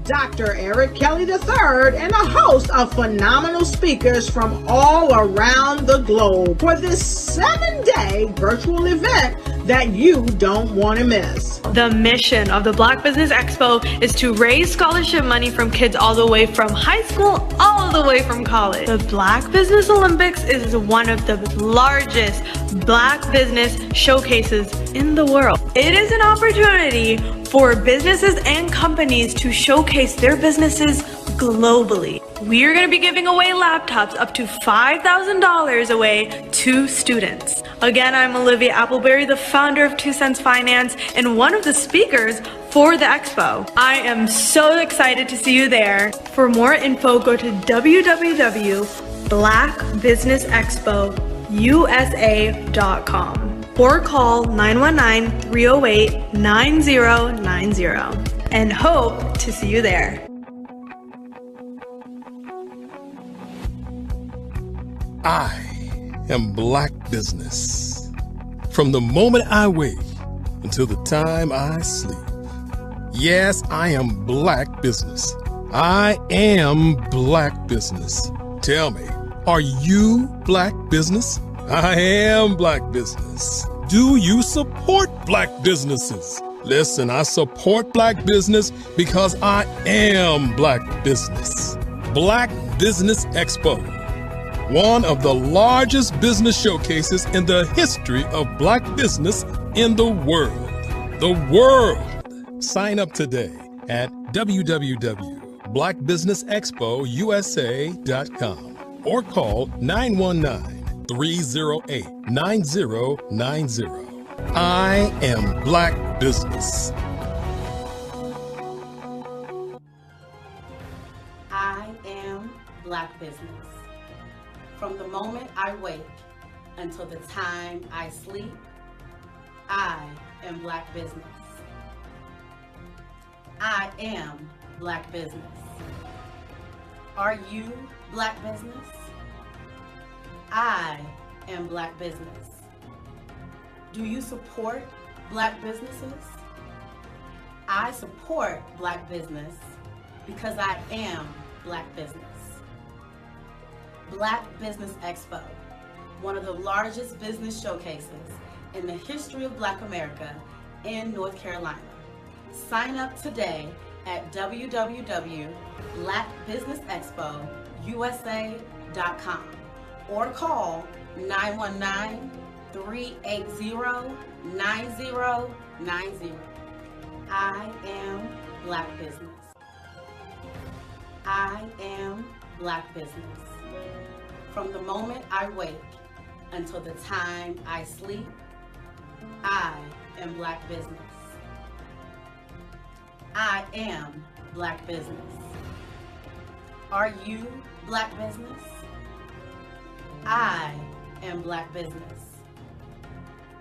Dr. Eric Kelly III and a host of phenomenal speakers from all around the globe for this 7-day virtual event that you don't want to miss. The mission of the Black Business Expo is to raise scholarship money from kids all the way from high school, all the way from college. The Black Business Olympics is one of the largest Black business showcases in the world. It is an opportunity for businesses and companies to showcase their businesses globally. We are going to be giving away laptops up to $5,000 away to students. Again, I'm Olivia Appleberry, the founder of 2 Cents Finance and one of the speakers for the expo. I am so excited to see you there. For more info, go to www.blackbusinessexpousa.com or call 919-308-9090 and hope to see you there. I am Black Business. From the moment I wake until the time I sleep. Yes, I am Black Business. I am Black Business. Tell me, are you Black Business? I am Black Business. Do you support Black businesses? Listen, I support Black business because I am Black Business. Black Business Expo, one of the largest business showcases in the history of Black business in the world. The world! Sign up today at www.blackbusinessexpousa.com or call 919-308-9090. I am Black Business. I am Black Business. From the moment I wake until the time I sleep, I am Black Business. I am Black Business. Are you Black Business? I am Black Business. Do you support Black businesses? I support Black business because I am Black business. Black Business Expo, one of the largest business showcases in the history of Black America in North Carolina. Sign up today at www.blackbusinessexpousa.com or call 919-380-9090. I am Black Business. I am Black Business. From the moment I wake until the time I sleep, I am Black Business. I am Black Business. Are you Black Business? I am Black Business.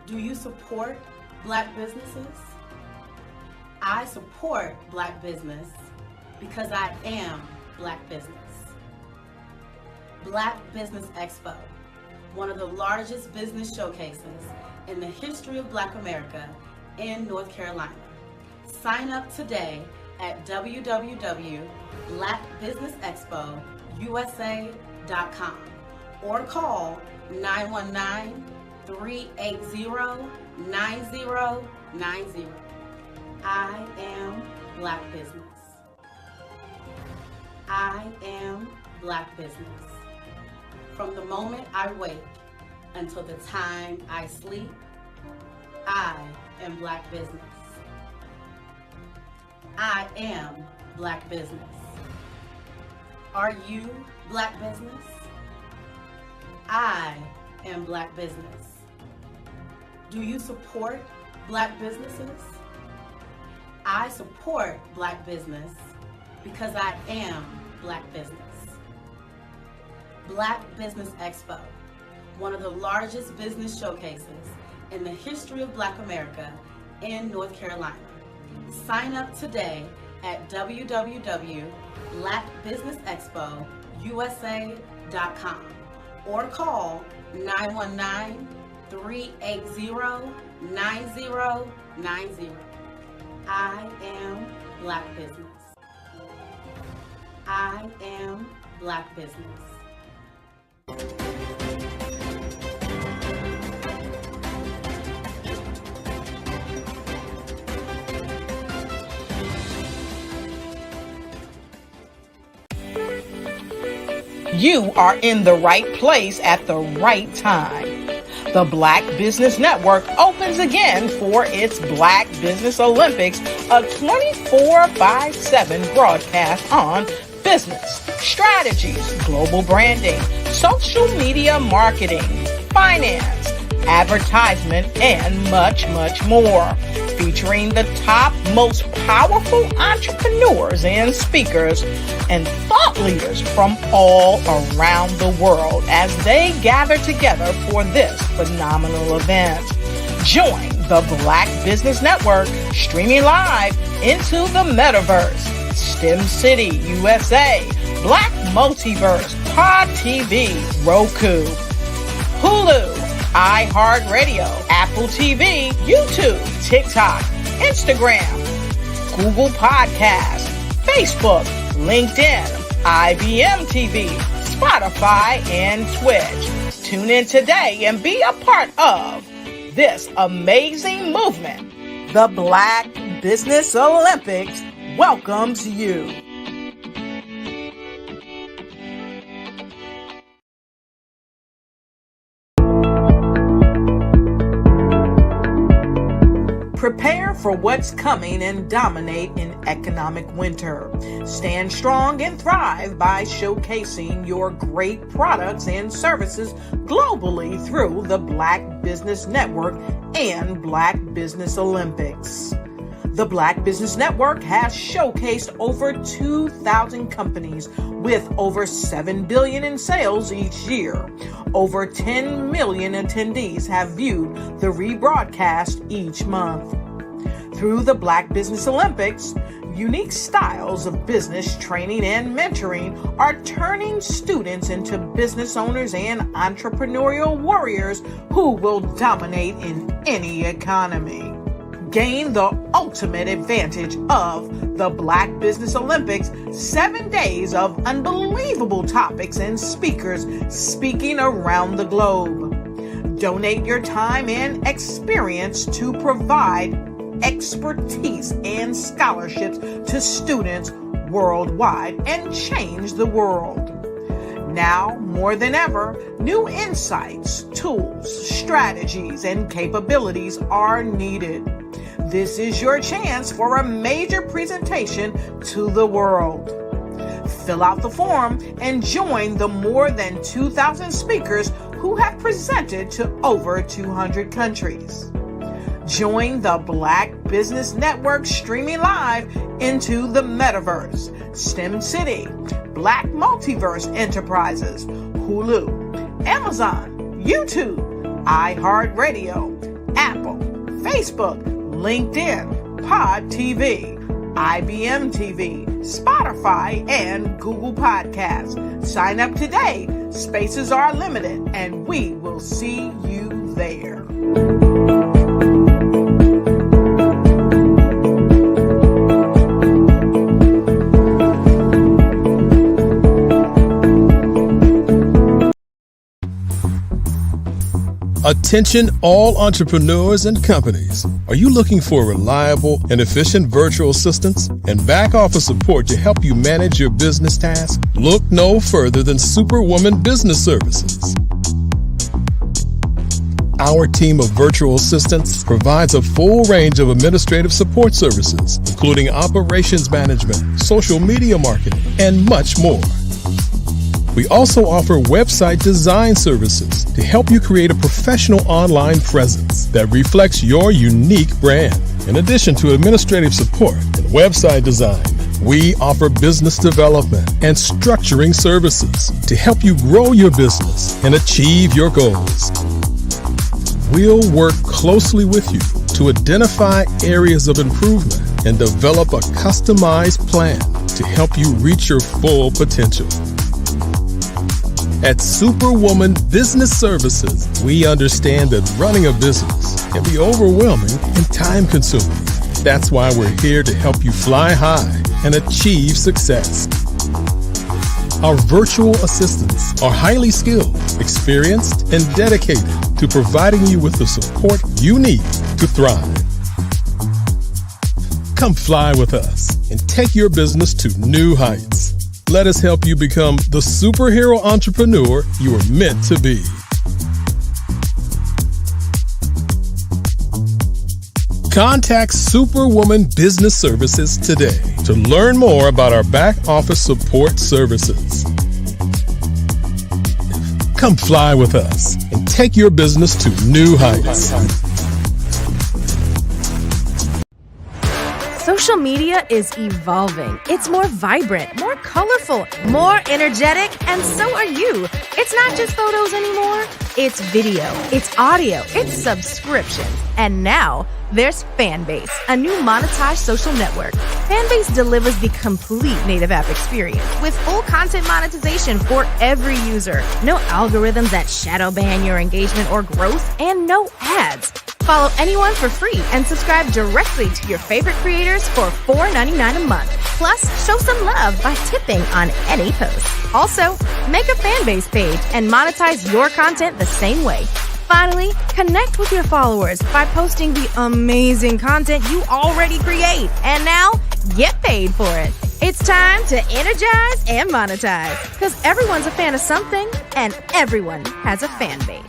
Do you support Black businesses? I support Black business because I am Black business. Black Business Expo, one of the largest business showcases in the history of Black America in North Carolina. Sign up today at www.blackbusinessexpousa.com or call 919-380-9090. I am Black Business. I am Black Business. From the moment I wake until the time I sleep, I am Black business. I am Black business. Are you Black business? I am Black business. Do you support Black businesses? I support Black business because I am Black business. Black Business Expo, one of the largest business showcases in the history of Black America in North Carolina. Sign up today at www.blackbusinessexpousa.com or call 919-380-9090. I am Black business. I am Black business. You are in the right place at the right time. The Black Business Network opens again for its Black Business Olympics, a 24/7 broadcast on business, strategies, global branding, social media marketing, finance, advertisement, and much, much more. Featuring the top, most powerful entrepreneurs and speakers and thought leaders from all around the world as they gather together for this phenomenal event. Join the Black Business Network streaming live into the metaverse, STEM City USA, Black Multiverse, Pod TV, Roku, Hulu, iHeartRadio, Apple TV, YouTube, TikTok, Instagram, Google Podcasts, Facebook, LinkedIn, IBM TV, Spotify, and Twitch. Tune in today and be a part of this amazing movement. The Black Business Olympics welcomes you. Prepare for what's coming and dominate in economic winter. Stand strong and thrive by showcasing your great products and services globally through the Black Business Network and Black Business Olympics. The Black Business Network has showcased over 2,000 companies with over $7 billion in sales each year. Over 10 million attendees have viewed the rebroadcast each month. Through the Black Business Olympics, unique styles of business training and mentoring are turning students into business owners and entrepreneurial warriors who will dominate in any economy. Gain the ultimate advantage of the Black Business Olympics, 7 days of unbelievable topics and speakers speaking around the globe. Donate your time and experience to provide expertise and scholarships to students worldwide and change the world. Now, more than ever, new insights, tools, strategies, and capabilities are needed. This is your chance for a major presentation to the world. Fill out the form and join the more than 2,000 speakers who have presented to over 200 countries. Join the Black Business Network streaming live into the metaverse, STEM City, Black Multiverse Enterprises, Hulu, Amazon, YouTube, iHeartRadio, Apple, Facebook, LinkedIn, Pod TV, IBM TV, Spotify, and Google Podcasts. Sign up today. Spaces are limited, and we will see you there. Attention all entrepreneurs and companies. Are you looking for reliable and efficient virtual assistants and back office support to help you manage your business tasks? Look no further than Superwoman Business Services. Our team of virtual assistants provides a full range of administrative support services, including operations management, social media marketing, and much more. We also offer website design services to help you create a professional online presence that reflects your unique brand. In addition to administrative support and website design, we offer business development and structuring services to help you grow your business and achieve your goals. We'll work closely with you to identify areas of improvement and develop a customized plan to help you reach your full potential. At Superwoman Business Services, we understand that running a business can be overwhelming and time-consuming. That's why we're here to help you fly high and achieve success. Our virtual assistants are highly skilled, experienced, and dedicated to providing you with the support you need to thrive. Come fly with us and take your business to new heights. Let us help you become the superhero entrepreneur you are meant to be. Contact Superwoman Business Services today to learn more about our back office support services. Come fly with us and take your business to new heights. Social media is evolving. It's more vibrant, more colorful, more energetic, and so are you. It's not just photos anymore. It's video, it's audio, it's subscriptions. And now there's Fanbase, a new monetized social network. Fanbase delivers the complete native app experience with full content monetization for every user. No algorithms that shadow ban your engagement or growth, and no ads. Follow anyone for free and subscribe directly to your favorite creators for $4.99 a month. Plus, show some love by tipping on any post. Also, make a Fanbase page and monetize your content the same way. Finally, connect with your followers by posting the amazing content you already create. And now, get paid for it. It's time to energize and monetize. Because everyone's a fan of something, and everyone has a fan base.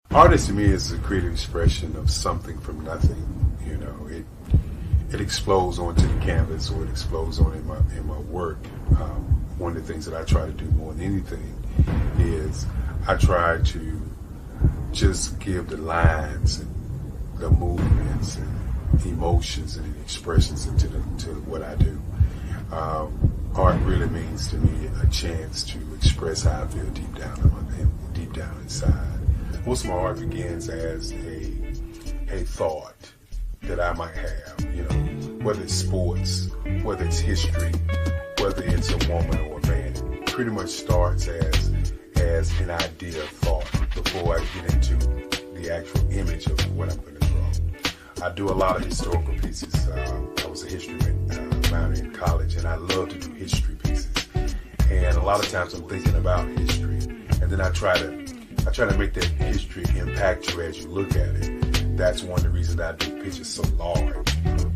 Artist to me is a creative expression of something from nothing. You know, it explodes onto the canvas, or it explodes on in my work. One of the things that I try to do more than anything is I try to just give the lines and the movements and emotions and expressions into what I do. Art really means to me a chance to express how I feel deep down inside. Most of my art begins as a thought that I might have, you know, whether it's sports, whether it's history, whether it's a woman or a man. It pretty much starts as an idea of thought before I get into the actual image of what I'm going to draw. I do a lot of historical pieces. I was a history minor in college, and I love to do history pieces. And a lot of times I'm thinking about history, and then I try to make that history impact you as you look at it. That's one of the reasons I do pictures so large.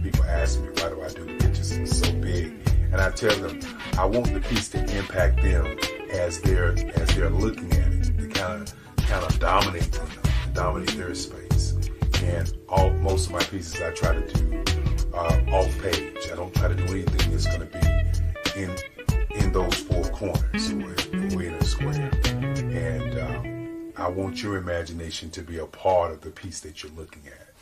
People ask me, why do I do pictures so big? And I tell them, I want the piece to impact them as they're looking at it, to kind of dominate them, dominate their space. And most of my pieces I try to do off page. I don't try to do anything that's going to be in those four corners or in a square. And I want your imagination to be a part of the piece that you're looking at.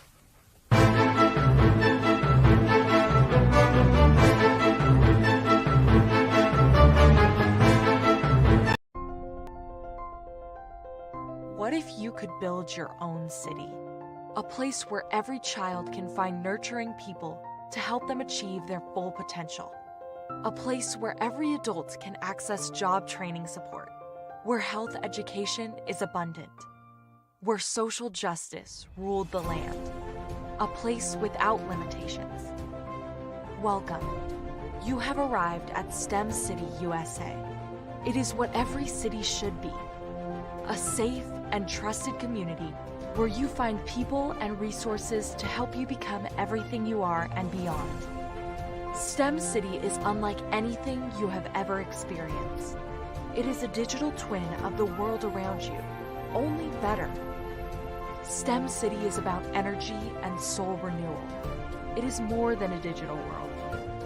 What if you could build your own city? A place where every child can find nurturing people to help them achieve their full potential. A place where every adult can access job training support. Where health education is abundant. Where social justice ruled the land. A place without limitations. Welcome. You have arrived at STEM City USA. It is what every city should be. A safe and trusted community where you find people and resources to help you become everything you are and beyond. STEM City is unlike anything you have ever experienced. It is a digital twin of the world around you, only better. STEM City is about energy and soul renewal. It is more than a digital world.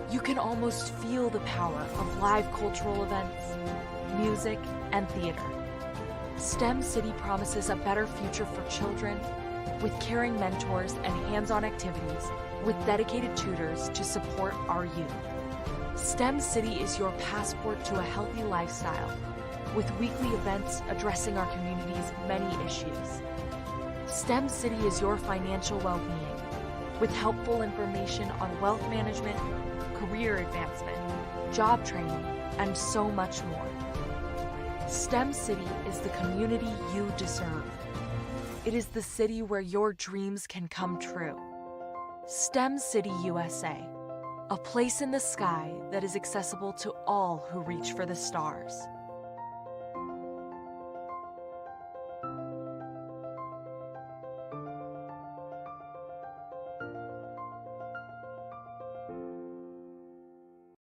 You can almost feel the power of live cultural events, music, and theater. STEM City promises a better future for children, with caring mentors and hands-on activities, with dedicated tutors to support our youth. STEM City is your passport to a healthy lifestyle, with weekly events addressing our community's many issues. STEM City is your financial well-being, with helpful information on wealth management, career advancement, job training, and so much more. STEM City is the community you deserve. It is the city where your dreams can come true. STEM City USA, a place in the sky that is accessible to all who reach for the stars.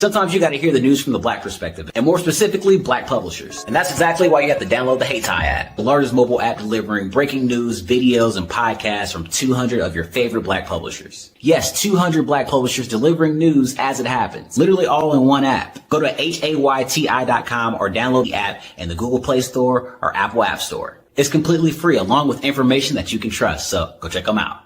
Sometimes you got to hear the news from the Black perspective, and more specifically, Black publishers. And that's exactly why you have to download the Hey Tie app, the largest mobile app delivering breaking news, videos, and podcasts from 200 of your favorite Black publishers. Yes, 200 Black publishers delivering news as it happens, literally all in one app. Go to HAYTI.com or download the app in the Google Play Store or Apple App Store. It's completely free, along with information that you can trust, so go check them out.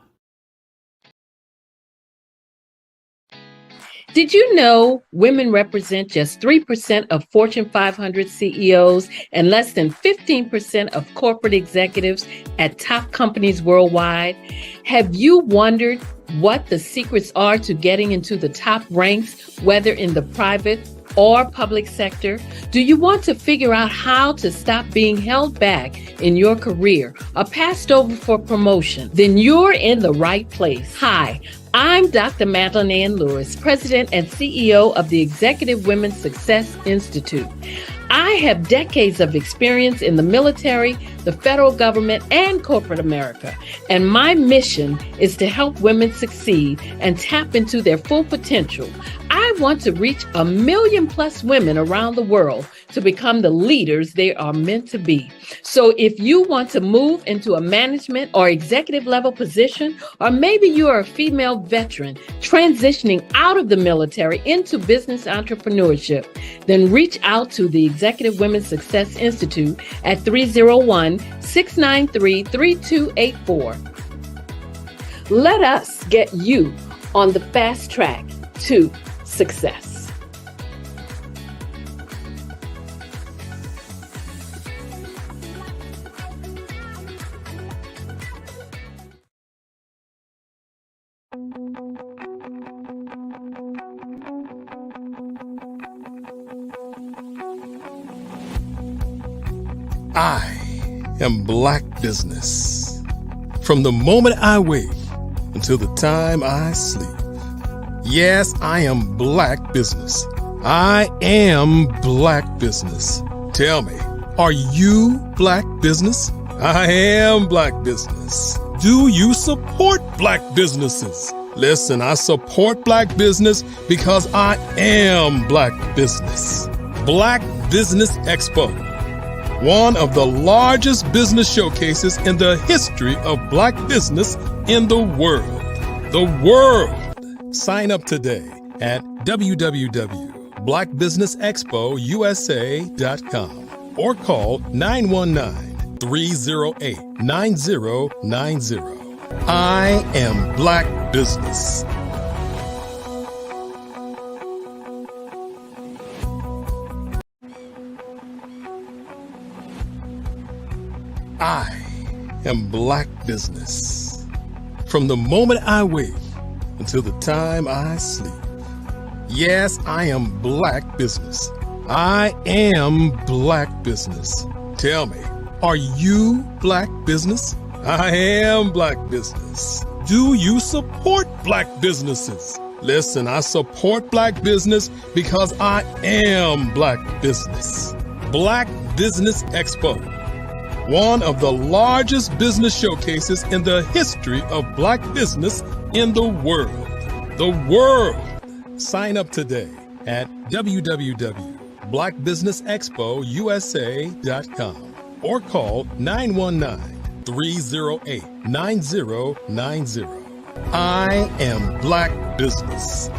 Did you know women represent just 3% of Fortune 500 CEOs and less than 15% of corporate executives at top companies worldwide? Have you wondered what the secrets are to getting into the top ranks, whether in the private or public sector? Do you want to figure out how to stop being held back in your career or passed over for promotion? Then you're in the right place. Hi, I'm Dr. Madeline Ann Lewis, President and CEO of the Executive Women's Success Institute. I have decades of experience in the military, the federal government, and corporate America, and my mission is to help women succeed and tap into their full potential. I want to reach 1 million plus women around the world to become the leaders they are meant to be. So if you want to move into a management or executive level position, or maybe you are a female veteran transitioning out of the military into business entrepreneurship, then reach out to the Executive Women's Success Institute at 301-693-3284. Let us get you on the fast track to success. I am Black Business. From the moment I wake until the time I sleep. Yes, I am Black Business. I am Black Business. Tell me, are you Black Business? I am Black Business. Do you support Black businesses? Listen, I support Black business because I am Black Business. Black Business Expo, one of the largest business showcases in the history of Black business in the world. The world! Sign up today at www.blackbusinessexpousa.com or call 919-308-9090. I am Black Business. I am Black Business. From the moment I wake until the time I sleep. Yes, I am Black Business. I am Black Business. Tell me, are you Black Business? I am Black Business. Do you support Black businesses? Listen, I support Black business because I am Black Business. Black Business Expo, one of the largest business showcases in the history of Black business in the world. The world! Sign up today at www.blackbusinessexpousa.com blackbusinessexpousa.com or call 919-308-9090. I am Black Business.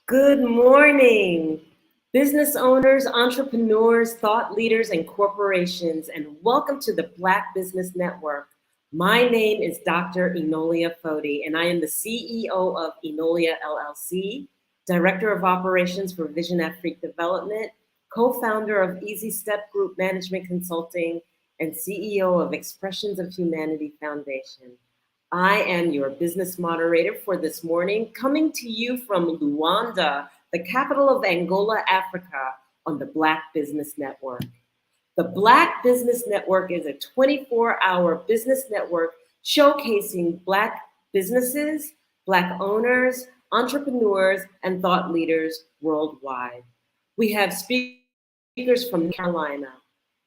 Good morning, business owners, entrepreneurs, thought leaders, and corporations, and welcome to the Black Business Network. My name is Dr. Enolia Foti, and I am the CEO of Enolia LLC, Director of Operations for Vision Afrique Development, co-founder of Easy Step Group Management Consulting, and CEO of Expressions of Humanity Foundation. I am your business moderator for this morning, coming to you from Luanda, the capital of Angola, Africa, on the Black Business Network. The Black Business Network is a 24-hour business network showcasing Black businesses, Black owners, entrepreneurs, and thought leaders worldwide. We have speakers from Carolina,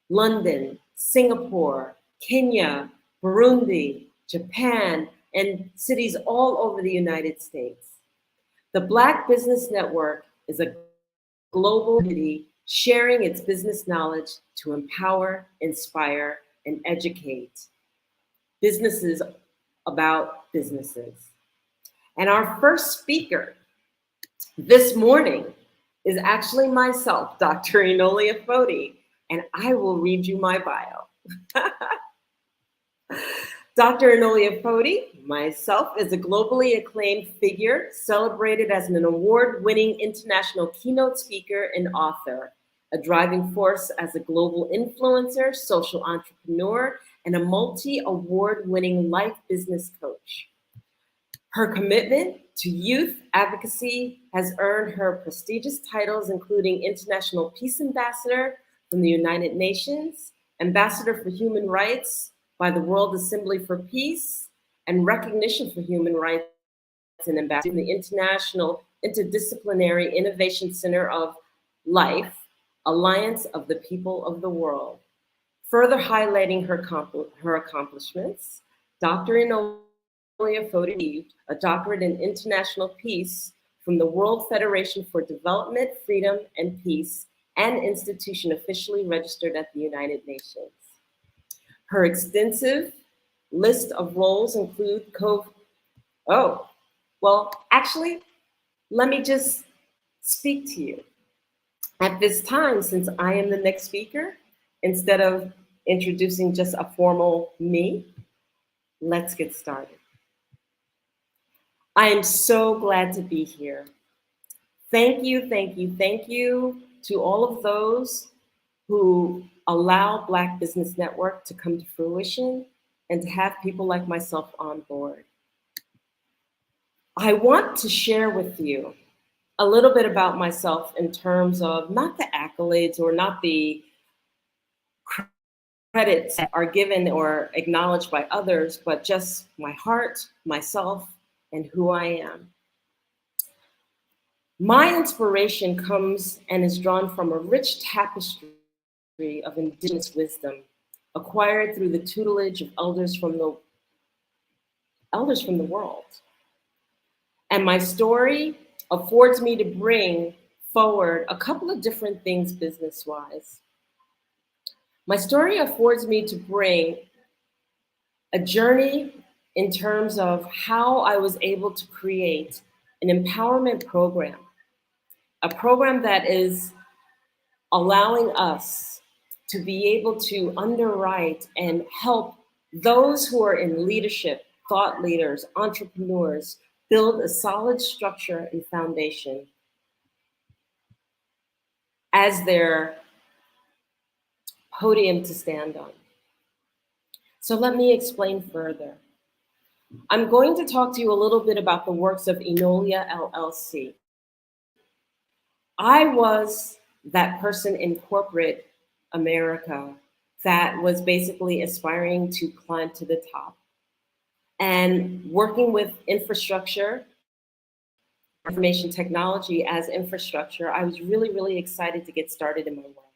London, Singapore, Kenya, Burundi, Japan, and cities all over the United States. The Black Business Network is a global community sharing its business knowledge to empower, inspire, and educate businesses about businesses. And our first speaker this morning is actually myself, Dr. Enolia Foti, and I will read you my bio. Dr. Enolia Foti, myself, is a globally acclaimed figure, celebrated as an award-winning international keynote speaker and author, a driving force as a global influencer, social entrepreneur, and a multi-award-winning life business coach. Her commitment to youth advocacy has earned her prestigious titles, including International Peace Ambassador from the United Nations, Ambassador for Human Rights by the World Assembly for Peace, and Recognition for Human Rights and Ambassador from the International Interdisciplinary Innovation Center of Life, Alliance of the People of the World. Further highlighting her accomplishments, Dr. Enolia Foti received a doctorate in international peace from the World Federation for Development, Freedom, and Peace, an institution officially registered at the United Nations. Her extensive list of roles include let me just speak to you. At this time, since I am the next speaker, instead of introducing just a formal me, let's get started. I am so glad to be here. Thank you to all of those who allow Black Business Network to come to fruition and to have people like myself on board. I want to share with you a little bit about myself in terms of not the accolades or not the credits that are given or acknowledged by others, but just my heart, myself, and who I am. My inspiration comes and is drawn from a rich tapestry of indigenous wisdom acquired through the tutelage of elders from the world. And my story affords me to bring forward a couple of different things business-wise. My story affords me to bring a journey in terms of how I was able to create an empowerment program, a program that is allowing us to be able to underwrite and help those who are in leadership, thought leaders, entrepreneurs, build a solid structure and foundation as their podium to stand on. So let me explain further. I'm going to talk to you a little bit about the works of Enolia LLC. I was that person in corporate America that was basically aspiring to climb to the top. And working with infrastructure, information technology as infrastructure, I was really, really excited to get started in my work.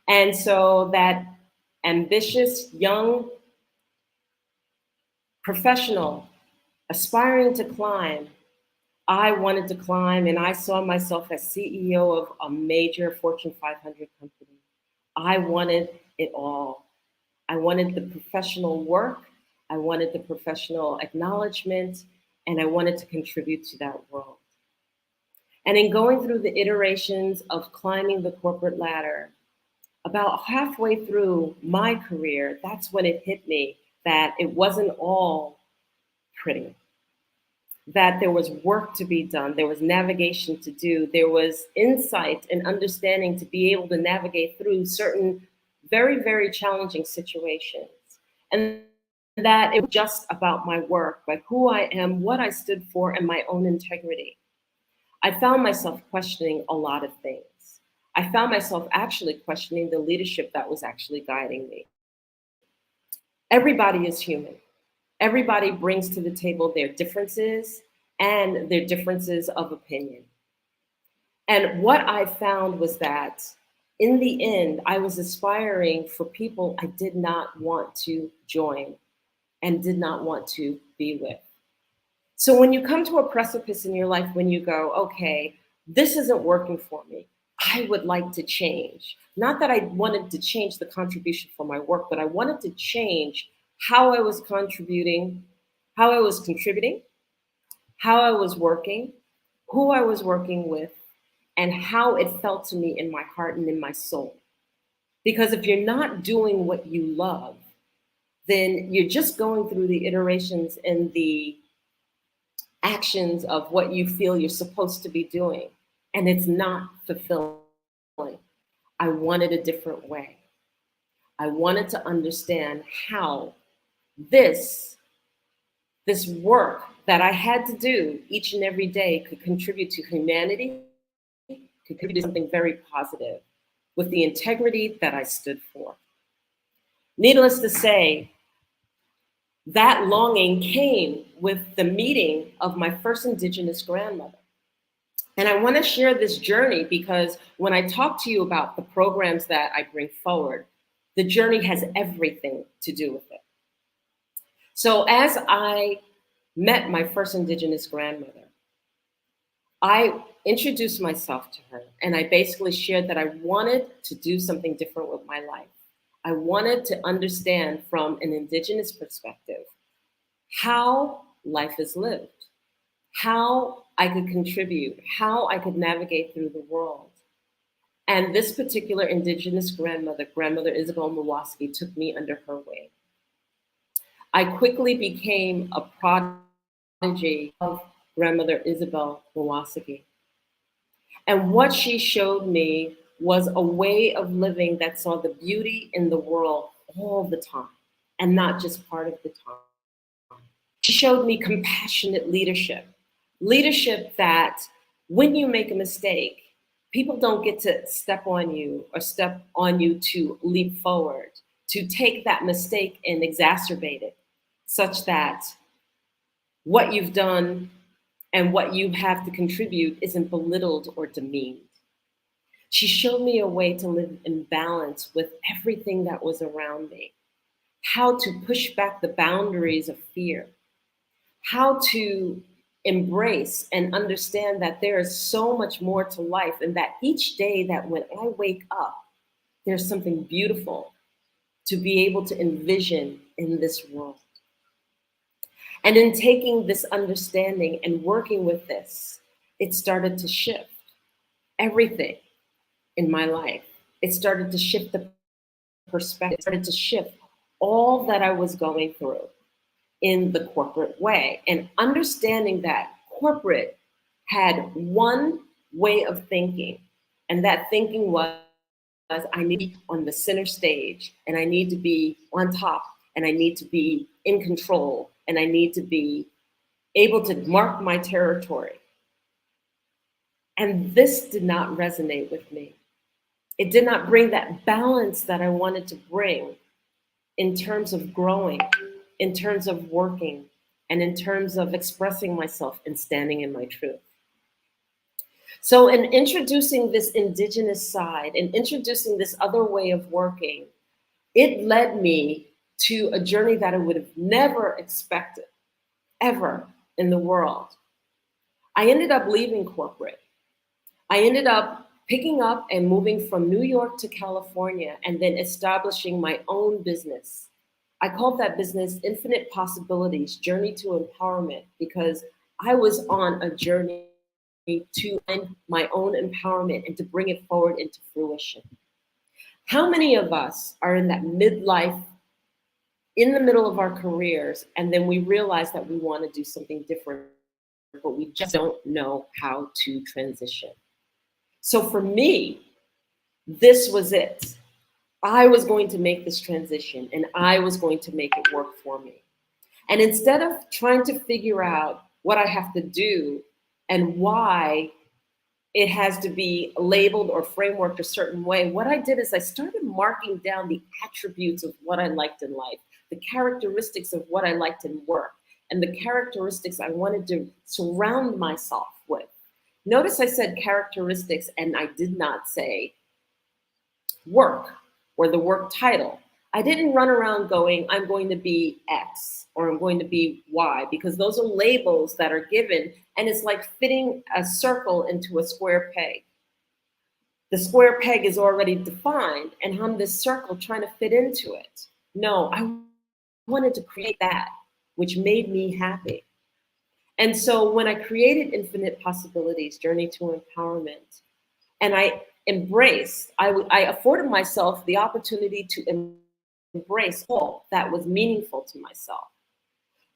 And so that ambitious young professional, aspiring to climb. I wanted to climb, and I saw myself as CEO of a major Fortune 500 company. I wanted it all. I wanted the professional work, I wanted the professional acknowledgement, and I wanted to contribute to that world. And in going through the iterations of climbing the corporate ladder, about halfway through my career, that's when it hit me that it wasn't all pretty, that there was work to be done, there was navigation to do, there was insight and understanding to be able to navigate through certain very, very challenging situations. And that it was just about my work, like who I am, what I stood for, and my own integrity. I found myself questioning a lot of things. I found myself actually questioning the leadership that was actually guiding me. Everybody is human. Everybody brings to the table their differences and their differences of opinion. And what I found was that in the end, I was aspiring for people I did not want to join and did not want to be with. So when you come to a precipice in your life, when you go, okay, this isn't working for me, I would like to change. Not that I wanted to change the contribution for my work, but I wanted to change how I was contributing, how I was contributing, how I was working, who I was working with, and how it felt to me in my heart and in my soul. Because if you're not doing what you love, then you're just going through the iterations and the actions of what you feel you're supposed to be doing, and it's not fulfilling. I wanted a different way. I wanted to understand how this work that I had to do each and every day could contribute to humanity, could contribute to something very positive with the integrity that I stood for. Needless to say, that longing came with the meeting of my first Indigenous grandmother. And I want to share this journey because when I talk to you about the programs that I bring forward, the journey has everything to do with it. So as I met my first Indigenous grandmother, I introduced myself to her and I basically shared that I wanted to do something different with my life. I wanted to understand from an Indigenous perspective how life is lived, how I could contribute, how I could navigate through the world. And this particular Indigenous grandmother, Grandmother Isabel Mwaski, took me under her wing. I quickly became a prodigy of Grandmother Isabel Mwaski. And what she showed me was a way of living that saw the beauty in the world all the time, and not just part of the time. She showed me compassionate leadership, leadership that when you make a mistake, people don't get to step on you or step on you to leap forward, to take that mistake and exacerbate it, such that what you've done and what you have to contribute isn't belittled or demeaned. She showed me a way to live in balance with everything that was around me, how to push back the boundaries of fear, how to embrace and understand that there is so much more to life, and that each day that when I wake up, there's something beautiful to be able to envision in this world. And in taking this understanding and working with this, it started to shift everything in my life. It started to shift the perspective, it started to shift all that I was going through in the corporate way, and understanding that corporate had one way of thinking, and that thinking was I need to be on the center stage, and I need to be on top, and I need to be in control, and I need to be able to mark my territory. And this did not resonate with me. It did not bring that balance that I wanted to bring in terms of growing, in terms of working, and in terms of expressing myself and standing in my truth. So in introducing this Indigenous side and introducing this other way of working, it led me to a journey that I would have never expected, ever in the world. I ended up leaving corporate. I ended up picking up and moving from New York to California and then establishing my own business. I called that business Infinite Possibilities, Journey to Empowerment, because I was on a journey to find my own empowerment and to bring it forward into fruition. How many of us are in that midlife, in the middle of our careers, and then we realize that we want to do something different, but we just don't know how to transition? So for me, this was it. I was going to make this transition and I was going to make it work for me. And instead of trying to figure out what I have to do and why it has to be labeled or frameworked a certain way, what I did is I started marking down the attributes of what I liked in life, the characteristics of what I liked in work, and the characteristics I wanted to surround myself with. Notice I said characteristics and I did not say work or the work title. I didn't run around going, I'm going to be X or I'm going to be Y, because those are labels that are given, and it's like fitting a circle into a square peg. The square peg is already defined, and I'm this circle trying to fit into it. No, I wanted to create that which made me happy. And so when I created Infinite Possibilities, Journey to Empowerment, and I afforded myself the opportunity to embrace all that was meaningful to myself.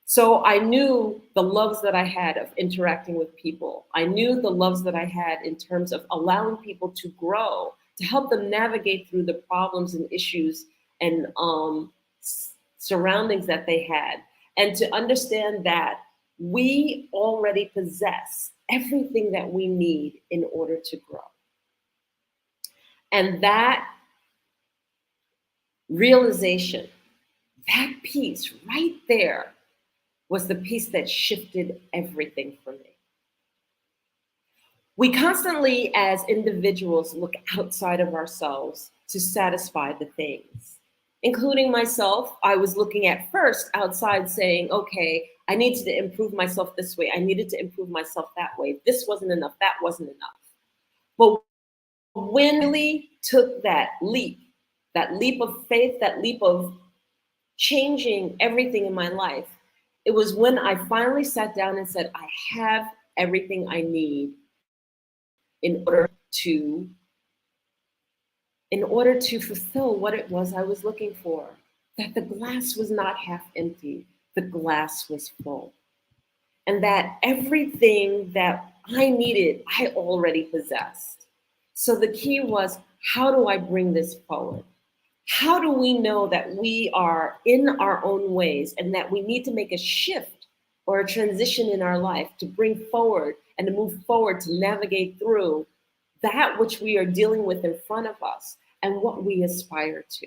So I knew the loves that I had of interacting with people. I knew the loves that I had in terms of allowing people to grow, to help them navigate through the problems and issues and surroundings that they had, and to understand that we already possess everything that we need in order to grow. And that realization, that piece right there, was the piece that shifted everything for me. We constantly, as individuals, look outside of ourselves to satisfy the things. Including myself, I was looking at first outside saying, okay, I needed to improve myself this way. I needed to improve myself that way. This wasn't enough, that wasn't enough. But when we took that leap of faith, that leap of changing everything in my life, it was when I finally sat down and said, I have everything I need in order to fulfill what it was I was looking for. That the glass was not half empty, the glass was full. And that everything that I needed, I already possessed. So the key was, how do I bring this forward? How do we know that we are in our own ways and that we need to make a shift or a transition in our life to bring forward and to move forward to navigate through that which we are dealing with in front of us and what we aspire to?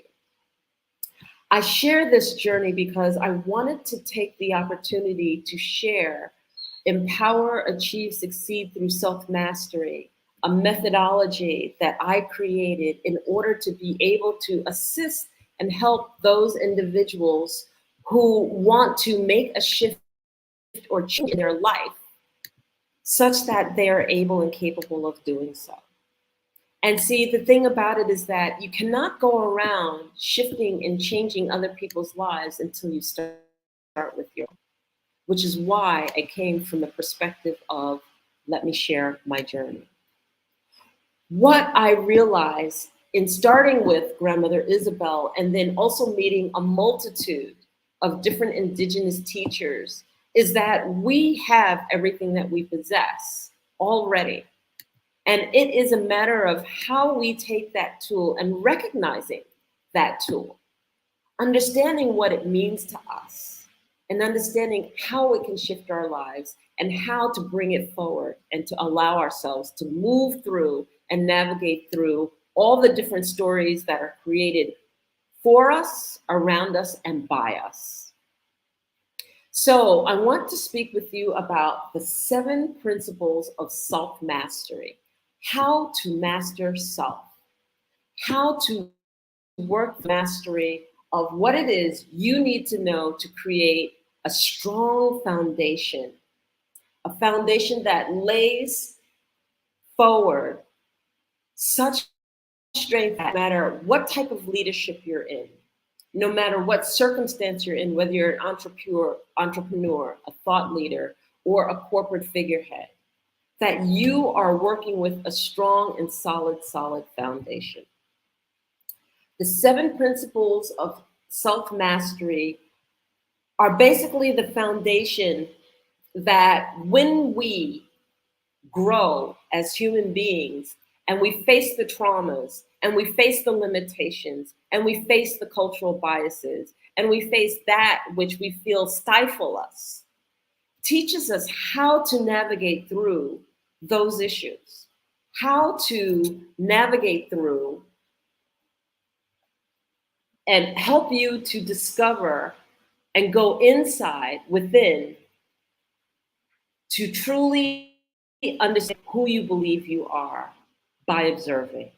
I share this journey because I wanted to take the opportunity to share Empower, Achieve, Succeed through Self-Mastery, a methodology that I created in order to be able to assist and help those individuals who want to make a shift or change in their life such that they are able and capable of doing so. And see, the thing about it is that you cannot go around shifting and changing other people's lives until you start with your own, which is why I came from the perspective of, let me share my journey. What I realized in starting with Grandmother Isabel and then also meeting a multitude of different indigenous teachers is that we have everything that we possess already. And it is a matter of how we take that tool and recognizing that tool, understanding what it means to us, and understanding how it can shift our lives and how to bring it forward and to allow ourselves to move through and navigate through all the different stories that are created for us, around us, and by us. So I want to speak with you about the 7 principles of self-mastery, how to master self, how to work mastery of what it is you need to know to create a strong foundation, a foundation that lays forward such strength that no matter what type of leadership you're in, no matter what circumstance you're in, whether you're an entrepreneur, a thought leader, or a corporate figurehead, that you are working with a strong and solid foundation. The 7 principles of self-mastery are basically the foundation that when we grow as human beings and we face the traumas and we face the limitations and we face the cultural biases and we face that which we feel stifle us, teaches us how to navigate through those issues, how to navigate through and help you to discover and go inside within to truly understand who you believe you are by observing.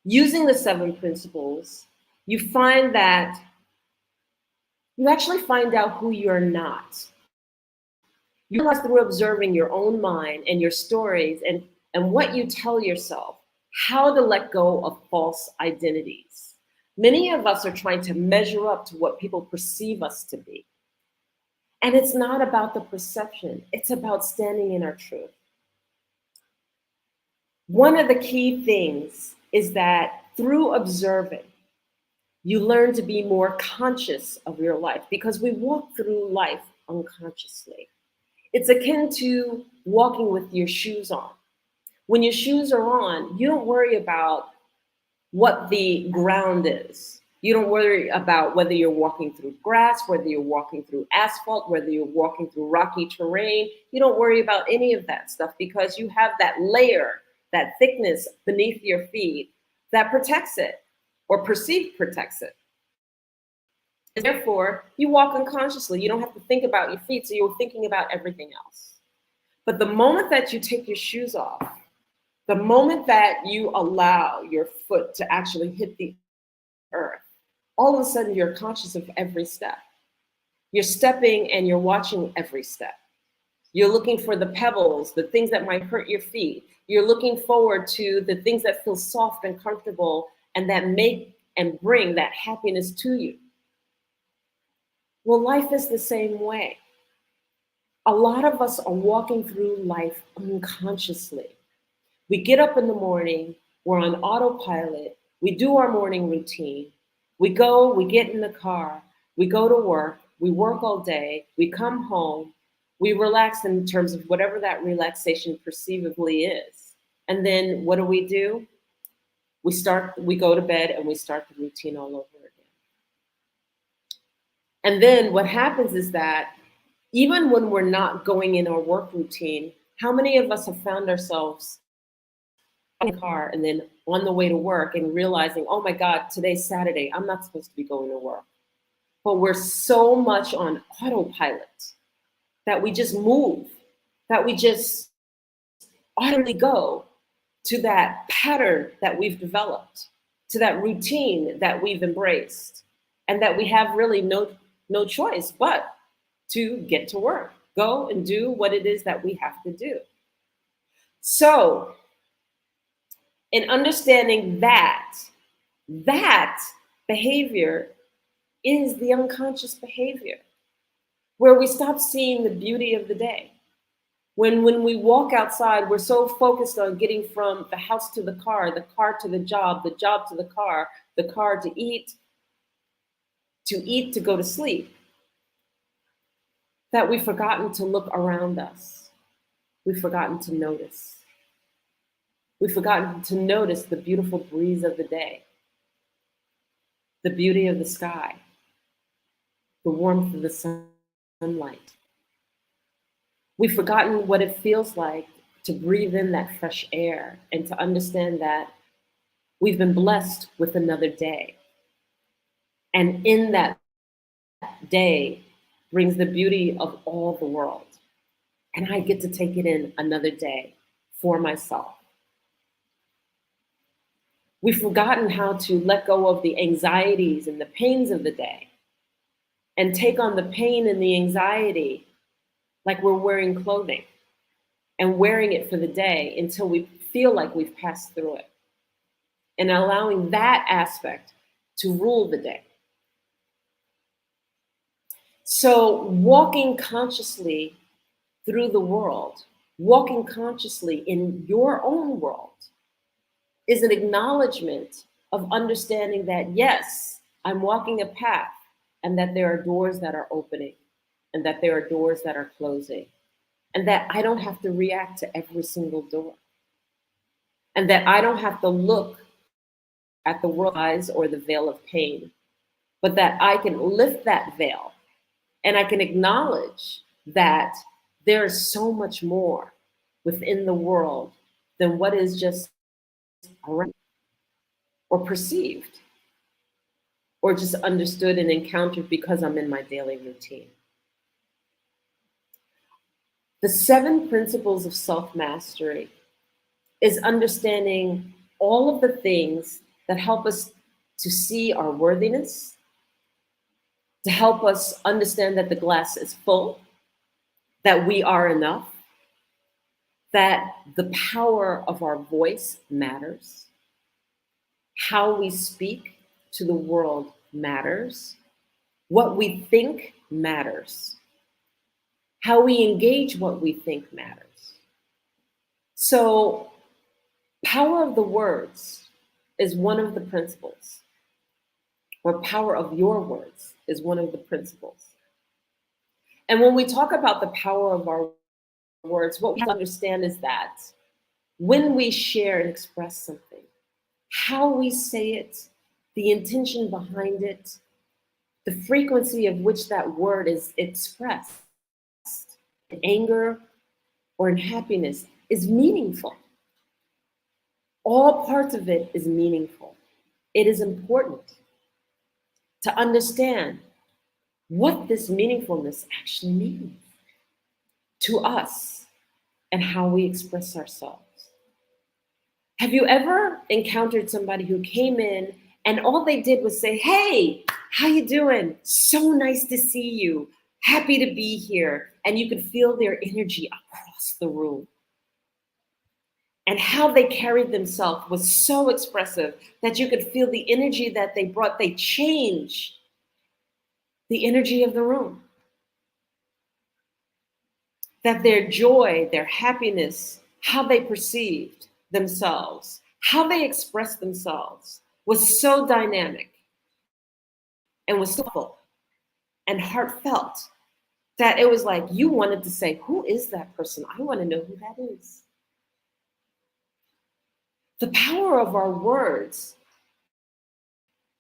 Using the 7 principles, you find that you actually find out who you're not. You realize through observing your own mind and your stories and what you tell yourself, how to let go of false identities. Many of us are trying to measure up to what people perceive us to be. And it's not about the perception, it's about standing in our truth. One of the key things is that through observing, you learn to be more conscious of your life because we walk through life unconsciously. It's akin to walking with your shoes on. When your shoes are on, you don't worry about what the ground is. You don't worry about whether you're walking through grass, whether you're walking through asphalt, whether you're walking through rocky terrain. You don't worry about any of that stuff because you have that layer, that thickness beneath your feet that protects it or perceived protects it. And therefore, you walk unconsciously. You don't have to think about your feet, so you're thinking about everything else. But the moment that you take your shoes off, the moment that you allow your foot to actually hit the earth, all of a sudden you're conscious of every step. You're stepping and you're watching every step. You're looking for the pebbles, the things that might hurt your feet. You're looking forward to the things that feel soft and comfortable and that make and bring that happiness to you. Well, life is the same way. A lot of us are walking through life unconsciously. We get up in the morning, we're on autopilot, we do our morning routine, we get in the car, we go to work, we work all day, we come home, we relax in terms of whatever that relaxation perceivably is. And then what do? We go to bed and we start the routine all over again. And then what happens is that even when we're not going in our work routine, how many of us have found ourselves in the car and then on the way to work and realizing, oh my God, today's Saturday, I'm not supposed to be going to work. But we're so much on autopilot that we just move, that we just utterly go to that pattern that we've developed, to that routine that we've embraced, and that we have really no choice but to get to work, go and do what it is that we have to do. So, in understanding that behavior is the unconscious behavior, where we stop seeing the beauty of the day. When we walk outside, we're so focused on getting from the house to the car to the job to the car to eat to go to sleep, that we've forgotten to look around us. We've forgotten to notice. We've forgotten to notice the beautiful breeze of the day, the beauty of the sky, the warmth of the sunlight. We've forgotten what it feels like to breathe in that fresh air and to understand that we've been blessed with another day. And in that day brings the beauty of all the world. And I get to take it in another day for myself. We've forgotten how to let go of the anxieties and the pains of the day and take on the pain and the anxiety like we're wearing clothing and wearing it for the day until we feel like we've passed through it, and allowing that aspect to rule the day. So walking consciously through the world, walking consciously in your own world, is an acknowledgement of understanding that, yes, I'm walking a path, and that there are doors that are opening, and that there are doors that are closing, and that I don't have to react to every single door, and that I don't have to look at the world's eyes or the veil of pain, but that I can lift that veil and I can acknowledge that there is so much more within the world than what is just around or perceived or just understood and encountered because I'm in my daily routine. The 7 principles of self-mastery is understanding all of the things that help us to see our worthiness, to help us understand that the glass is full, that we are enough, that the power of our voice matters, how we speak to the world matters, what we think matters, how we engage what we think matters. So, power of the words is one of the principles, or power of your words is one of the principles. And when we talk about the power of our words, what we have to understand is that when we share and express something, how we say it, the intention behind it, the frequency of which that word is expressed, in anger or in happiness, is meaningful. All parts of it is meaningful. It is important to understand what this meaningfulness actually means to us and how we express ourselves. Have you ever encountered somebody who came in and all they did was say, "Hey, how you doing? So nice to see you. Happy to be here." And you could feel their energy across the room. And how they carried themselves was so expressive that you could feel the energy that they brought. They changed the energy of the room. That their joy, their happiness, how they perceived themselves, how they expressed themselves was so dynamic and was so full and heartfelt that it was like you wanted to say, "Who is that person? I want to know who that is." The power of our words,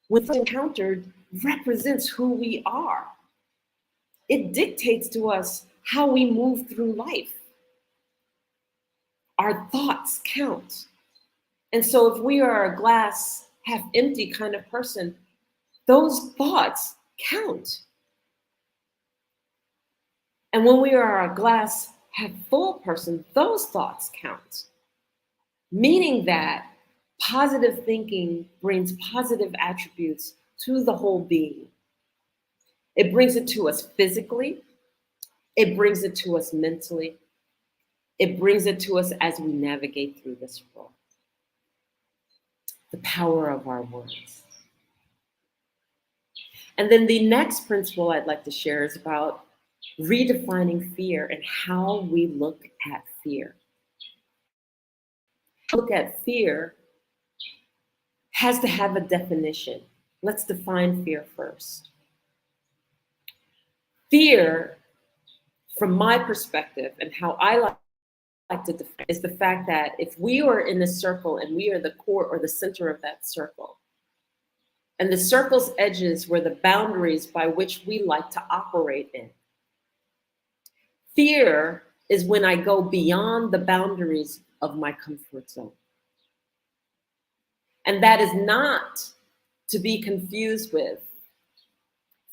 when encountered, represents who we are. It dictates to us how we move through life. Our thoughts count. And so if we are a glass half empty kind of person, those thoughts count. And when we are a glass half full person, those thoughts count. Meaning that positive thinking brings positive attributes to the whole being. It brings it to us physically. It brings it to us mentally. It brings it to us as we navigate through this world. The power of our words. And then the next principle I'd like to share is about redefining fear and how we look at fear. Look at fear has to have a definition. Let's define fear first. Fear, from my perspective and how I like to define, is the fact that if we are in a circle and we are the core or the center of that circle, and the circle's edges were the boundaries by which we like to operate in. Fear is when I go beyond the boundaries of my comfort zone. And that is not to be confused with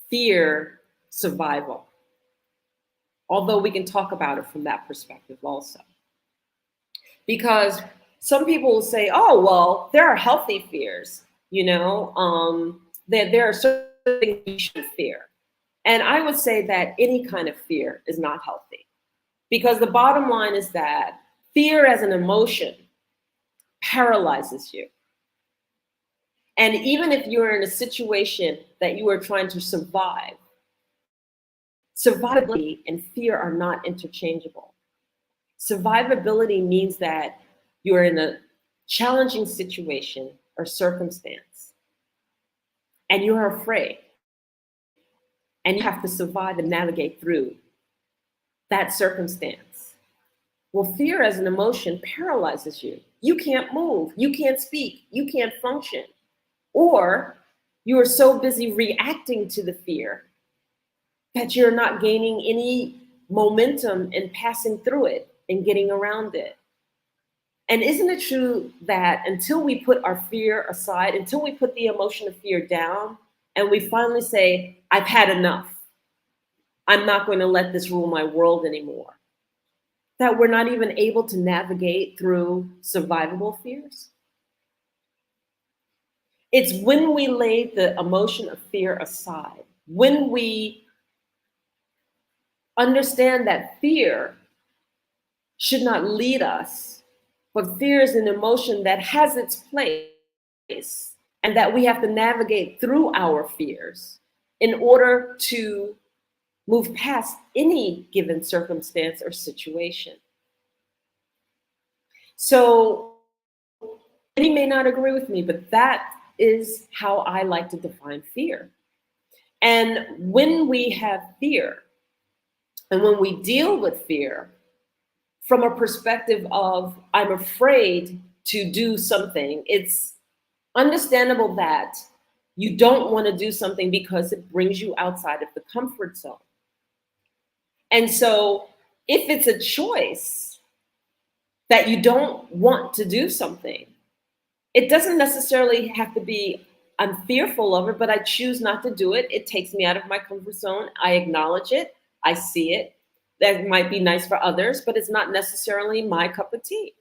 fear survival, although we can talk about it from that perspective also. Because some people will say, oh, well, there are healthy fears, that there are certain things you should fear. And I would say that any kind of fear is not healthy, because the bottom line is that fear as an emotion paralyzes you. And even if you're in a situation that you are trying to survive, survivability and fear are not interchangeable. Survivability means that you're in a challenging situation or circumstance and you're afraid and you have to survive and navigate through that circumstance. Well, fear as an emotion paralyzes you. You can't move, you can't speak, you can't function. Or you are so busy reacting to the fear that you're not gaining any momentum in passing through it and getting around it. And isn't it true that until we put our fear aside, until we put the emotion of fear down, and we finally say, I've had enough, I'm not going to let this rule my world anymore, that we're not even able to navigate through survivable fears? It's when we lay the emotion of fear aside, when we understand that fear should not lead us, but fear is an emotion that has its place, and that we have to navigate through our fears in order to move past any given circumstance or situation. So many may not agree with me, but that is how I like to define fear. And when we have fear, and when we deal with fear from a perspective of, I'm afraid to do something, it's understandable that you don't want to do something because it brings you outside of the comfort zone. And so if it's a choice that you don't want to do something, it doesn't necessarily have to be, I'm fearful of it, but I choose not to do it. It takes me out of my comfort zone. I acknowledge it. I see it. That might be nice for others, but it's not necessarily my cup of tea.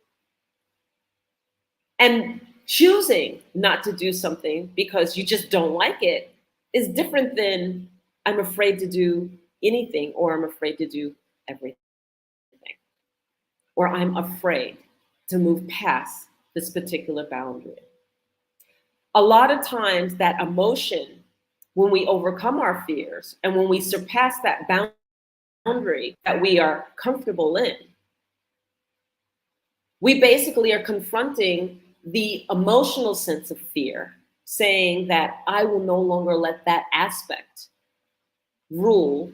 And choosing not to do something because you just don't like it is different than I'm afraid to do anything, or I'm afraid to do everything, or I'm afraid to move past this particular boundary. A lot of times that emotion, when we overcome our fears and when we surpass that boundary that we are comfortable in, we basically are confronting the emotional sense of fear, saying that I will no longer let that aspect rule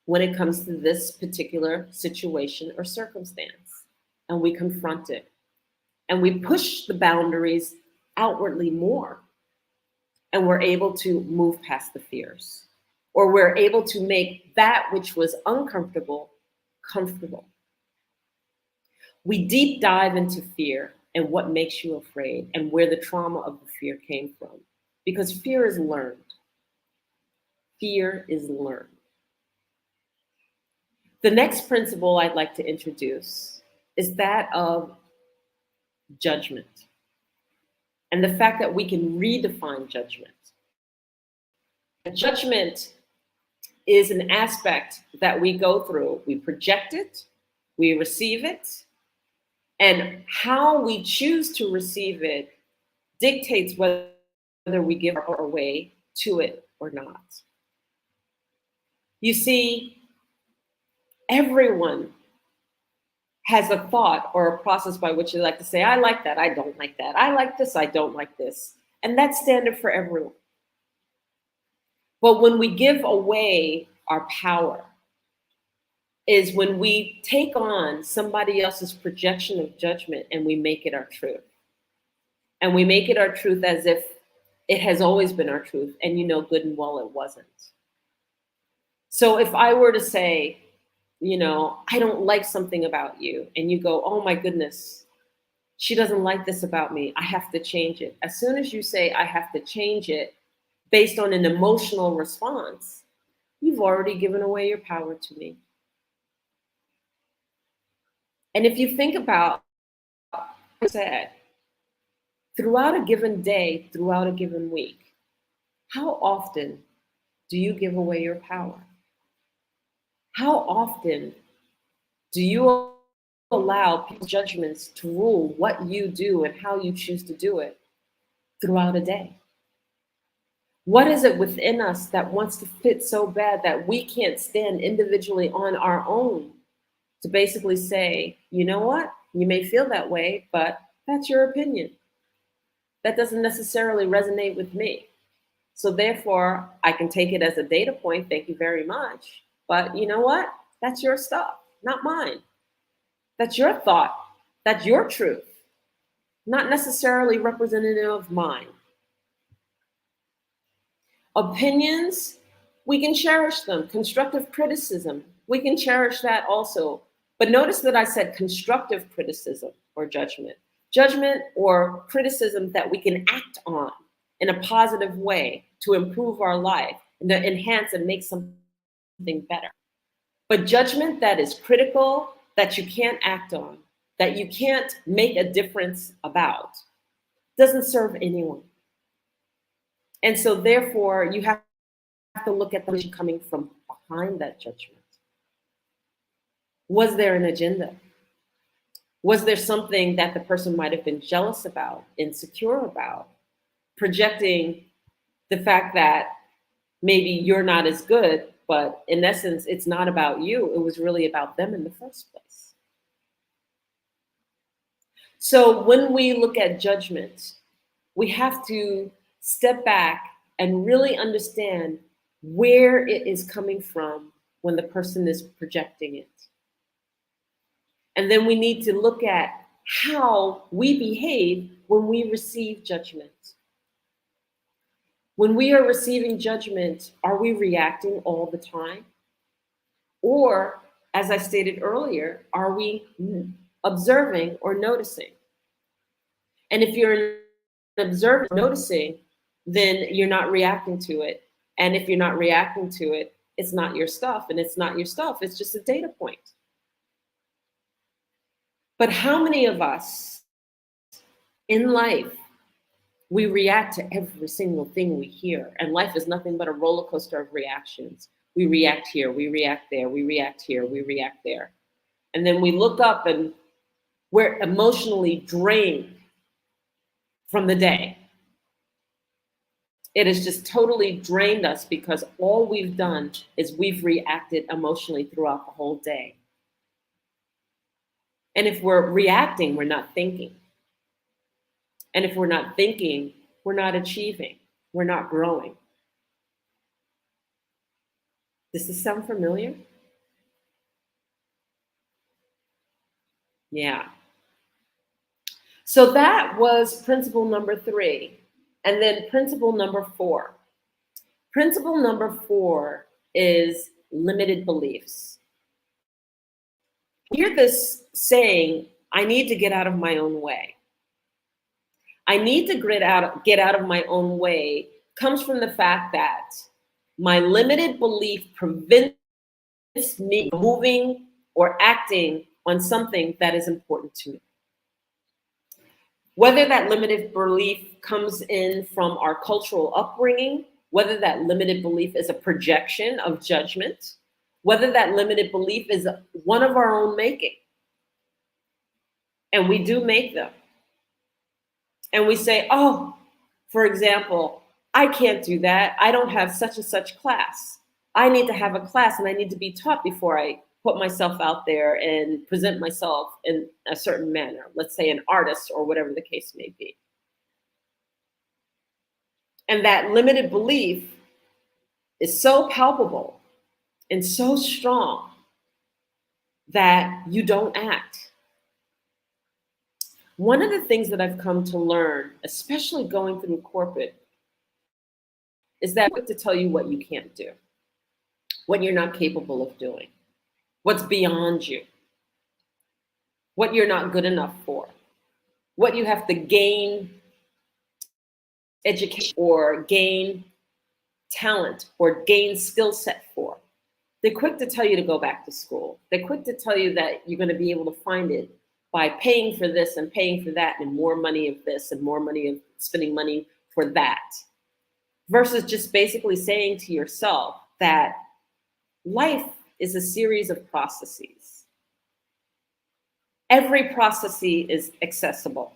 when it comes to this particular situation or circumstance. And we confront it. And we push the boundaries outwardly more. And we're able to move past the fears. Or we're able to make that which was uncomfortable, comfortable. We deep dive into fear and what makes you afraid and where the trauma of the fear came from. Because fear is learned. Fear is learned. The next principle I'd like to introduce is that of judgment, and the fact that we can redefine judgment. Judgment is an aspect that we go through. We project it, we receive it, and how we choose to receive it dictates whether we give our way to it or not. You see, everyone has a thought or a process by which they like to say, I like that, I don't like that. I like this, I don't like this. And that's standard for everyone. But when we give away our power is when we take on somebody else's projection of judgment and we make it our truth. And we make it our truth as if it has always been our truth, and you know good and well it wasn't. So if I were to say, I don't like something about you, and you go, oh my goodness, she doesn't like this about me, I have to change it. As soon as you say, I have to change it based on an emotional response, you've already given away your power to me. And if you think about said, throughout a given day, throughout a given week, how often do you give away your power? How often do you allow people's judgments to rule what you do and how you choose to do it throughout a day? What is it within us that wants to fit so bad that we can't stand individually on our own to basically say, you know what, you may feel that way, but that's your opinion. That doesn't necessarily resonate with me. So therefore, I can take it as a data point, thank you very much. But you know what? That's your stuff, not mine. That's your thought. That's your truth, not necessarily representative of mine. Opinions, we can cherish them. Constructive criticism, we can cherish that also. But notice that I said constructive criticism or judgment. Judgment or criticism that we can act on in a positive way to improve our life and to enhance and make something better. But judgment that is critical, that you can't act on, that you can't make a difference about, doesn't serve anyone. And so therefore, you have to look at the person coming from behind that judgment. Was there an agenda? Was there something that the person might have been jealous about, insecure about, projecting the fact that maybe you're not as good, but in essence, it's not about you. It was really about them in the first place. So when we look at judgment, we have to step back and really understand where it is coming from when the person is projecting it. And then we need to look at how we behave when we receive judgment. When we are receiving judgment, are we reacting all the time? Or, as I stated earlier, are we observing or noticing? And if you're observing, noticing, then you're not reacting to it. And if you're not reacting to it, it's not your stuff. And it's not your stuff, it's just a data point. But how many of us in life, we react to every single thing we hear? And life is nothing but a roller coaster of reactions. We react here, we react there, we react here, we react there. And then we look up and we're emotionally drained from the day. It has just totally drained us because all we've done is we've reacted emotionally throughout the whole day. And if we're reacting, we're not thinking. And if we're not thinking, we're not achieving, we're not growing. Does this sound familiar? Yeah. So that was principle number 3. And then principle number 4. Principle number 4 is limited beliefs. You hear this saying, I need to get out of my own way. I need to get out of my own way comes from the fact that my limited belief prevents me from moving or acting on something that is important to me. Whether that limited belief comes in from our cultural upbringing, whether that limited belief is a projection of judgment, whether that limited belief is one of our own making. And we do make them. And we say, oh, for example, I can't do that. I don't have such and such class. I need to have a class and I need to be taught before I put myself out there and present myself in a certain manner. Let's say an artist or whatever the case may be. And that limited belief is so palpable and so strong that you don't act. One of the things that I've come to learn, especially going through corporate, is that to tell you what you can't do, what you're not capable of doing, what's beyond you, what you're not good enough for, what you have to gain education or gain talent or gain skill set for. They're quick to tell you to go back to school. They're quick to tell you that you're going to be able to find it by paying for this and paying for that and more money of this and more money of spending money for that, versus just basically saying to yourself that life is a series of processes. Every process is accessible.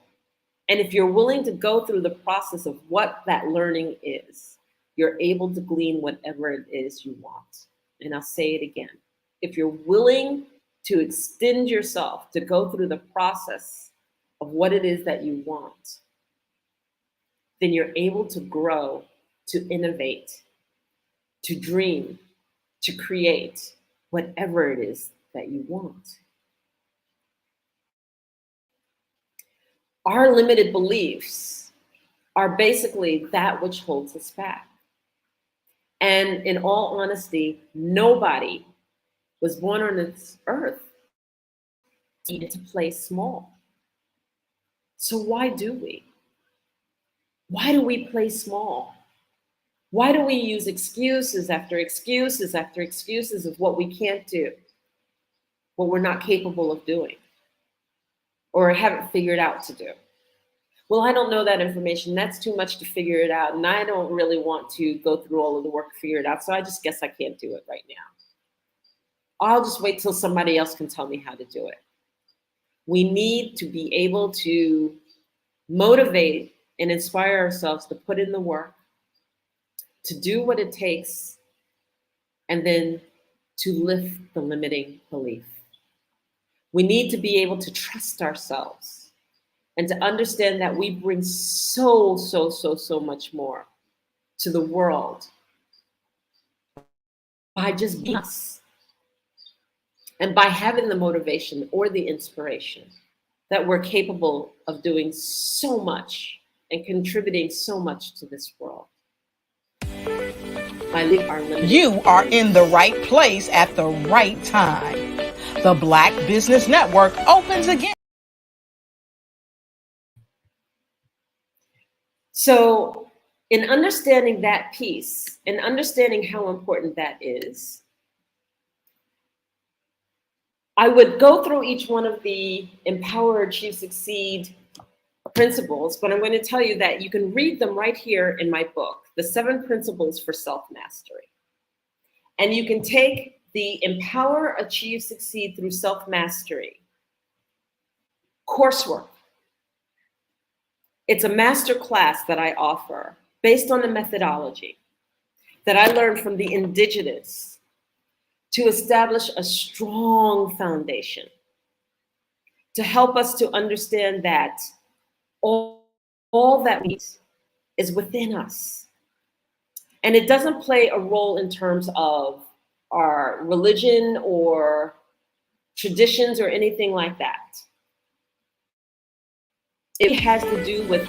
And if you're willing to go through the process of what that learning is, you're able to glean whatever it is you want. And I'll say it again. If you're willing to extend yourself to go through the process of what it is that you want, then you're able to grow, to innovate, to dream, to create whatever it is that you want. Our limited beliefs are basically that which holds us back. And in all honesty, nobody was born on this earth to play small. So why do we? Why do we play small? Why do we use excuses after excuses after excuses of what we can't do, what we're not capable of doing, or haven't figured out to do? Well, I don't know that information. That's too much to figure it out. And I don't really want to go through all of the work to figure it out. So I just guess I can't do it right now. I'll just wait till somebody else can tell me how to do it. We need to be able to motivate and inspire ourselves to put in the work, to do what it takes, and then to lift the limiting belief. We need to be able to trust ourselves and to understand that we bring so much more to the world by just being us and by having the motivation or the inspiration that we're capable of doing so much and contributing so much to this world. You are in the right place at the right time. The Black Business Network opens again. So in understanding that piece and understanding how important that is, I would go through each one of the Empower, Achieve, Succeed principles, but I'm going to tell you that you can read them right here in my book, The 7 Principles for Self-Mastery. And you can take the Empower, Achieve, Succeed through Self-Mastery coursework. It's a master class that I offer based on the methodology that I learned from the indigenous to establish a strong foundation to help us to understand that all that we need is within us. And it doesn't play a role in terms of our religion or traditions or anything like that. It has to do with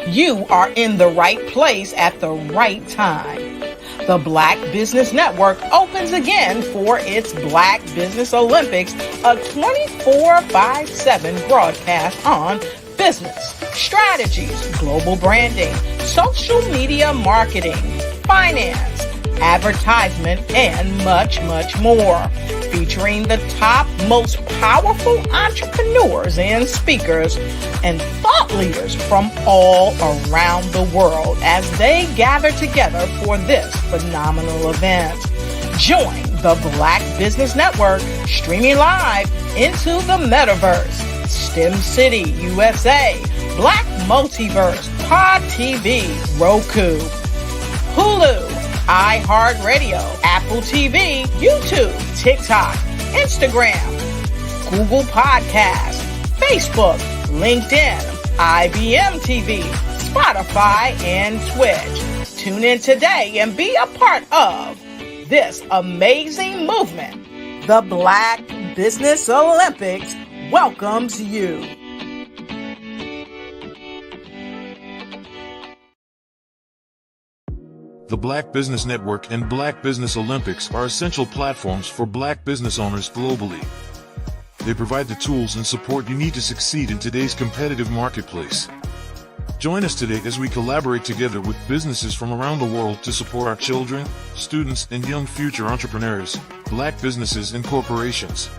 you are in the right place at the right time. The Black Business Network opens again for its Black Business Olympics, a 24/7 broadcast on business, strategies, global branding, social media marketing, finance, advertisement, and much more. Featuring the top, most powerful entrepreneurs and speakers and thought leaders from all around the world as they gather together for this phenomenal event. Join the Black Business Network streaming live into the metaverse, STEM City USA, Black Multiverse, Pod TV, Roku, Hulu, iHeartRadio, Apple TV, YouTube, TikTok, Instagram, Google Podcasts, Facebook, LinkedIn, IBM TV, Spotify, and Twitch. Tune in today and be a part of this amazing movement. The Black Business Olympics welcomes you. The Black Business Network and Black Business Olympics are essential platforms for Black business owners globally. They provide the tools and support you need to succeed in today's competitive marketplace. Join us today as we collaborate together with businesses from around the world to support our children, students, and young future entrepreneurs, Black businesses and corporations.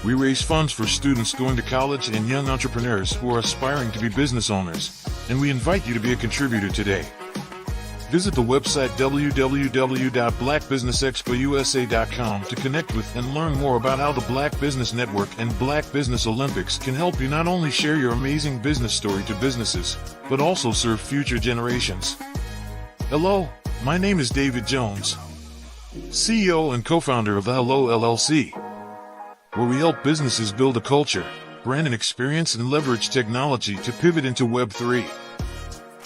We raise funds for students going to college and young entrepreneurs who are aspiring to be business owners, and we invite you to be a contributor today. Visit the website www.blackbusinessexpousa.com to connect with and learn more about how the Black Business Network and Black Business Olympics can help you not only share your amazing business story to businesses, but also serve future generations. Hello, my name is David Jones, CEO and co-founder of the Hello LLC, where we help businesses build a culture, brand an experience, and leverage technology to pivot into Web3.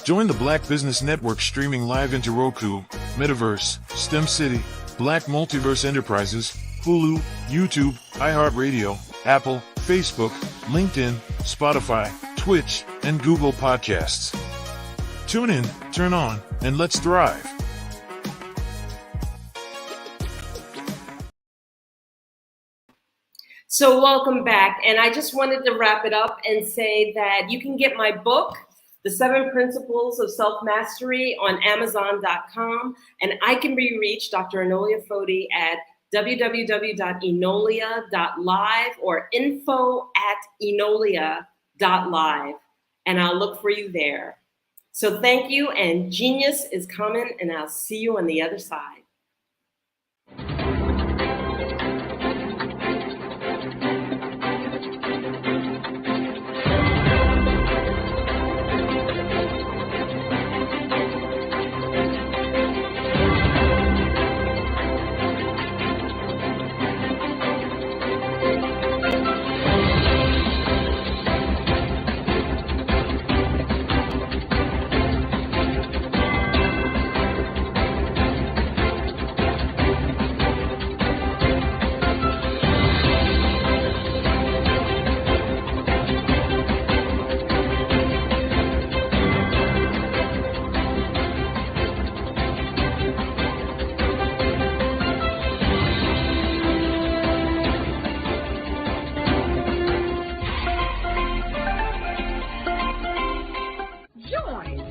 Join the Black Business Network streaming live into Roku, Metaverse, STEM City, Black Multiverse Enterprises, Hulu, YouTube, iHeartRadio, Apple, Facebook, LinkedIn, Spotify, Twitch, and Google Podcasts. Tune in, turn on, and let's thrive. So welcome back. And I just wanted to wrap it up and say that you can get my book, The 7 Principles of Self-Mastery, on Amazon.com. And I can be reached, Dr. Enolia Foti, at www.enolia.live or info@enolia.live. And I'll look for you there. So thank you, and genius is coming, and I'll see you on the other side.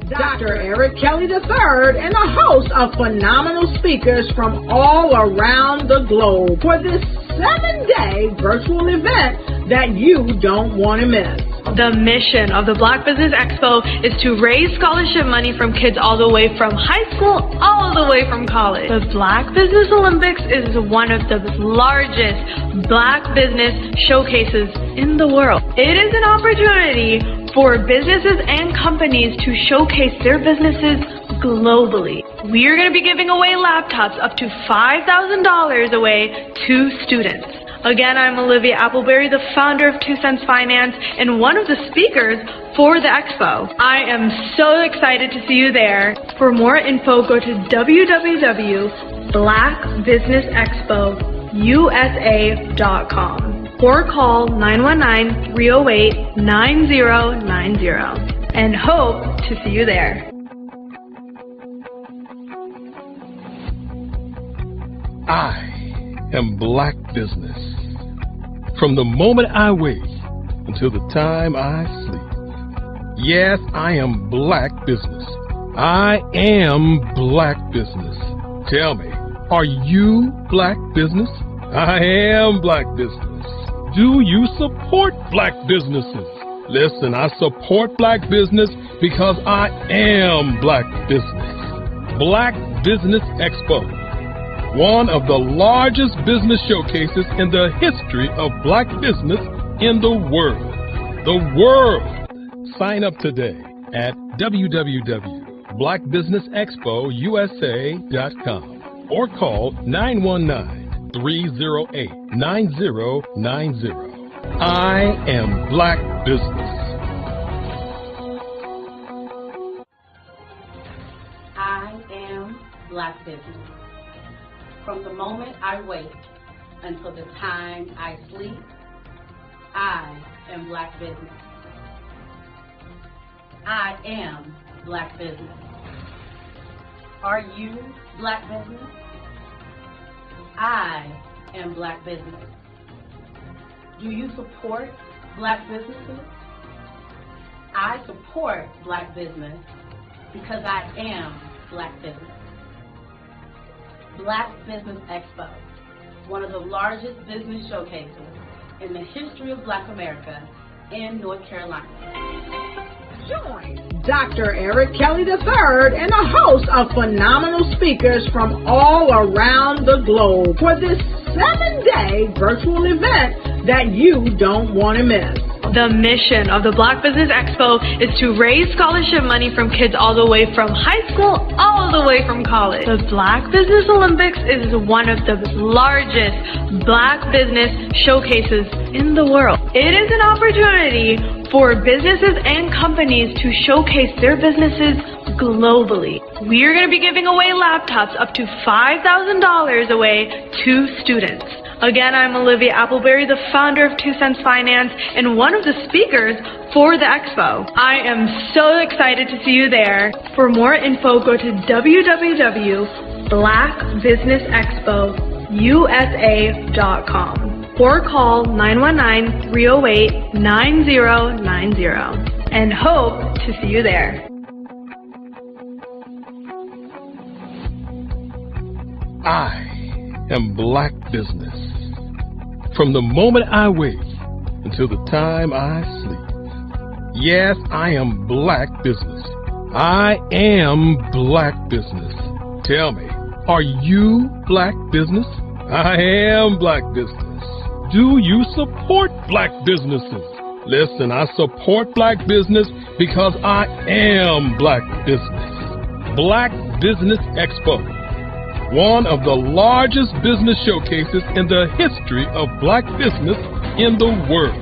Dr. Eric Kelly III and a host of phenomenal speakers from all around the globe for this 7-day virtual event that you don't want to miss. The mission of the Black Business Expo is to raise scholarship money from kids all the way from high school, all the way from college. The Black Business Olympics is one of the largest Black business showcases in the world. It is an opportunity for businesses and companies to showcase their businesses globally. We are going to be giving away laptops up to $5,000 away to students. Again, I'm Olivia Appleberry, the founder of 2 Cents Finance and one of the speakers for the expo. I am so excited to see you there. For more info, go to www.blackbusinessexpousa.com or call 919-308-9090 and hope to see you there. I am Black Business. From the moment I wake until the time I sleep. Yes, I am Black Business. I am Black Business. Tell me, are you Black Business? I am Black Business. Do you support Black businesses? Listen, I support Black business because I am Black Business. Black Business Expo, one of the largest business showcases in the history of Black business in the world. The world! Sign up today at www.blackbusinessexpousa.com or call 919-308-9090. I am Black Business. I am Black Business. From the moment I wake until the time I sleep, I am Black Business. I am Black Business. Are you Black Business? I am Black Business. Do you support Black businesses? I support Black business because I am Black Business. Black Business Expo, one of the largest business showcases in the history of Black America in North Carolina. Join Dr. Eric Kelly III and a host of phenomenal speakers from all around the globe for this 7-day virtual event that you don't want to miss. The mission of the Black Business Expo is to raise scholarship money from kids all the way from high school, all the way from college. The Black Business Olympics is one of the largest Black business showcases in the world. It is an opportunity for businesses and companies to showcase their businesses globally. We are going to be giving away laptops up to $5,000 away to students. Again, I'm Olivia Appleberry, the founder of 2 Cents Finance and one of the speakers for the expo. I am so excited to see you there. For more info, go to www.blackbusinessexpousa.com or call 919-308-9090 and hope to see you there. I am Black Business. From the moment I wake until the time I sleep. Yes, I am Black Business. I am Black Business. Tell me, are you Black Business? I am Black Business. Do you support Black businesses? Listen, I support Black business because I am Black Business. Black Business Expo, one of the largest business showcases in the history of Black business in the world.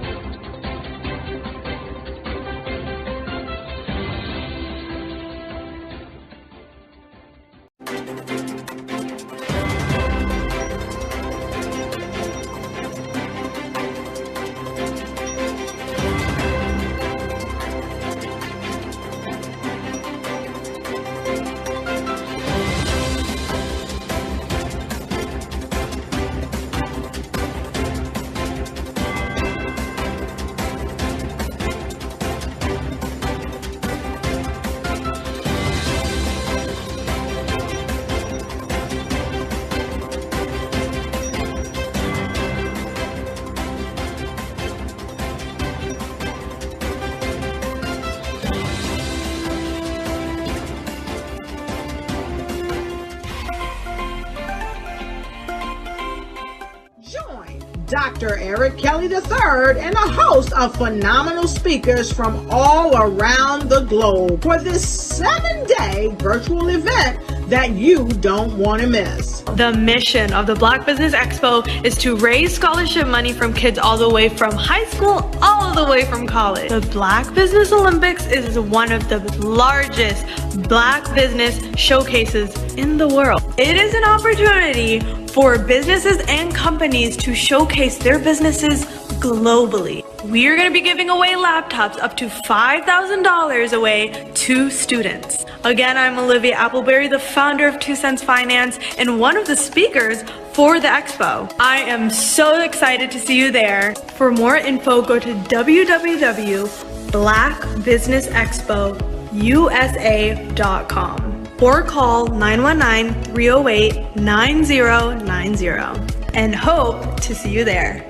Dr. Eric Kelly III and a host of phenomenal speakers from all around the globe for this 7-day virtual event that you don't want to miss. The mission of the Black Business Expo is to raise scholarship money from kids all the way from high school, all the way from college. The Black Business Olympics is one of the largest Black business showcases in the world. It is an opportunity for businesses and companies to showcase their businesses globally. We are going to be giving away laptops up to $5,000 away to students. Again, I'm Olivia Appleberry, the founder of 2 Cents Finance and one of the speakers for the expo. I am so excited to see you there. For more info, go to www.blackbusinessexpousa.com or call 919-308-9090 and hope to see you there.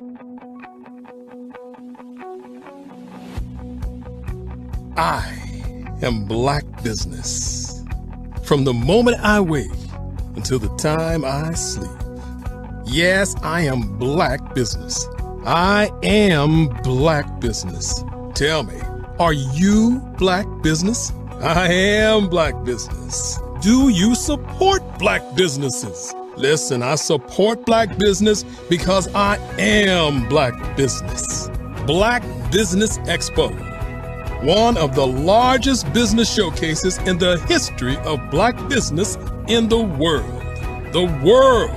I am Black Business. From the moment I wake until the time I sleep. Yes, I am Black Business. I am Black Business. Tell me, are you Black Business? I am Black Business. Do you support Black businesses? Listen, I support Black business because I am Black Business. Black Business Expo, one of the largest business showcases in the history of Black business in the world. The world.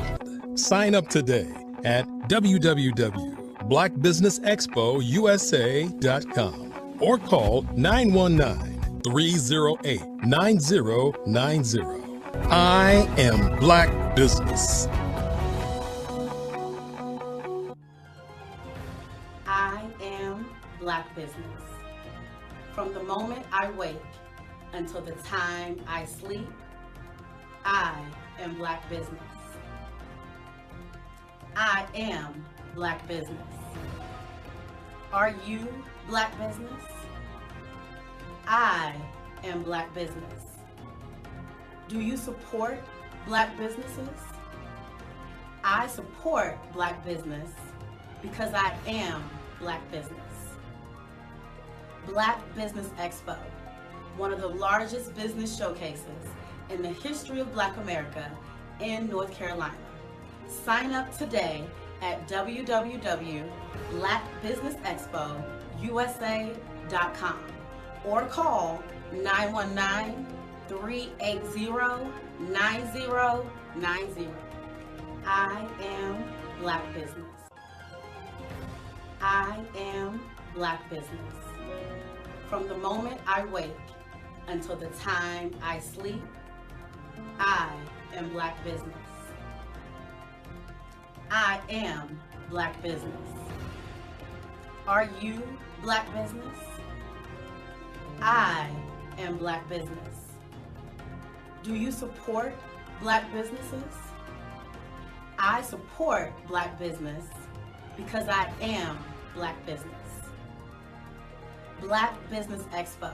Sign up today at www.blackbusinessexpousa.com or call 919-308-9090. I am Black Business. I am Black Business. From the moment I wake until the time I sleep, I am Black Business. I am Black Business. Are you Black business? I am Black business. Do you support Black businesses? I support Black business because I am Black business. Black Business Expo, one of the largest business showcases in the history of Black America in North Carolina. Sign up today at www.blackbusinessexpousa.com or call 919-380-9090. I am Black business. I am Black business. From the moment I wake until the time I sleep, I am Black business. I am Black business. Are you Black business? I am Black business. Do you support Black businesses? I support Black business because I am Black business. Black Business Expo,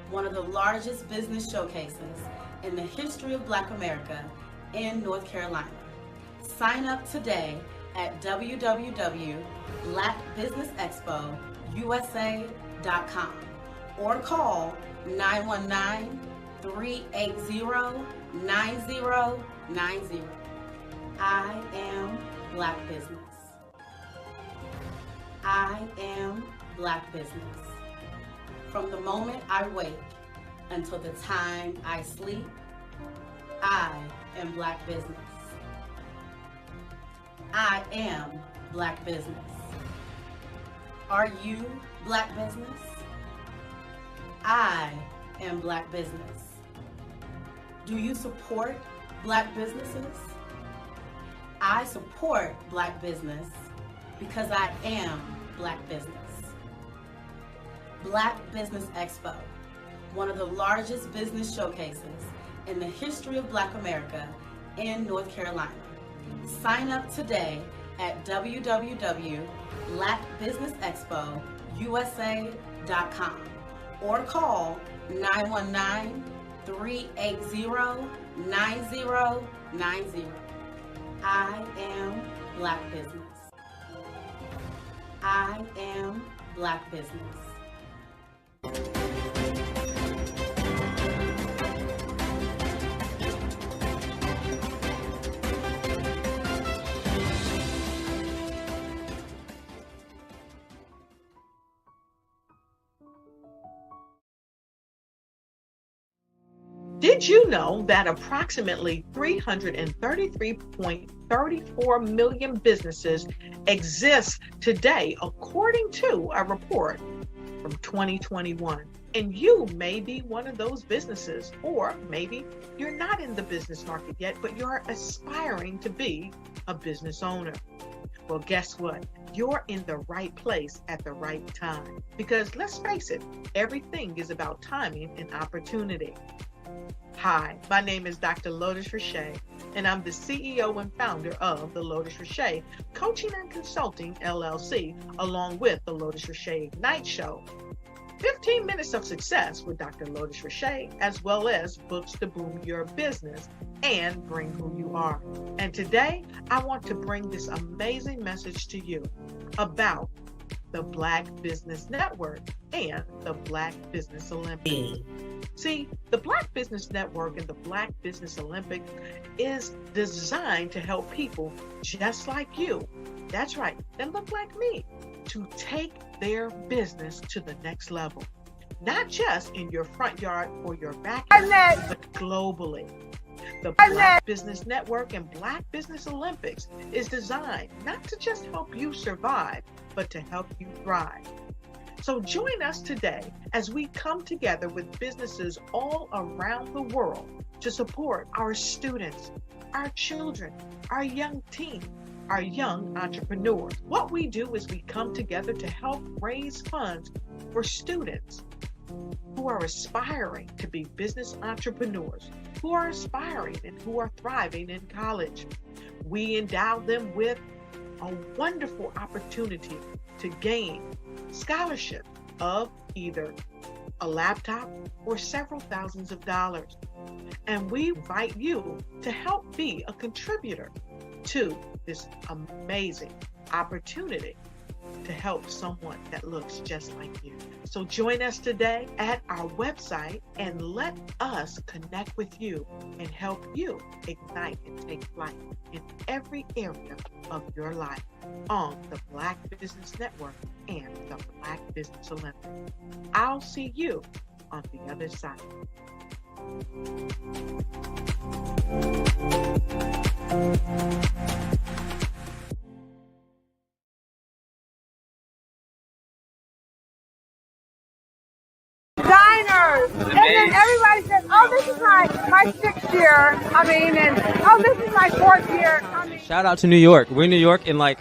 one of the largest business showcases in the history of Black America in North Carolina. Sign up today at www.blackbusinessexpousa.com or call 919-380-9090. I am Black business. I am Black business. From the moment I wake until the time I sleep, I am Black business. I am Black business. Are you Black business? I am Black business. Do you support Black businesses? I support Black business because I am Black business. Black Business Expo, one of the largest business showcases in the history of Black America in North Carolina. Sign up today at www.blackbusinessexpousa.com or call 919-380-9090. I am Black business. I am Black business. Did you know that approximately 333.34 million businesses exist today, according to a report from 2021? And you may be one of those businesses, or maybe you're not in the business market yet, but you're aspiring to be a business owner. Well, guess what? You're in the right place at the right time. Because let's face it, everything is about timing and opportunity. Hi, my name is Dr. Lotus Richey, and I'm the CEO and founder of the Lotus Richey Coaching and Consulting LLC, along with the Lotus Richey Ignite Show. 15 minutes of success with Dr. Lotus Richey, as well as books to boom your business and bring who you are. And today, I want to bring this amazing message to you about the Black Business Network and the Black Business Olympics. See, the Black Business Network and the Black Business Olympics is designed to help people just like you, that's right, that look like me, to take their business to the next level. Not just in your front yard or your backyard, but globally. The Black Business Network and Black Business Olympics is designed not to just help you survive, but to help you thrive. So join us today as we come together with businesses all around the world to support our students, our children, our young teens, our young entrepreneurs. What we do is we come together to help raise funds for students who are aspiring to be business entrepreneurs, who are aspiring and who are thriving in college. We endow them with a wonderful opportunity to gain scholarship of either a laptop or several thousands of dollars. And we invite you to help be a contributor to this amazing opportunity to help someone that looks just like you. So join us today at our website and let us connect with you and help you ignite and take flight in every area of your life on the Black Business Network and the Black Business Olympics. I'll see you on the other side. Diners, and then everybody says, "Oh, this is my sixth year coming," and "Oh, this is my fourth year coming." Shout out to New York. We're in New York in like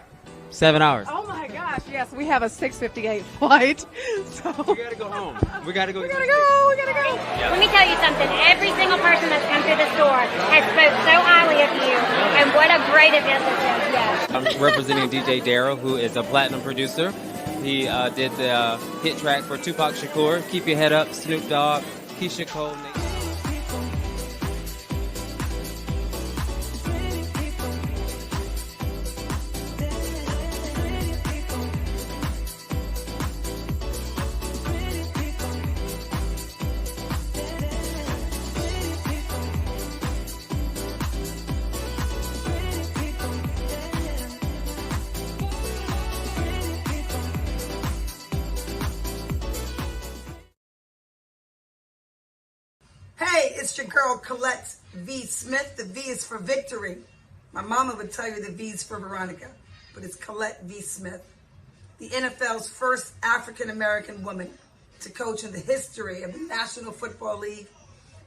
7 hours. Oh my gosh, yes, we have a 6:58 flight, so We gotta go home. We gotta go. we gotta go. Let me tell you something. Every single person that's come through the store has spoke so highly of you, and what a great event this is. Yes. I'm representing DJ Darryl, who is a platinum producer. He did the hit track for Tupac Shakur, Keep Your Head Up, Snoop Dogg, Keisha Cole. Hey, it's your girl Colette V. Smith. The V is for victory. My mama would tell you the V is for Veronica, but it's Colette V. Smith, the NFL's first African-American woman to coach in the history of the National Football League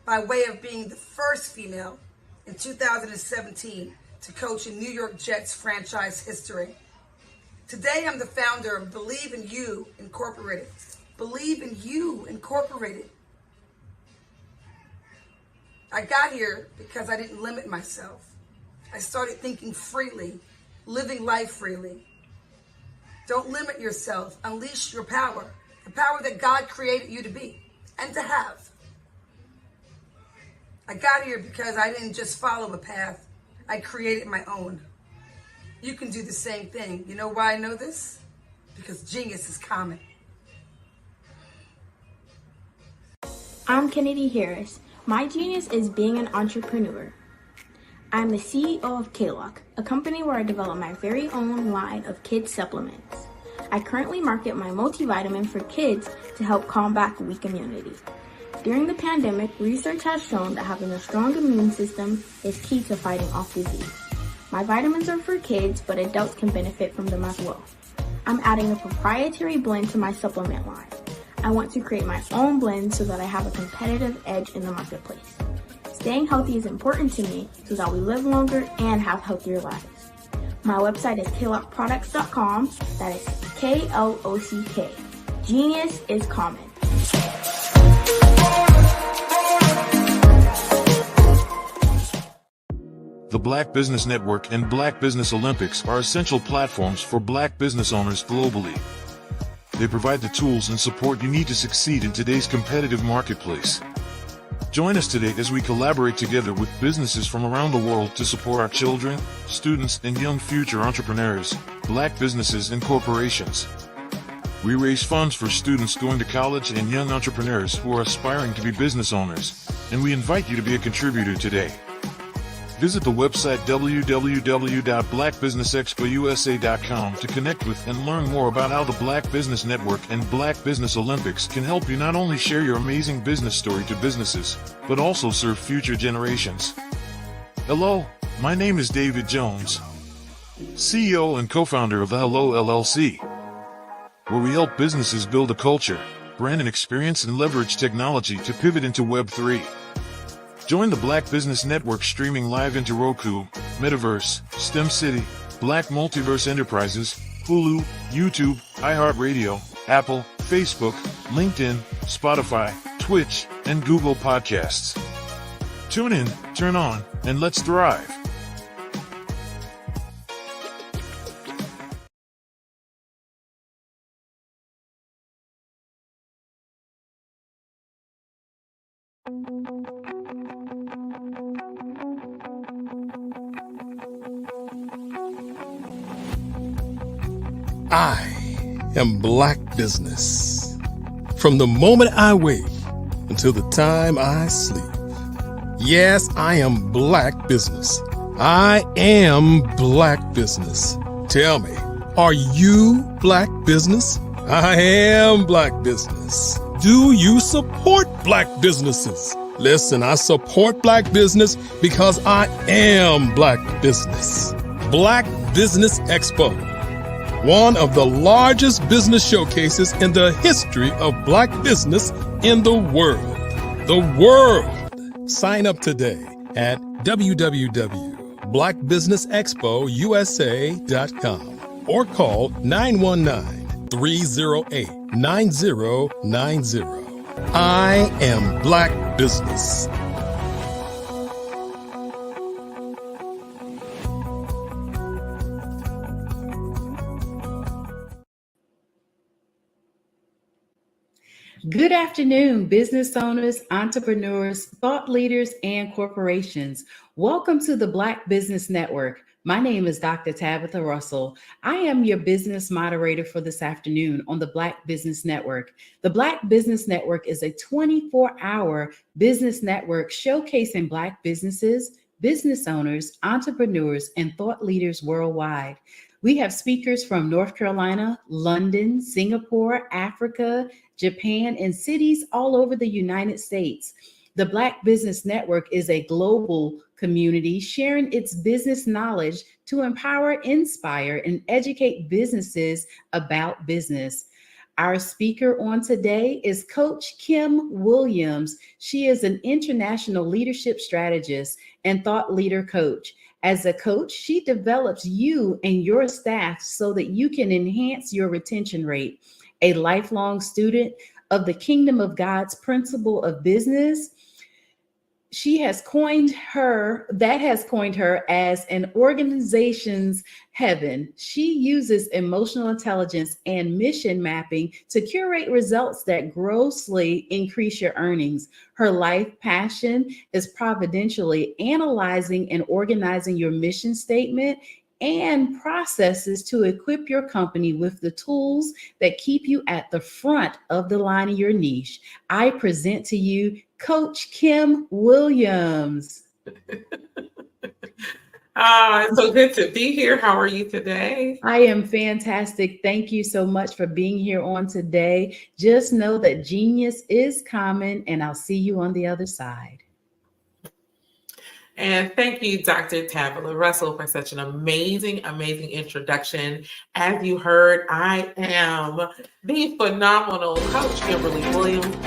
by way of being the first female in 2017 to coach in New York Jets franchise history. Today, I'm the founder of Believe in You Incorporated. Believe in You Incorporated. I got here because I didn't limit myself. I started thinking freely, living life freely. Don't limit yourself. Unleash your power, the power that God created you to be and to have. I got here because I didn't just follow a path. I created my own. You can do the same thing. You know why I know this? Because genius is common. I'm Kennedy Harris. My genius is being an entrepreneur. I'm the CEO of K-Lock, a company where I develop my very own line of kids supplements. I currently market my multivitamin for kids to help combat weak immunity. During the pandemic, research has shown that having a strong immune system is key to fighting off disease. My vitamins are for kids, but adults can benefit from them as well. I'm adding a proprietary blend to my supplement line. I want to create my own blend so that I have a competitive edge in the marketplace. Staying healthy is important to me so that we live longer and have healthier lives. My website is klockproducts.com. That is K-L-O-C-K. Genius is common. The Black Business Network and Black Business Olympics are essential platforms for Black business owners globally. They provide the tools and support you need to succeed in today's competitive marketplace. Join us today as we collaborate together with businesses from around the world to support our children, students, and young future entrepreneurs, Black businesses and corporations. We raise funds for students going to college and young entrepreneurs who are aspiring to be business owners, and we invite you to be a contributor today. Visit the website www.blackbusinessexpousa.com to connect with and learn more about how the Black Business Network and Black Business Olympics can help you not only share your amazing business story to businesses, but also serve future generations. Hello, my name is David Jones, CEO and co-founder of the Hello LLC, where we help businesses build a culture, brand and experience and leverage technology to pivot into Web3. Join the Black Business Network streaming live into Roku, Metaverse, STEM City, Black Multiverse Enterprises, Hulu, YouTube, iHeartRadio, Apple, Facebook, LinkedIn, Spotify, Twitch, and Google Podcasts. Tune in, turn on, and let's thrive. I am Black Business. From the moment I wake until the time I sleep. Yes, I am Black Business. I am Black Business. Tell me, are you Black Business? I am Black Business. Do you support Black businesses? Listen, I support Black business because I am Black Business. Black Business Expo, one of the largest business showcases in the history of Black business in the world. The world! Sign up today at www.blackbusinessexpousa.com or call 919-308-9090. I am Black Business. Good afternoon, business owners, entrepreneurs, thought leaders, and corporations. Welcome to the Black Business Network. My name is Dr. Tabitha Russell. I am your business moderator for this afternoon on the Black Business Network. The Black Business Network is a 24-hour business network showcasing Black businesses, business owners, entrepreneurs, and thought leaders worldwide. We have speakers from North Carolina, London, Singapore, Africa, Japan, and cities all over the United States. The Black Business Network is a global community sharing its business knowledge to empower, inspire, and educate businesses about business. Our speaker on today is Coach Kim Williams. She is an international leadership strategist and thought leader coach. As a coach, she develops you and your staff so that you can enhance your retention rate. A lifelong student of the Kingdom of God's principle of business, that has coined her as an organization's heaven. She uses emotional intelligence and mission mapping to curate results that grossly increase your earnings. Her life passion is providentially analyzing and organizing your mission statement and processes to equip your company with the tools that keep you at the front of the line of your niche. I present to you Coach Kim Williams. It's so good to be here. How are you today? I am fantastic. Thank you so much for being here on today. Just know that genius is common, and I'll see you on the other side. And thank you, Dr. Tabitha Russell, for such an amazing introduction. As you heard, I am the phenomenal Coach Kimberly Williams.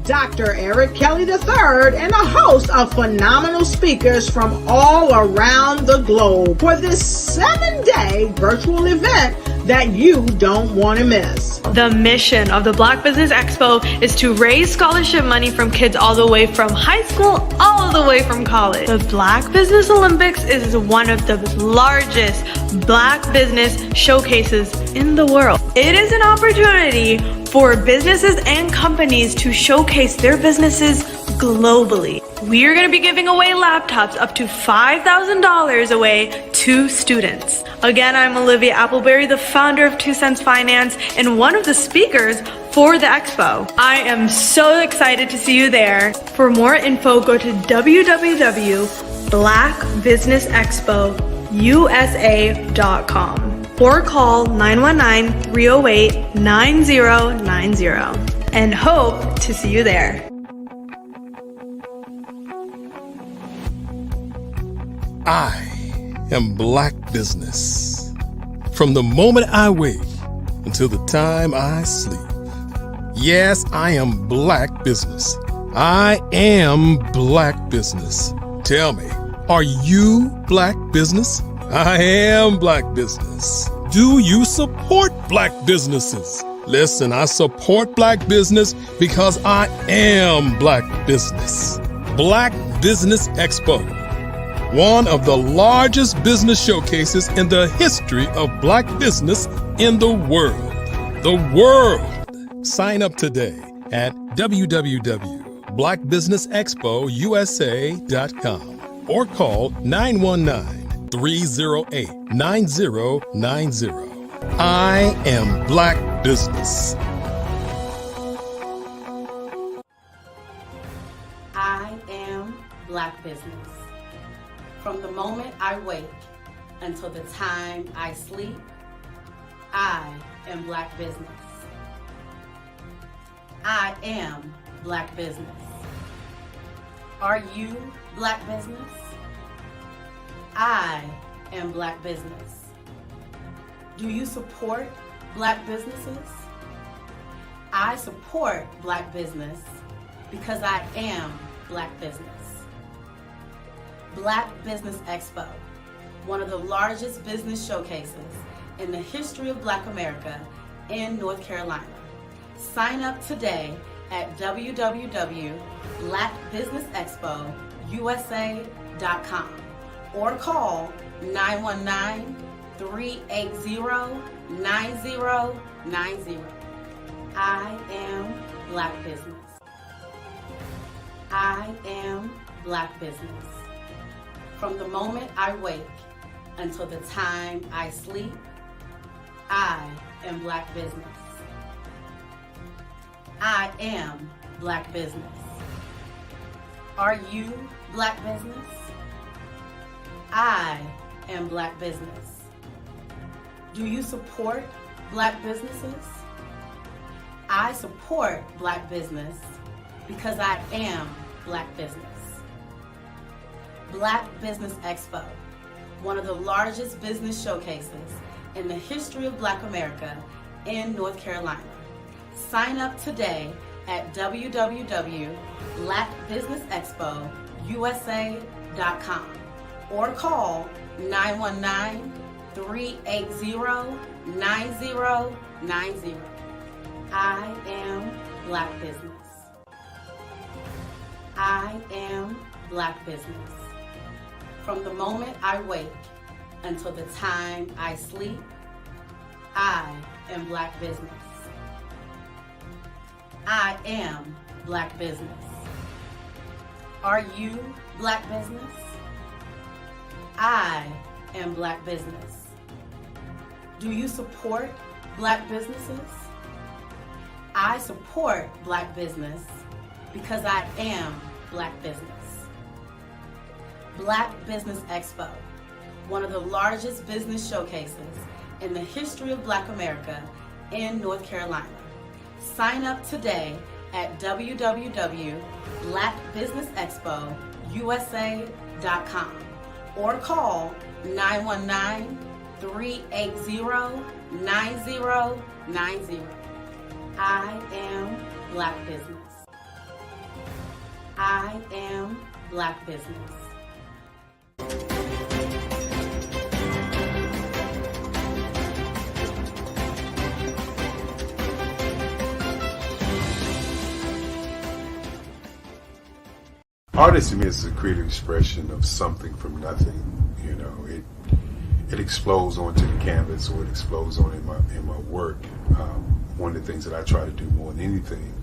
Dr. Eric Kelly III and a host of phenomenal speakers from all around the globe for this 7-day virtual event that you don't want to miss. The mission of the Black Business Expo is to raise scholarship money from kids all the way from high school, all the way from college. The Black Business Olympics is one of the largest Black business showcases in the world. It is an opportunity for businesses and companies to showcase their businesses globally. We are going to be giving away laptops up to $5,000 away to students. Again, I'm Olivia Appleberry, the founder of 2 Cents Finance and one of the speakers for the expo. I am so excited to see you there. For more info, go to www.blackbusinessexpousa.com. or call 919-308-9090 and hope to see you there. I am Black Business. From the moment I wake until the time I sleep. Yes, I am Black Business. I am Black Business. Tell me, are you Black Business? I am Black Business. Do you support Black businesses? Listen, I support Black business because I am Black Business. Black Business Expo, one of the largest business showcases in the history of Black business in the world. The world! Sign up today at www.blackbusinessexpousa.com or call 919-308-9090. I am Black Business. I am Black Business. From the moment I wake until the time I sleep, I am Black Business. I am Black Business. Are you Black Business? I am Black Business. Do you support Black businesses? I support Black business because I am Black business. Black Business Expo, one of the largest business showcases in the history of Black America in North Carolina. Sign up today at www.blackbusinessexpousa.com or call 919-380-9090. I am Black Business. I am Black Business. From the moment I wake until the time I sleep, I am Black Business. I am Black Business. Are you Black Business? I am Black Business. Do you support Black businesses? I support Black business because I am Black business. Black Business Expo, one of the largest business showcases in the history of Black America in North Carolina. Sign up today at www.blackbusinessexpousa.com or call 919-380-9090. I am Black Business. I am Black Business. From the moment I wake until the time I sleep, I am Black Business. I am Black Business. Are you Black Business? I am Black Business. Do you support Black businesses? I support Black business because I am Black business. Black Business Expo, one of the largest business showcases in the history of Black America in North Carolina. Sign up today at www.blackbusinessexpousa.com or call 919-380-9090. I am Black Business. I am Black Business. Artist to me is a creative expression of something from nothing. You know, it explodes onto the canvas, or it explodes on in my work. One of the things that I try to do more than anything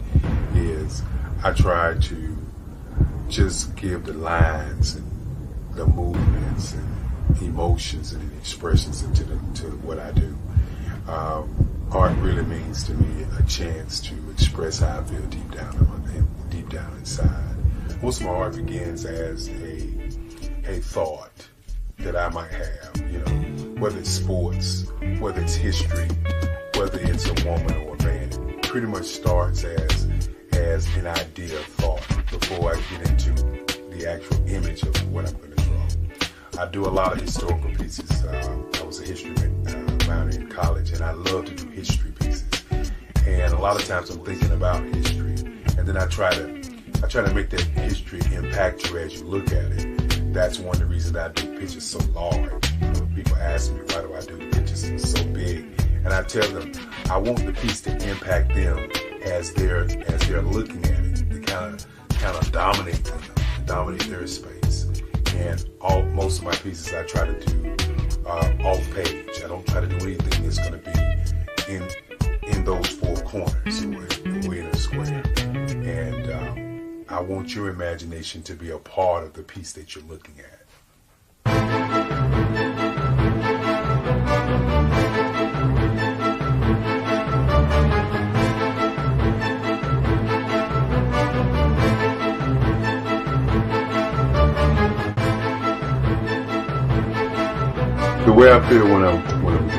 is I try to just give the lines and the movements and emotions and expressions into what I do. Art really means to me a chance to express how I feel deep down inside. Most of my art begins as a thought that I might have, you know, whether it's sports whether it's history, whether it's a woman or a man. It pretty much starts as an idea of thought before I get into the actual image of what I'm going to draw. I do a lot of historical pieces. I was a history minor in college, and I love to do history pieces. And a lot of times I'm thinking about history, and then I try to make that history impact you as you look at it. That's one of the reasons I do pictures so large. People ask me, why do I do pictures so big? And I tell them, I want the piece to impact them as they're looking at it. To kind of dominate them, dominate their space. And most of my pieces I try to do off page. I don't try to do anything that's going to be in those four corners or in a square. And I want your imagination to be a part of the piece that you're looking at. The way I feel when I'm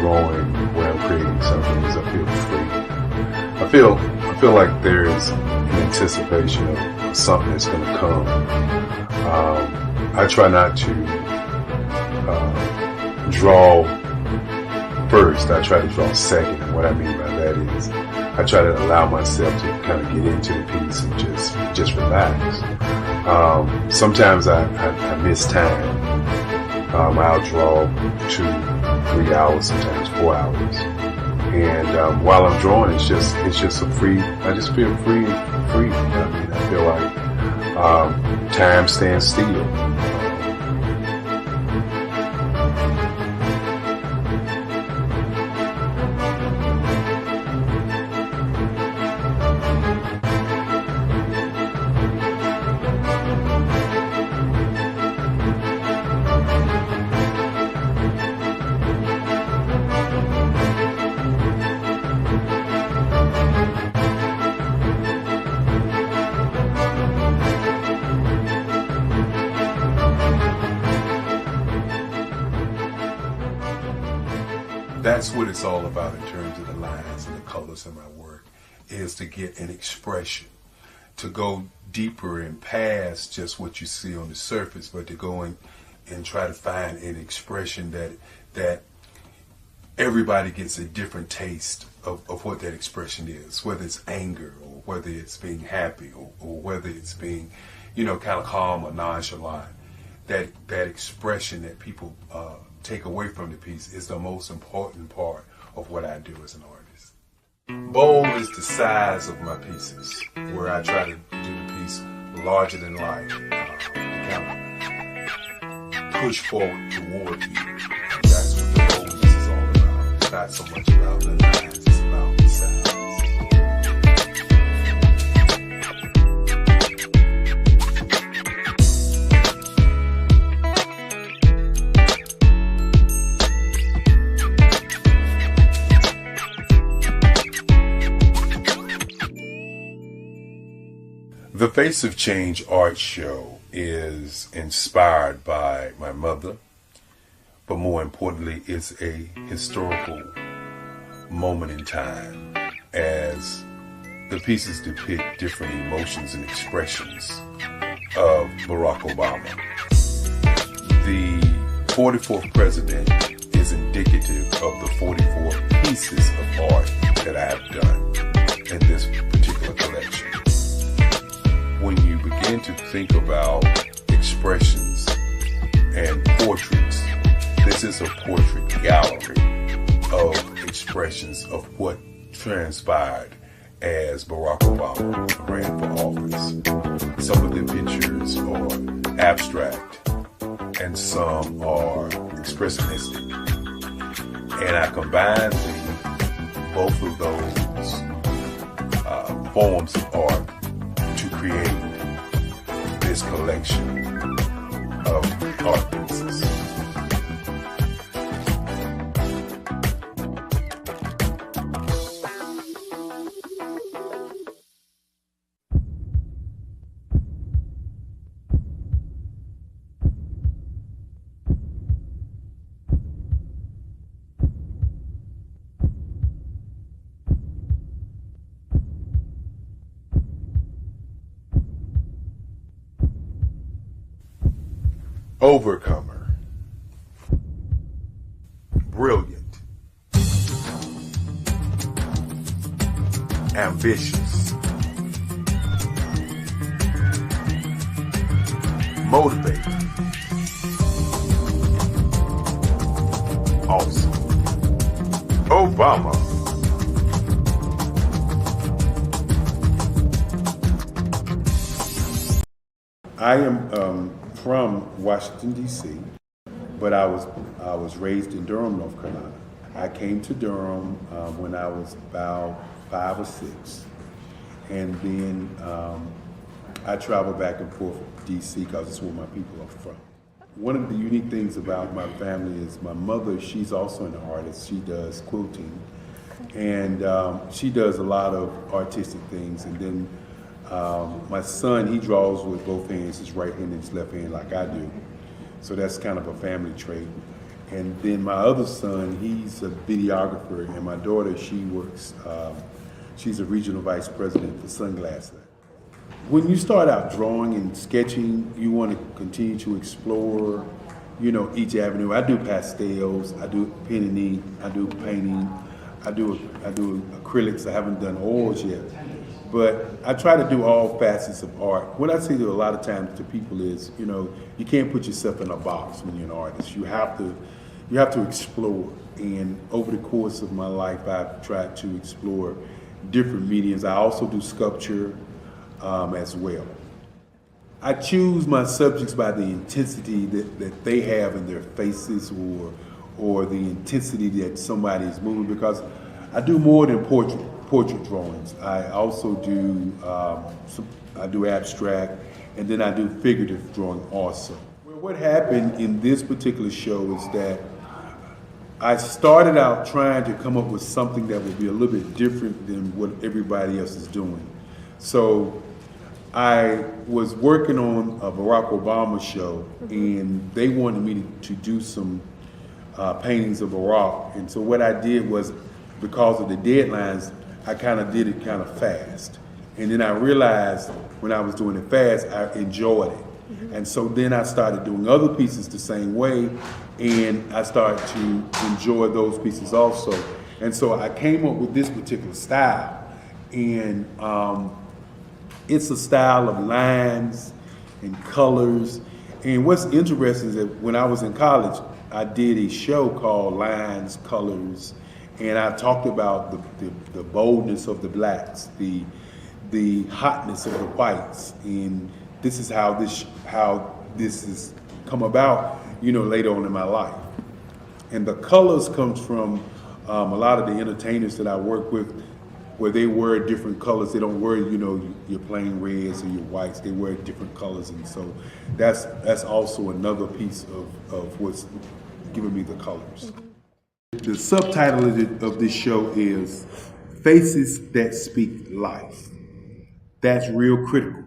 drawing, when I'm creating something, is I feel free. I feel like there is an anticipation of something that's going to come. I try not to draw first. I try to draw second. And what I mean by that is I try to allow myself to kind of get into the piece and just relax. Sometimes I miss time. I'll draw 2-3 hours, sometimes 4 hours. And while I'm drawing, it's just a free. I just feel free. I mean, I feel like time stands still. That's what it's all about in terms of the lines and the colors of my work, is to get an expression, to go deeper and past just what you see on the surface, but to go and try to find an expression that everybody gets a different taste of what that expression is, whether it's anger or whether it's being happy or whether it's being, kind of calm or nonchalant. That expression that people take away from the piece is the most important part of what I do as an artist. Bold is the size of my pieces, where I try to do the piece larger than life, kind of push forward toward you. That's what the boldness is all about. It's not so much about the lines, it's about the size. The Face of Change art show is inspired by my mother, but more importantly, it's a historical moment in time as the pieces depict different emotions and expressions of Barack Obama. The 44th president is indicative of the 44 pieces of art that I have done in this particular collection. When you begin to think about expressions and portraits, this is a portrait gallery of expressions of what transpired as Barack Obama ran for office. Some of the pictures are abstract and some are expressionistic. And I combine both of those forms of art to create this collection of art pieces. overcomer, brilliant, ambitious, motivated, awesome, Obama. I am from Washington, D.C., but I was raised in Durham, North Carolina. I came to Durham when I was about 5 or 6, and then I traveled back and forth to D.C. because it's where my people are from. One of the unique things about my family is my mother, she's also an artist. She does quilting, and she does a lot of artistic things. And then my son, he draws with both hands, his right hand and his left hand, like I do. So that's kind of a family trait. And then my other son, he's a videographer, and my daughter, she works, she's a regional vice president for Sunglasses. When you start out drawing and sketching, you want to continue to explore, you know, each avenue. I do pastels, I do pen and ink, I do painting, I do acrylics. I haven't done oils yet, but I try to do all facets of art. What I say to a lot of times to people is, you know, you can't put yourself in a box when you're an artist. You have to explore. And over the course of my life, I've tried to explore different mediums. I also do sculpture as well. I choose my subjects by the intensity that they have in their faces, or the intensity that somebody is moving, because I do more than portrait drawings. I also do I do abstract, and then I do figurative drawing also. Well, what happened in this particular show is that I started out trying to come up with something that would be a little bit different than what everybody else is doing. So I was working on a Barack Obama show, and they wanted me to do some paintings of Barack. And so what I did was, because of the deadlines, I kind of did it kind of fast. And then I realized when I was doing it fast, I enjoyed it. And so then I started doing other pieces the same way, and I started to enjoy those pieces also. And so I came up with this particular style, and it's a style of lines and colors. And what's interesting is that when I was in college, I did a show called Lines, Colors, and I talked about the boldness of the blacks, the hotness of the whites, and this is how this has come about, you know, later on in my life. And the colors comes from a lot of the entertainers that I work with, where they wear different colors. They don't wear, you know, your plain reds or your whites. They wear different colors, and so that's also another piece of what's giving me the colors. The subtitle of this show is Faces That Speak Life. That's real critical.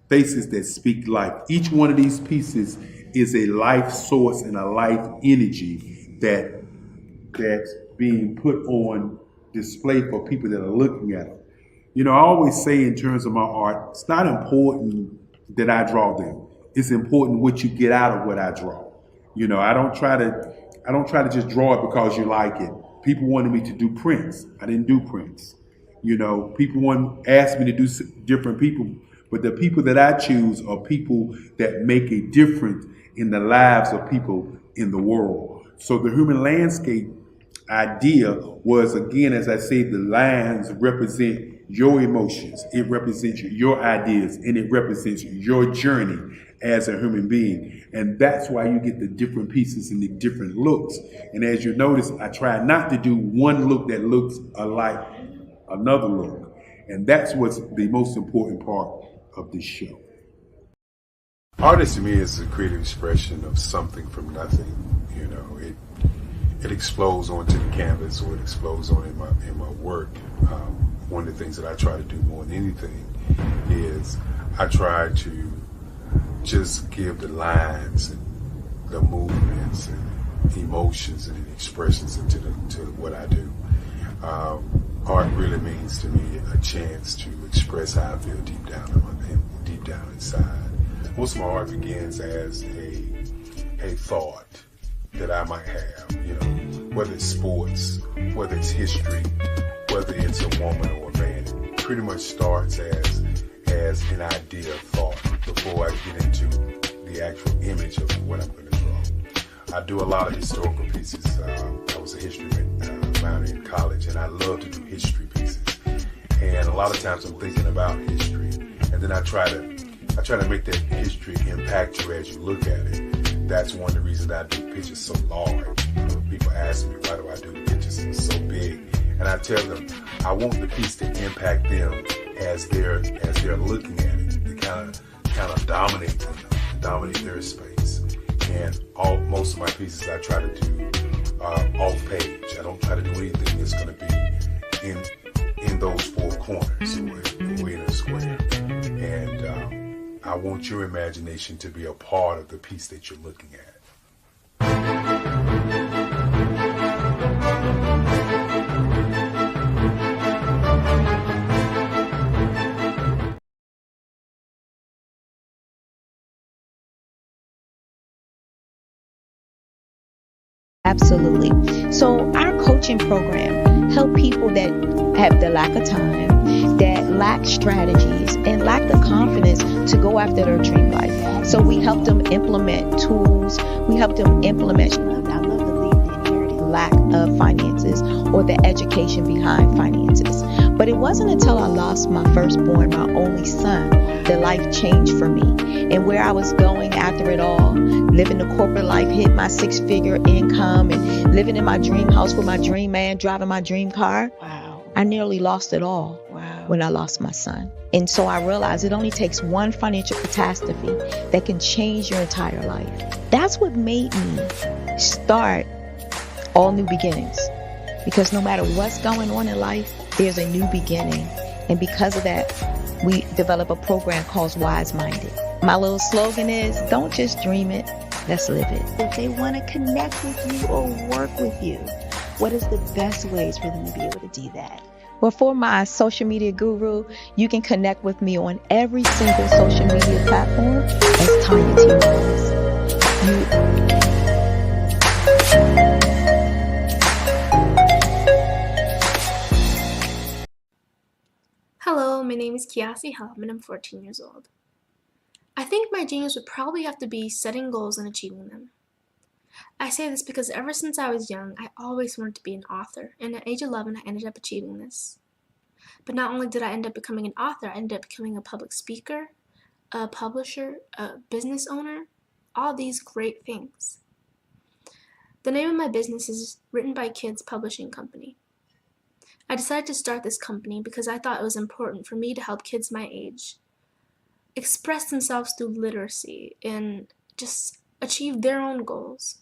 Faces that speak life. Each one of these pieces is a life source and a life energy that's being put on display for people that are looking at it. You know, I always say in terms of my art, it's not important that I draw them. It's important what you get out of what I draw. You know, I don't try to just draw it because you like it. People wanted me to do prints. I didn't do prints. You know, people asked me to do different people, but the people that I choose are people that make a difference in the lives of people in the world. So the human landscape idea was, again, as I say, the lines represent your emotions, it represents your ideas, and it represents your journey as a human being. And that's why you get the different pieces and the different looks. And as you notice, I try not to do one look that looks alike another look. And that's what's the most important part of this show. Art to me is a creative expression of something from nothing. You know, it explodes onto the canvas, or it explodes on in my work. One of the things that I try to do more than anything is I try to just give the lines and the movements and emotions and expressions to what I do. Art really means to me a chance to express how I feel deep down inside. most of my art begins as a thought that I might have, whether it's sports, whether it's history, whether it's a woman or a man. It pretty much starts as an idea of thought before I get into the actual image of what I'm going to draw. I do a lot of historical pieces. I was a history minor in college, and I love to do history pieces. And a lot of times I'm thinking about history, and then I try to make that history impact you as you look at it. That's one of the reasons I do pictures so large. People ask me, why do I do the pictures so big? And I tell them, I want the piece to impact them as they're looking at it, to kind of dominate them, dominate their space. And most of my pieces I try to do off page. I don't try to do anything that's going to be in those four corners or in a square. And I want your imagination to be a part of the piece that you're looking at. Absolutely. So our coaching program help people that have the lack of time, that lack strategies, and lack the confidence to go after their dream life. So we help them implement tools. We help them implement, I love to leave the inherited lack of finances or the education behind finances. But it wasn't until I lost my firstborn, my only son, that life changed for me. And where I was going after it all, living the corporate life, hit my 6-figure income, and living in my dream house with my dream man, driving my dream car. Wow. I nearly lost it all when I lost my son. And so I realized it only takes one financial catastrophe that can change your entire life. That's what made me start All New Beginnings. Because no matter what's going on in life, there's a new beginning. And because of that, we develop a program called Wise Minded. My little slogan is, don't just dream it, let's live it. If they want to connect with you or work with you, what is the best ways for them to be able to do that? Well, for my social media guru, you can connect with me on every single social media platform as Tanya T. Rose. Hello, my name is Kiasi Helm and I'm 14 years old. I think my genius would probably have to be setting goals and achieving them. I say this because ever since I was young, I always wanted to be an author, and at age 11, I ended up achieving this. But not only did I end up becoming an author, I ended up becoming a public speaker, a publisher, a business owner, all these great things. The name of my business is Written by Kids Publishing Company. I decided to start this company because I thought it was important for me to help kids my age express themselves through literacy and just achieve their own goals.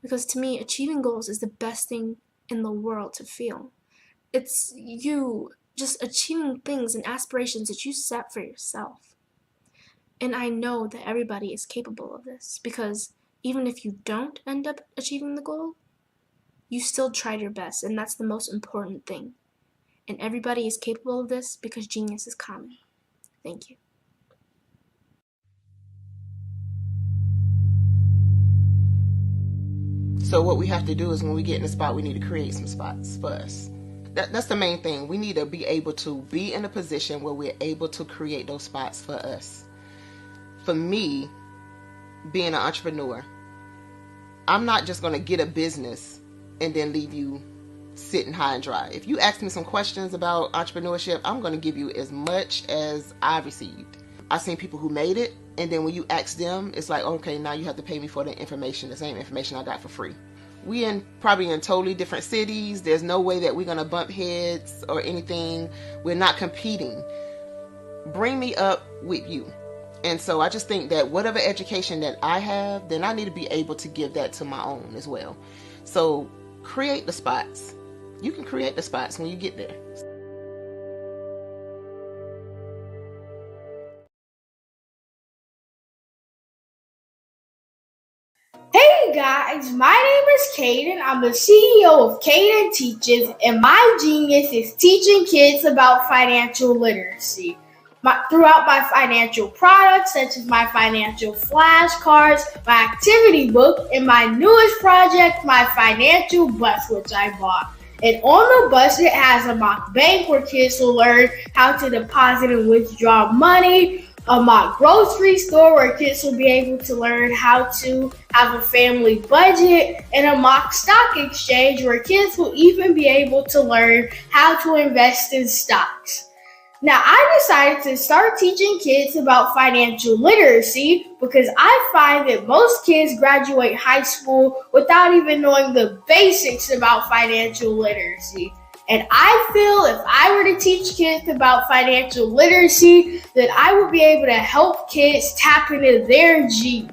Because to me, achieving goals is the best thing in the world to feel. It's you just achieving things and aspirations that you set for yourself. And I know that everybody is capable of this, because even if you don't end up achieving the goal, you still tried your best, and that's the most important thing. And everybody is capable of this because genius is common. Thank you. So what we have to do is when we get in a spot, we need to create some spots for us. That's the main thing. We need to be able to be in a position where we're able to create those spots for us. For me, being an entrepreneur, I'm not just going to get a business and then leave you sitting high and dry. If you ask me some questions about entrepreneurship, I'm going to give you as much as I received. I've seen people who made it, and then when you ask them, it's like, okay, now you have to pay me for the information, the same information I got for free. We probably in totally different cities. There's no way that we're going to bump heads or anything. We're not competing. Bring me up with you. And so I just think that whatever education that I have, then I need to be able to give that to my own as well. So create the spots. You can create the spots when you get there. Hey guys, my name is Caden. I'm the CEO of Caden Teaches, and my genius is teaching kids about financial literacy. throughout my financial products, such as my financial flashcards, my activity book, and my newest project, my financial bus, which I bought. And on the bus, it has a mock bank where kids will learn how to deposit and withdraw money, a mock grocery store where kids will be able to learn how to have a family budget, and a mock stock exchange where kids will even be able to learn how to invest in stocks. Now, I decided to start teaching kids about financial literacy because I find that most kids graduate high school without even knowing the basics about financial literacy. And I feel if I were to teach kids about financial literacy, that I would be able to help kids tap into their genius.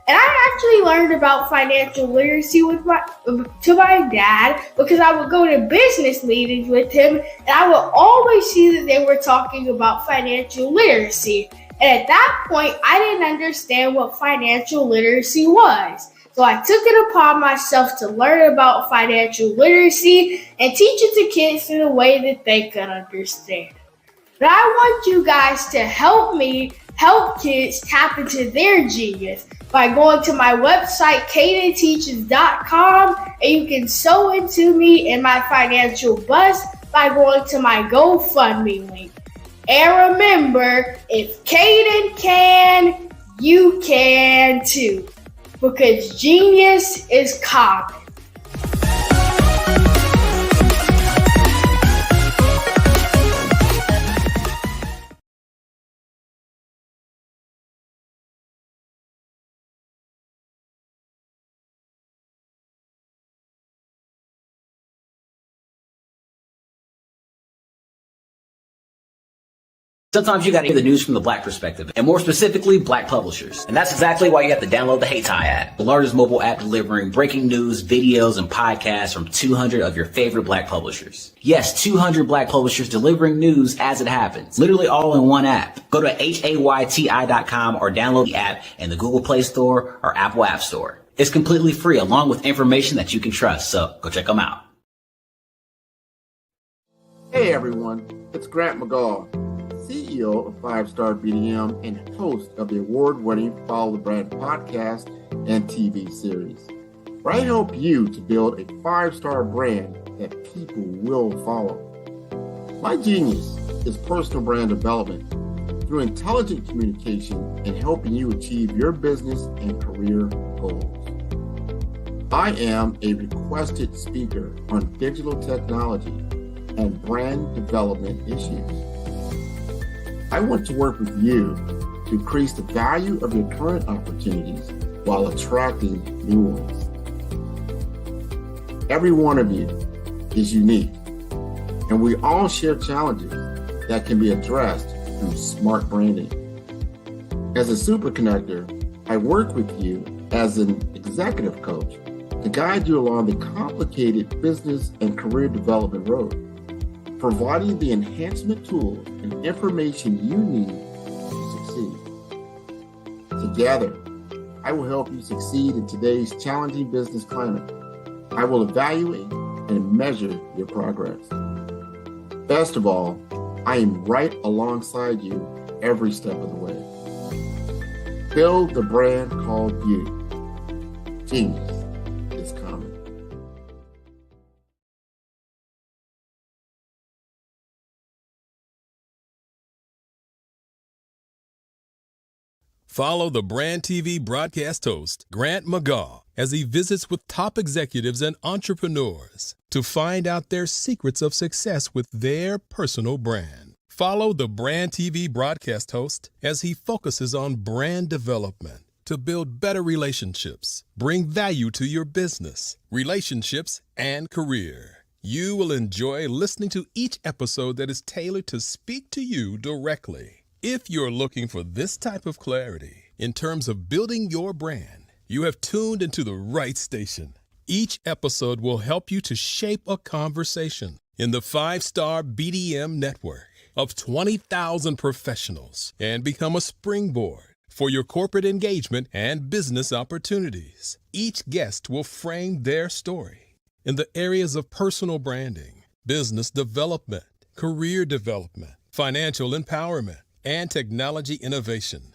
And I actually learned about financial literacy to my dad because I would go to business meetings with him and I would always see that they were talking about financial literacy. And at that point, I didn't understand what financial literacy was. So I took it upon myself to learn about financial literacy and teach it to kids in a way that they could understand. But I want you guys to help me help kids tap into their genius by going to my website, cadenteaches.com, and you can sew into me in my financial bus by going to my GoFundMe link. And remember, if Caden can, you can too, because genius is common. Sometimes you gotta hear the news from the Black perspective, and more specifically, Black publishers. And that's exactly why you have to download the Hey Tie app, the largest mobile app delivering breaking news, videos, and podcasts from 200 of your favorite Black publishers. Yes, 200 Black publishers delivering news as it happens, literally all in one app. Go to HAYTI.com or download the app in the Google Play Store or Apple App Store. It's completely free, along with information that you can trust, so go check them out. Hey everyone, it's Grant McGaw, CEO of 5-Star BDM and host of the award-winning Follow the Brand podcast and TV series, where I help you to build a 5-star brand that people will follow. My genius is personal brand development through intelligent communication and helping you achieve your business and career goals. I am a requested speaker on digital technology and brand development issues. I want to work with you to increase the value of your current opportunities while attracting new ones. Every one of you is unique, and we all share challenges that can be addressed through smart branding. As a super connector, I work with you as an executive coach to guide you along the complicated business and career development road, providing the enhancement tools and information you need to succeed. Together, I will help you succeed in today's challenging business climate. I will evaluate and measure your progress. Best of all, I am right alongside you every step of the way. Build the brand called you. Genius is common. Follow the Brand TV broadcast host, Grant McGaw, as he visits with top executives and entrepreneurs to find out their secrets of success with their personal brand. Follow the Brand TV broadcast host as he focuses on brand development to build better relationships, bring value to your business, relationships, and career. You will enjoy listening to each episode that is tailored to speak to you directly. If you're looking for this type of clarity in terms of building your brand, you have tuned into the right station. Each episode will help you to shape a conversation in the 5-Star BDM network of 20,000 professionals and become a springboard for your corporate engagement and business opportunities. Each guest will frame their story in the areas of personal branding, business development, career development, financial empowerment, and technology innovation.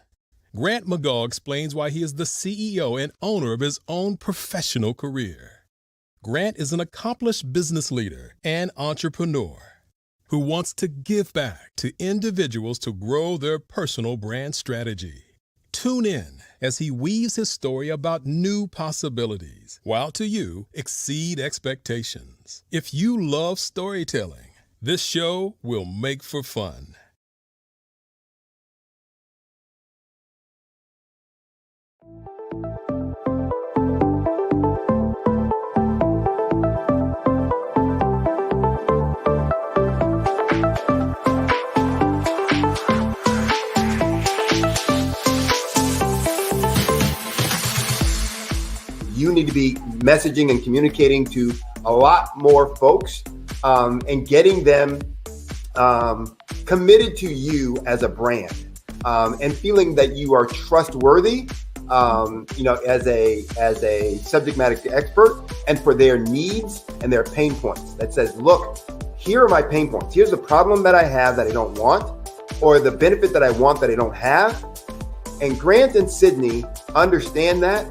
Grant McGaugh explains why he is the CEO and owner of his own professional career. Grant is an accomplished business leader and entrepreneur who wants to give back to individuals to grow their personal brand strategy. Tune in as he weaves his story about new possibilities, while to you exceed expectations. If you love storytelling, this show will make for fun. You need to be messaging and communicating to a lot more folks and getting them committed to you as a brand and feeling that you are trustworthy, as a subject matter expert, and for their needs and their pain points. That says, look, here are my pain points. Here's the problem that I have that I don't want, or the benefit that I want that I don't have. And Grant and Sydney understand that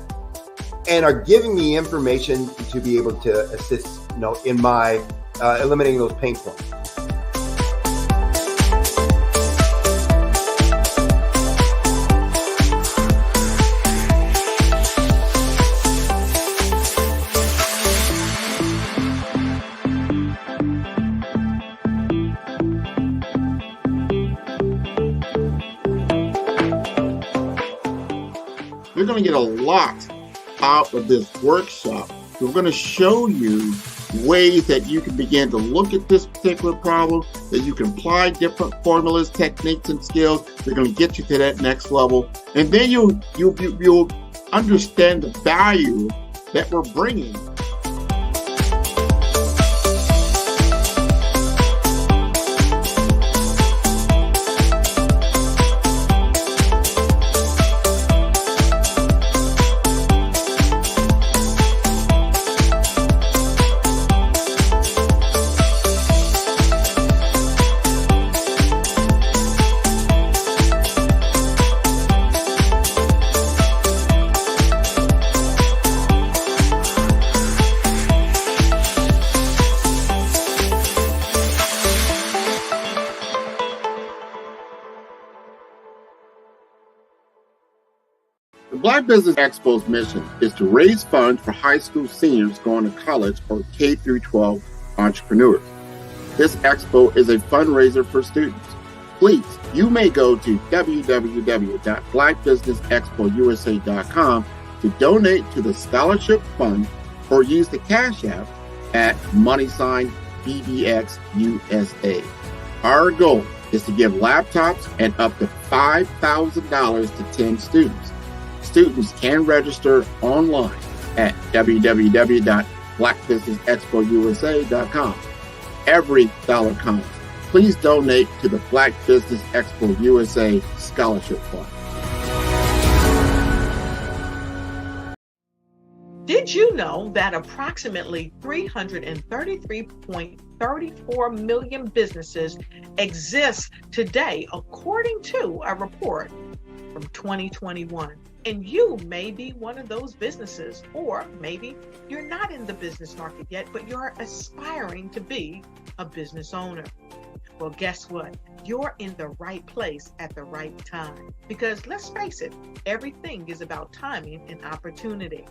and are giving me information to be able to assist, in my eliminating those pain points. You're going to get a lot out of this workshop. We're going to show you ways that you can begin to look at this particular problem, that you can apply different formulas, techniques, and skills. They're going to get you to that next level. And then you'll understand the value that we're bringing. The Black Business Expo's mission is to raise funds for high school seniors going to college or K through 12 entrepreneurs. This expo is a fundraiser for students. Please, you may go to www.blackbusinessexpousa.com to donate to the scholarship fund or use the Cash App at $BBXUSA. Our goal is to give laptops and up to $5,000 to 10 students. Students can register online at www.blackbusinessexpousa.com. Every dollar counts. Please donate to the Black Business Expo USA Scholarship Fund. Did you know that approximately 333.34 million businesses exist today, according to a report from 2021? And you may be one of those businesses, or maybe you're not in the business market yet, but you're aspiring to be a business owner. Well, guess what? You're in the right place at the right time. Because let's face it, everything is about timing and opportunity.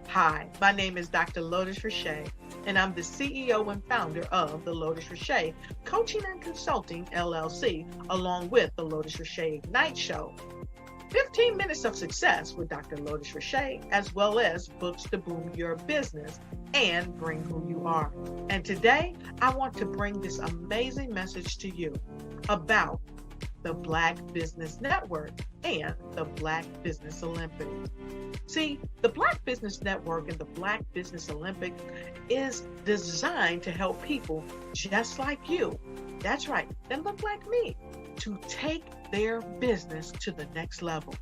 Hi, my name is Dr. Lotus Richey, and I'm the CEO and founder of the Lotus Richey Coaching and Consulting LLC, along with the Lotus Richey Ignite Show. 15 minutes of success with Dr. Lotus Richey, as well as books to boom your business and bring who you are. And today, I want to bring this amazing message to you about the Black Business Network and the Black Business Olympics. See, the Black Business Network and the Black Business Olympics is designed to help people just like you, that's right, that look like me, to take their business to the next level.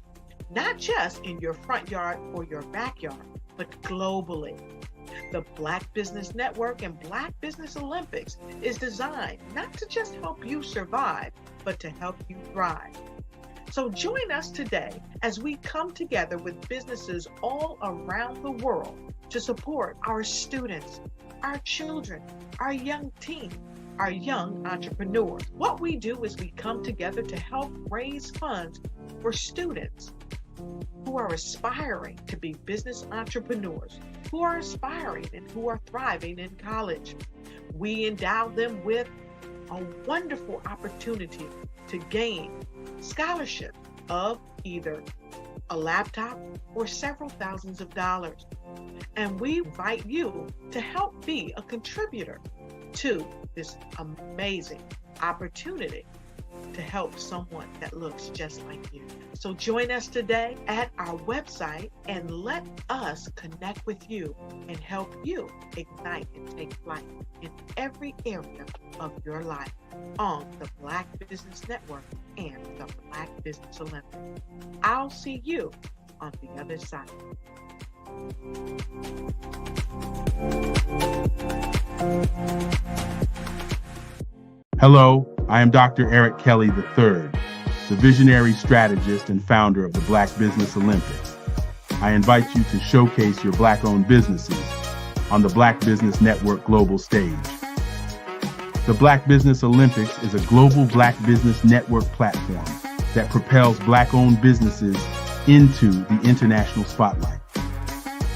Not just in your front yard or your backyard, but globally. The Black Business Network and Black Business Olympics is designed not to just help you survive, but to help you thrive. So join us today as we come together with businesses all around the world to support our students, our children, our young teens, our young entrepreneurs. What we do is we come together to help raise funds for students who are aspiring to be business entrepreneurs, who are aspiring and who are thriving in college. We endow them with a wonderful opportunity to gain scholarship of either a laptop or several thousands of dollars. And we invite you to help be a contributor to this amazing opportunity to help someone that looks just like you. So join us today at our website and let us connect with you and help you ignite and take flight in every area of your life on the Black Business Network and the Black Business Olympics. I'll see you on the other side. Hello, I am Dr. Eric Kelly III, the visionary strategist and founder of the Black Business Olympics. I invite you to showcase your Black-owned businesses on the Black Business Network global stage. The Black Business Olympics is a global Black Business Network platform that propels Black-owned businesses into the international spotlight.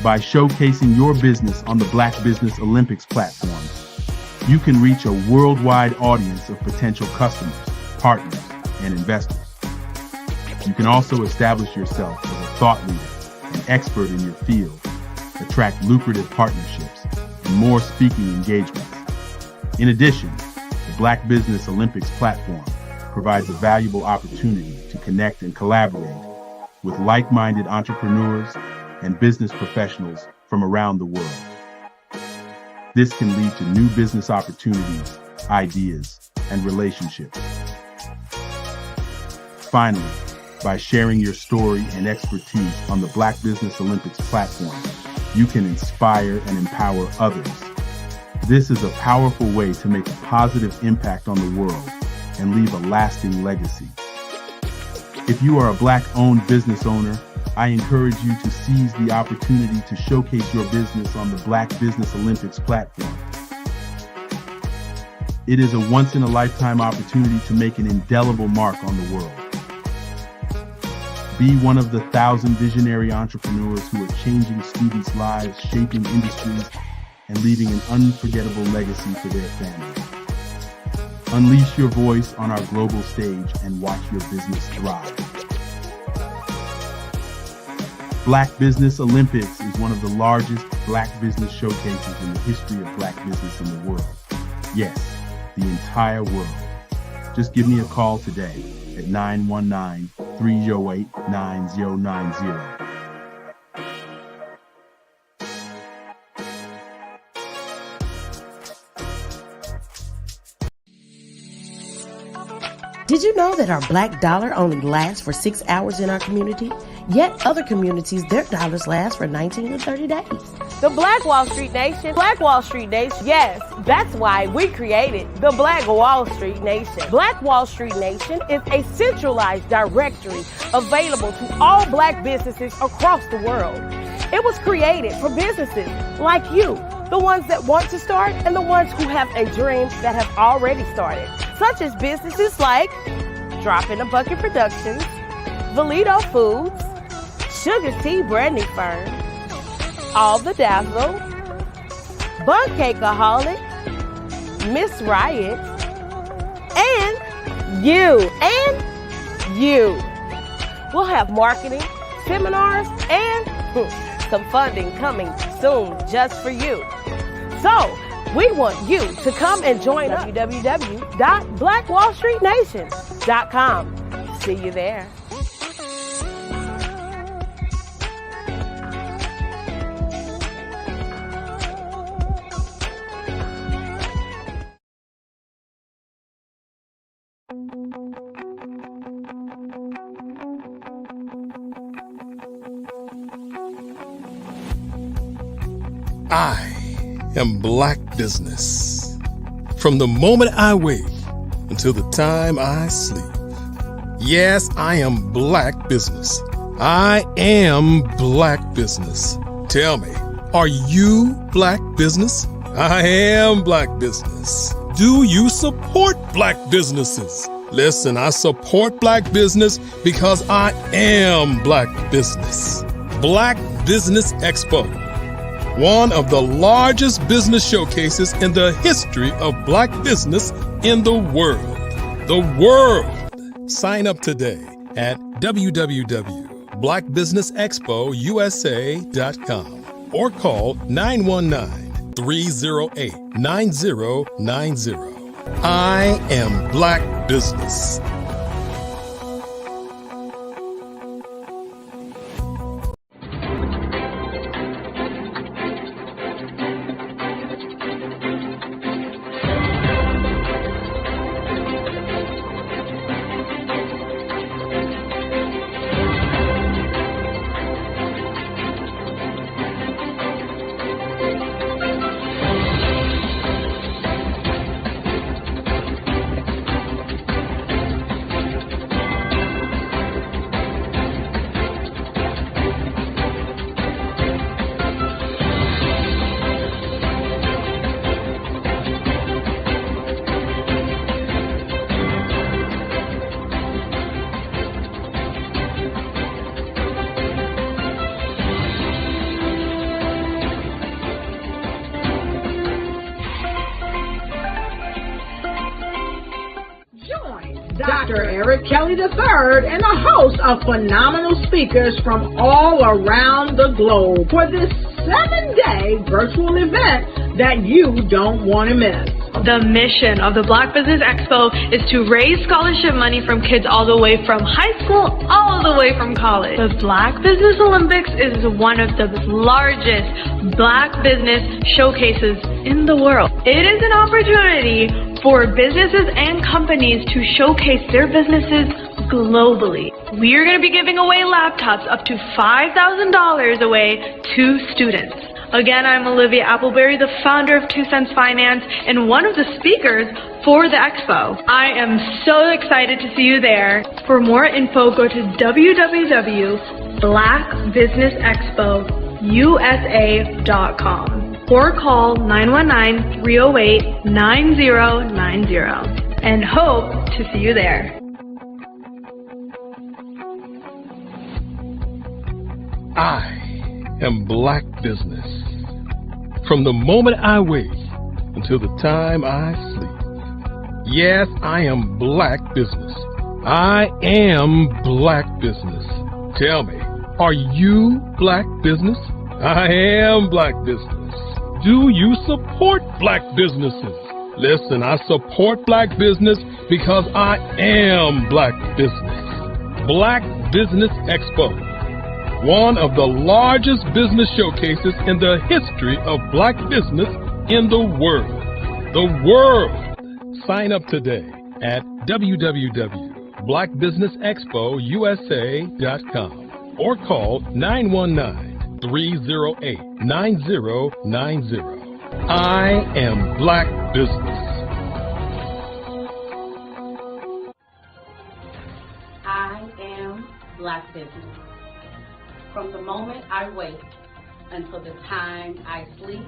By showcasing your business on the Black Business Olympics platform, you can reach a worldwide audience of potential customers, partners, and investors. You can also establish yourself as a thought leader and expert in your field, attract lucrative partnerships, and more speaking engagements. In addition, the Black Business Olympics platform provides a valuable opportunity to connect and collaborate with like-minded entrepreneurs and business professionals from around the world. This can lead to new business opportunities, ideas, and relationships. Finally, by sharing your story and expertise on the Black Business Olympics platform, you can inspire and empower others. This is a powerful way to make a positive impact on the world and leave a lasting legacy. If you are a Black-owned business owner, I encourage you to seize the opportunity to showcase your business on the Black Business Olympics platform. It is a once-in-a-lifetime opportunity to make an indelible mark on the world. Be one of the 1,000 visionary entrepreneurs who are changing students' lives, shaping industries, and leaving an unforgettable legacy for their families. Unleash your voice on our global stage and watch your business thrive. Black Business Olympics is one of the largest Black business showcases in the history of Black business in the world. Yes, the entire world. Just give me a call today at 919-308-9090. Did you know that our Black dollar only lasts for 6 hours in our community? Yet other communities, their dollars last for 19 to 30 days. The Black Wall Street Nation. Black Wall Street Nation. Yes, that's why we created the Black Wall Street Nation. Black Wall Street Nation is a centralized directory available to all Black businesses across the world. It was created for businesses like you, the ones that want to start and the ones who have a dream that have already started, such as businesses like Drop in a Bucket Productions, Valito Foods, Sugar Tea Branding Firm, All the Dazzle, Bun Cakeaholic, Miss Riot, and you. We'll have marketing, seminars, and some funding coming soon just for you. So, we want you to come and join us. www.blackwallstreetnation.com. See you there. I am Black Business. From the moment I wake until the time I sleep. Yes, I am Black Business. I am Black Business. Tell me, are you Black Business? I am Black Business. Do you support Black businesses? Listen, I support Black business because I am Black Business. Black Business Expo, one of the largest business showcases in the history of Black business in the world. The world! Sign up today at www.blackbusinessexpousa.com or call 919-308-9090. I am Black Business. Dr. Eric Kelly III and a host of phenomenal speakers from all around the globe for this 7-day virtual event that you don't want to miss. The mission of the Black Business Expo is to raise scholarship money from kids all the way from high school, all the way from college. The Black Business Olympics is one of the largest Black business showcases in the world. It is an opportunity for businesses and companies to showcase their businesses globally. We are going to be giving away laptops up to $5,000 away to students. Again, I'm Olivia Appleberry, the founder of 2 Cents Finance and one of the speakers for the expo. I am so excited to see you there. For more info, go to www.blackbusinessexpousa.com or call 919-308-9090 and hope to see you there. I am Black Business. From the moment I wake until the time I sleep. Yes, I am Black Business. I am Black Business. Tell me, are you Black Business? I am Black Business. Do you support Black businesses? Listen, I support Black business because I am Black Business. Black Business Expo, one of the largest business showcases in the history of Black business in the world. The world! Sign up today at www.blackbusinessexpousa.com or call 919-308-9090. I am Black Business. I am Black Business. From the moment I wake until the time I sleep,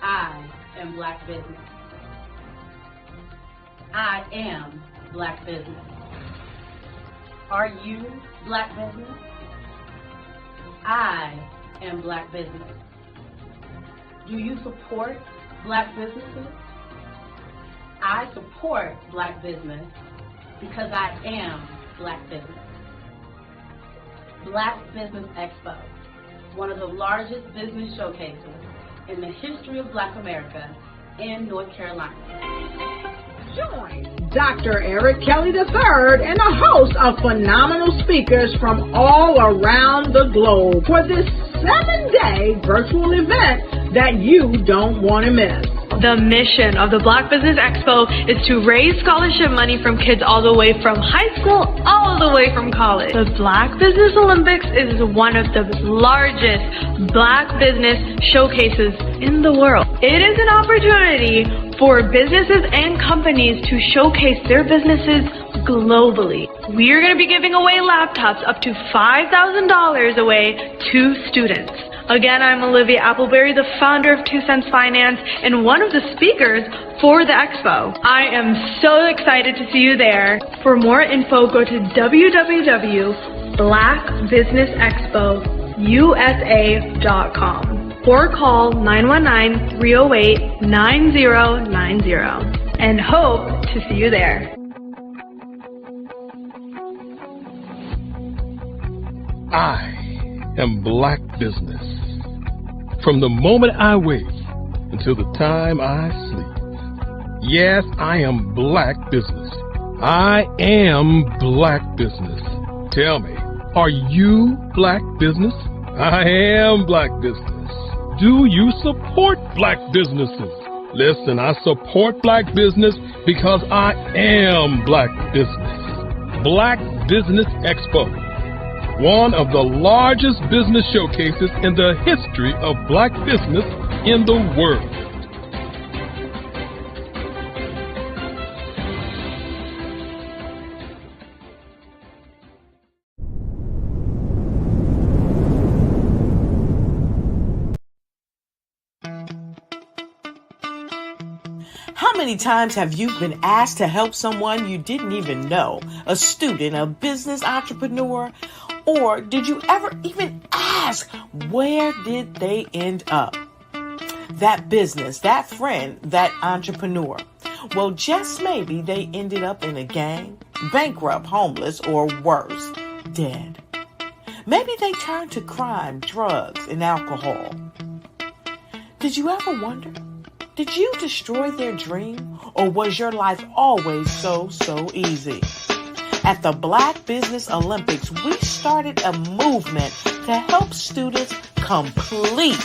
I am Black Business. I am Black Business. Are you Black Business? I am Black Business. Do you support Black businesses? I support Black business because I am Black Business. Black Business Expo, one of the largest business showcases in the history of Black America in North Carolina. Join Dr. Eric Kelly III and a host of phenomenal speakers from all around the globe for this 7-day virtual event that you don't want to miss. The mission of the Black Business Expo is to raise scholarship money from kids all the way from high school, all the way from college. The Black Business Olympics is one of the largest Black business showcases in the world. It is an opportunity for businesses and companies to showcase their businesses globally. We are going to be giving away laptops up to $5,000 away to students. Again, I'm Olivia Appleberry, the founder of 2 Cents Finance and one of the speakers for the expo. I am so excited to see you there. For more info, go to www.blackbusinessexpousa.com or call 919-308-9090 and hope to see you there. I am Black Business. From the moment I wake until the time I sleep. Yes, I am Black Business. I am Black Business. Tell me, are you Black Business? I am Black Business. Do you support Black businesses? Listen, I support Black business because I am Black Business. Black Business Expo, one of the largest business showcases in the history of Black business in the world. How many times have you been asked to help someone you didn't even know? A student, a business entrepreneur? Or did you ever even ask, where did they end up? That business, that friend, that entrepreneur. Well, just maybe they ended up in a gang, bankrupt, homeless, or worse, dead. Maybe they turned to crime, drugs, and alcohol. Did you ever wonder? Did you destroy their dream, or was your life always so easy? At the Black Business Olympics, we started a movement to help students complete.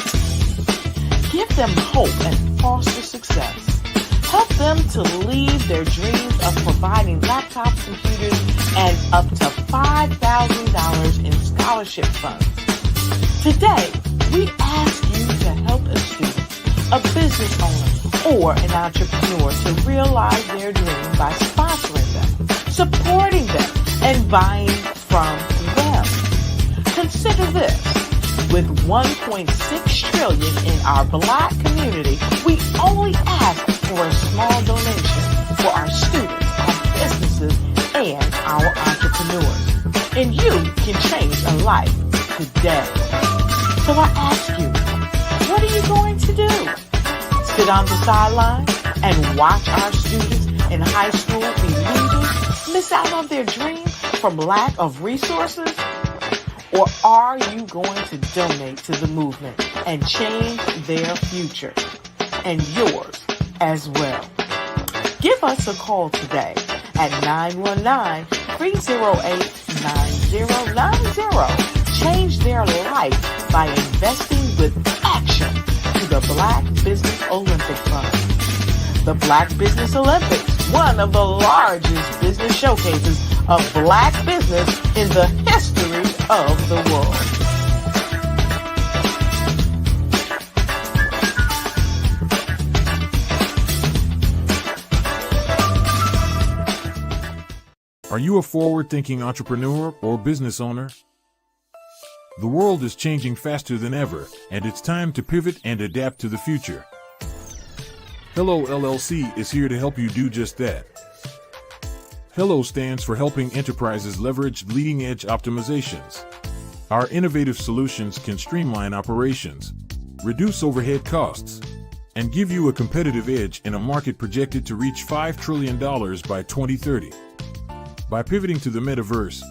Give them hope and foster success. Help them to leave their dreams of providing laptops, computers, and up to $5,000 in scholarship funds. Today, we ask you to help a student, a business owner, or an entrepreneur to realize their dream by sponsoring them, supporting them, and buying from them. Consider this. With $1.6 trillion in our Black community, we only ask for a small donation for our students, our businesses, and our entrepreneurs. And you can change a life today. So I ask you, what are you going to do? Sit on the sideline and watch our students in high school be losers, miss out on their dream from lack of resources? Or are you going to donate to the movement and change their future and yours as well? Give us a call today at 919-308-9090. Change their life by investing with action to the Black Business Olympic Fund. The Black Business Olympics, one of the largest business showcases of Black business in the history of the world. Are you a forward-thinking entrepreneur or business owner? The world is changing faster than ever, and it's time to pivot and adapt to the future. Hello LLC is here to help you do just that. Hello stands for helping enterprises leverage leading-edge optimizations. Our innovative solutions can streamline operations, reduce overhead costs, and give you a competitive edge in a market projected to reach $5 trillion by 2030. By pivoting to the metaverse,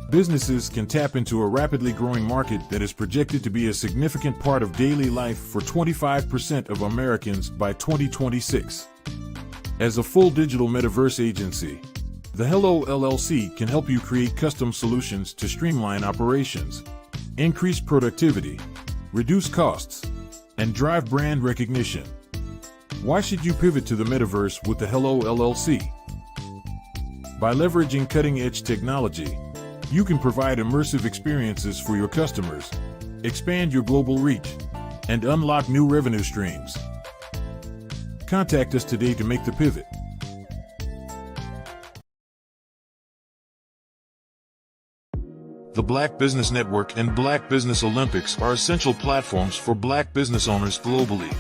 businesses can tap into a rapidly growing market that is projected to be a significant part of daily life for 25% of Americans by 2026. As a full digital metaverse agency, the Hello LLC can help you create custom solutions to streamline operations, increase productivity, reduce costs, and drive brand recognition. Why should you pivot to the metaverse with the Hello LLC? By leveraging cutting-edge technology, you can provide immersive experiences for your customers, expand your global reach, and unlock new revenue streams. Contact us today to make the pivot. The Black Business Network and Black Business Olympics are essential platforms for Black business owners globally.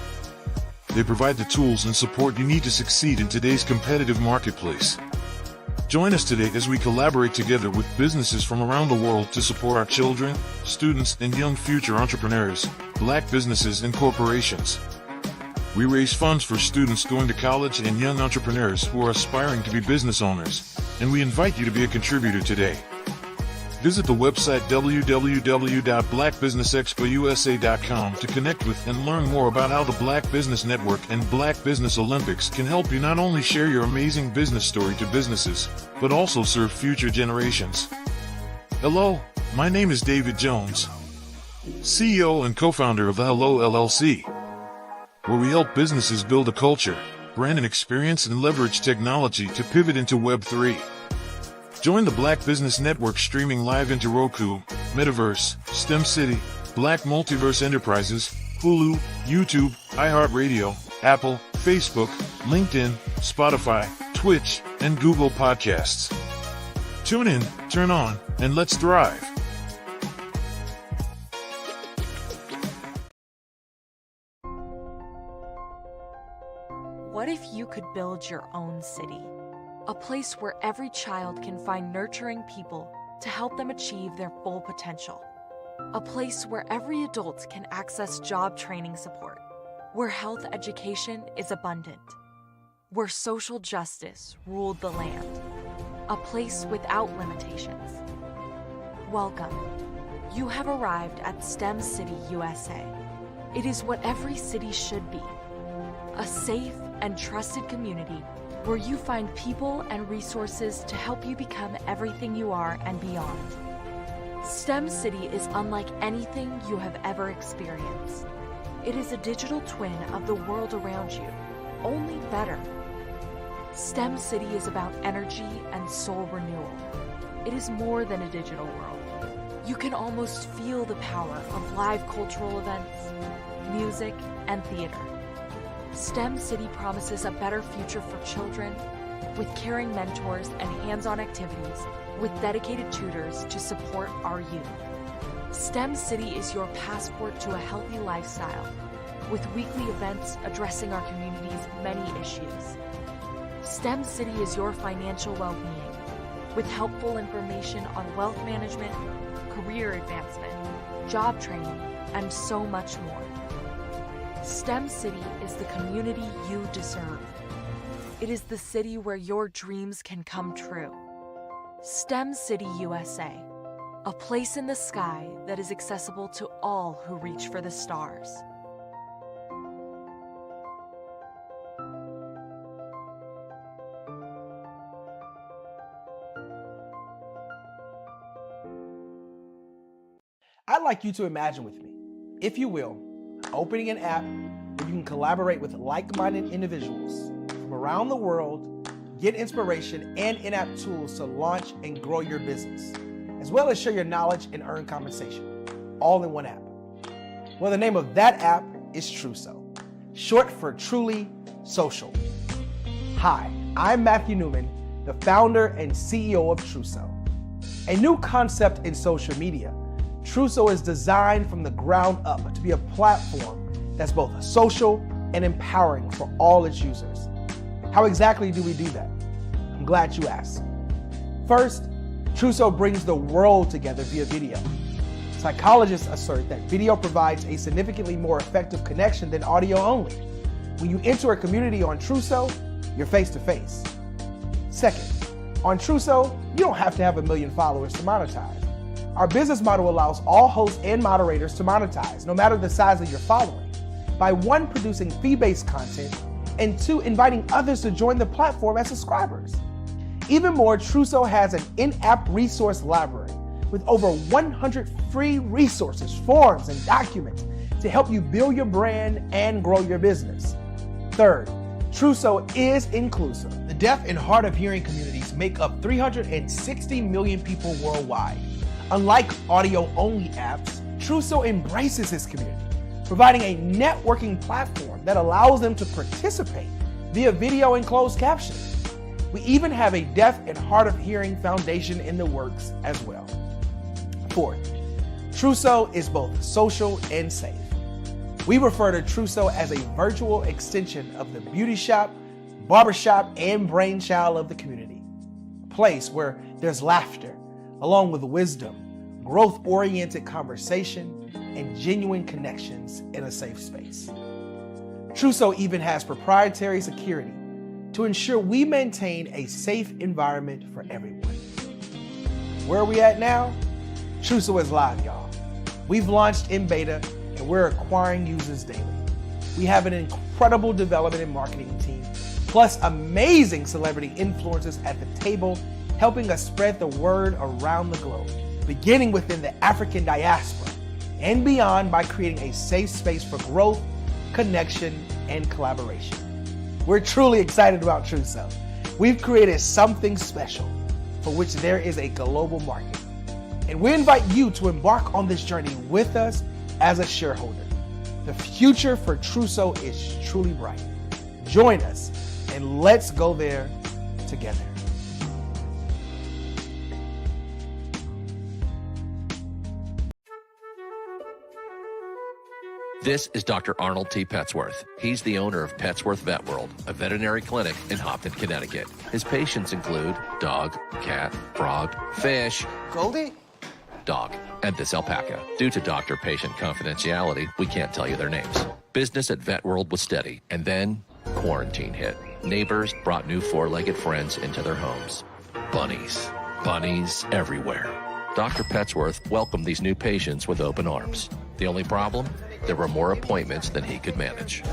They provide the tools and support you need to succeed in today's competitive marketplace. Join us today as we collaborate together with businesses from around the world to support our children, students, and young future entrepreneurs, Black businesses and corporations. We raise funds for students going to college and young entrepreneurs who are aspiring to be business owners, and we invite you to be a contributor today. Visit the website www.blackbusinessexpousa.com to connect with and learn more about how the Black Business Network and Black Business Olympics can help you not only share your amazing business story to businesses, but also serve future generations. Hello, my name is David Jones, CEO and co-founder of the Hello LLC, where we help businesses build a culture, brand and experience, and leverage technology to pivot into Web3. Join the Black Business Network streaming live into Roku, Metaverse, STEM City, Black Multiverse Enterprises, Hulu, YouTube, iHeartRadio, Apple, Facebook, LinkedIn, Spotify, Twitch, and Google Podcasts. Tune in, turn on, and let's thrive. What if you could build your own city? A place where every child can find nurturing people to help them achieve their full potential. A place where every adult can access job training support, where health education is abundant, where social justice ruled the land. A place without limitations. Welcome. You have arrived at STEM City USA. It is what every city should be. A safe and trusted community where you find people and resources to help you become everything you are and beyond. STEM City is unlike anything you have ever experienced. It is a digital twin of the world around you, only better. STEM City is about energy and soul renewal. It is more than a digital world. You can almost feel the power of live cultural events, music, and theater. STEM City promises a better future for children with caring mentors and hands-on activities with dedicated tutors to support our youth. STEM City is your passport to a healthy lifestyle with weekly events addressing our community's many issues. STEM City is your financial well-being with helpful information on wealth management, career advancement, job training, and so much more. STEM City is the community you deserve. It is the city where your dreams can come true. STEM City USA, a place in the sky that is accessible to all who reach for the stars. I'd like you to imagine with me, if you will, opening an app where you can collaborate with like-minded individuals from around the world, get inspiration and in-app tools to launch and grow your business, as well as share your knowledge and earn compensation, all in one app. Well, the name of that app is Truso, short for Truly Social. Hi, I'm Matthew Newman, the founder and CEO of Truso, a new concept in social media. Truso is designed from the ground up to be a platform that's both social and empowering for all its users. How exactly do we do that? I'm glad you asked. First, Truso brings the world together via video. Psychologists assert that video provides a significantly more effective connection than audio only. When you enter a community on Truso, you're face to face. Second, on Truso, you don't have to have 1 million followers to monetize. Our business model allows all hosts and moderators to monetize, no matter the size of your following, by 1, producing fee-based content, and 2, inviting others to join the platform as subscribers. Even more, Truso has an in-app resource library with over 100 free resources, forms, and documents to help you build your brand and grow your business. Third, Truso is inclusive. The deaf and hard of hearing communities make up 360 million people worldwide. Unlike audio-only apps, Truso embraces this community, providing a networking platform that allows them to participate via video and closed captioning. We even have a deaf and hard of hearing foundation in the works as well. Fourth, Trousseau is both social and safe. We refer to Trousseau as a virtual extension of the beauty shop, barbershop, and brainchild of the community. A place where there's laughter, along with wisdom, growth-oriented conversation, and genuine connections in a safe space. Trousseau even has proprietary security to ensure we maintain a safe environment for everyone. Where are we at now? Trousseau is live, y'all. We've launched in beta and we're acquiring users daily. We have an incredible development and marketing team, plus amazing celebrity influencers at the table, helping us spread the word around the globe, beginning within the African diaspora and beyond by creating a safe space for growth, connection, and collaboration. We're truly excited about Trousseau. We've created something special for which there is a global market. And we invite you to embark on this journey with us as a shareholder. The future for Trousseau is truly bright. Join us and let's go there together. This is Dr. Arnold T. Petsworth. He's the owner of Petsworth Vet World, a veterinary clinic in Hopton, Connecticut. His patients include dog, cat, frog, fish, Goldie, dog, and this alpaca. Due to doctor-patient confidentiality, we can't tell you their names. Business at Vet World was steady, and then quarantine hit. Neighbors brought new four-legged friends into their homes. Bunnies. Bunnies everywhere. Dr. Petsworth welcomed these new patients with open arms. The only problem? There were more appointments than he could manage.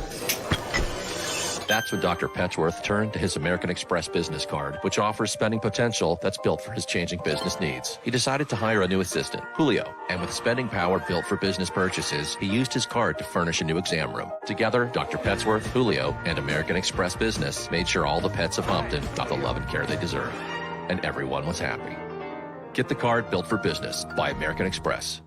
That's when Dr. Petsworth turned to his American Express business card, which offers spending potential that's built for his changing business needs. He decided to hire a new assistant, Julio, and with spending power built for business purchases, he used his card to furnish a new exam room. Together, Dr. Petsworth, Julio, and American Express Business made sure all the pets of Hopton got the love and care they deserve. And everyone was happy. Get the card built for business by American Express.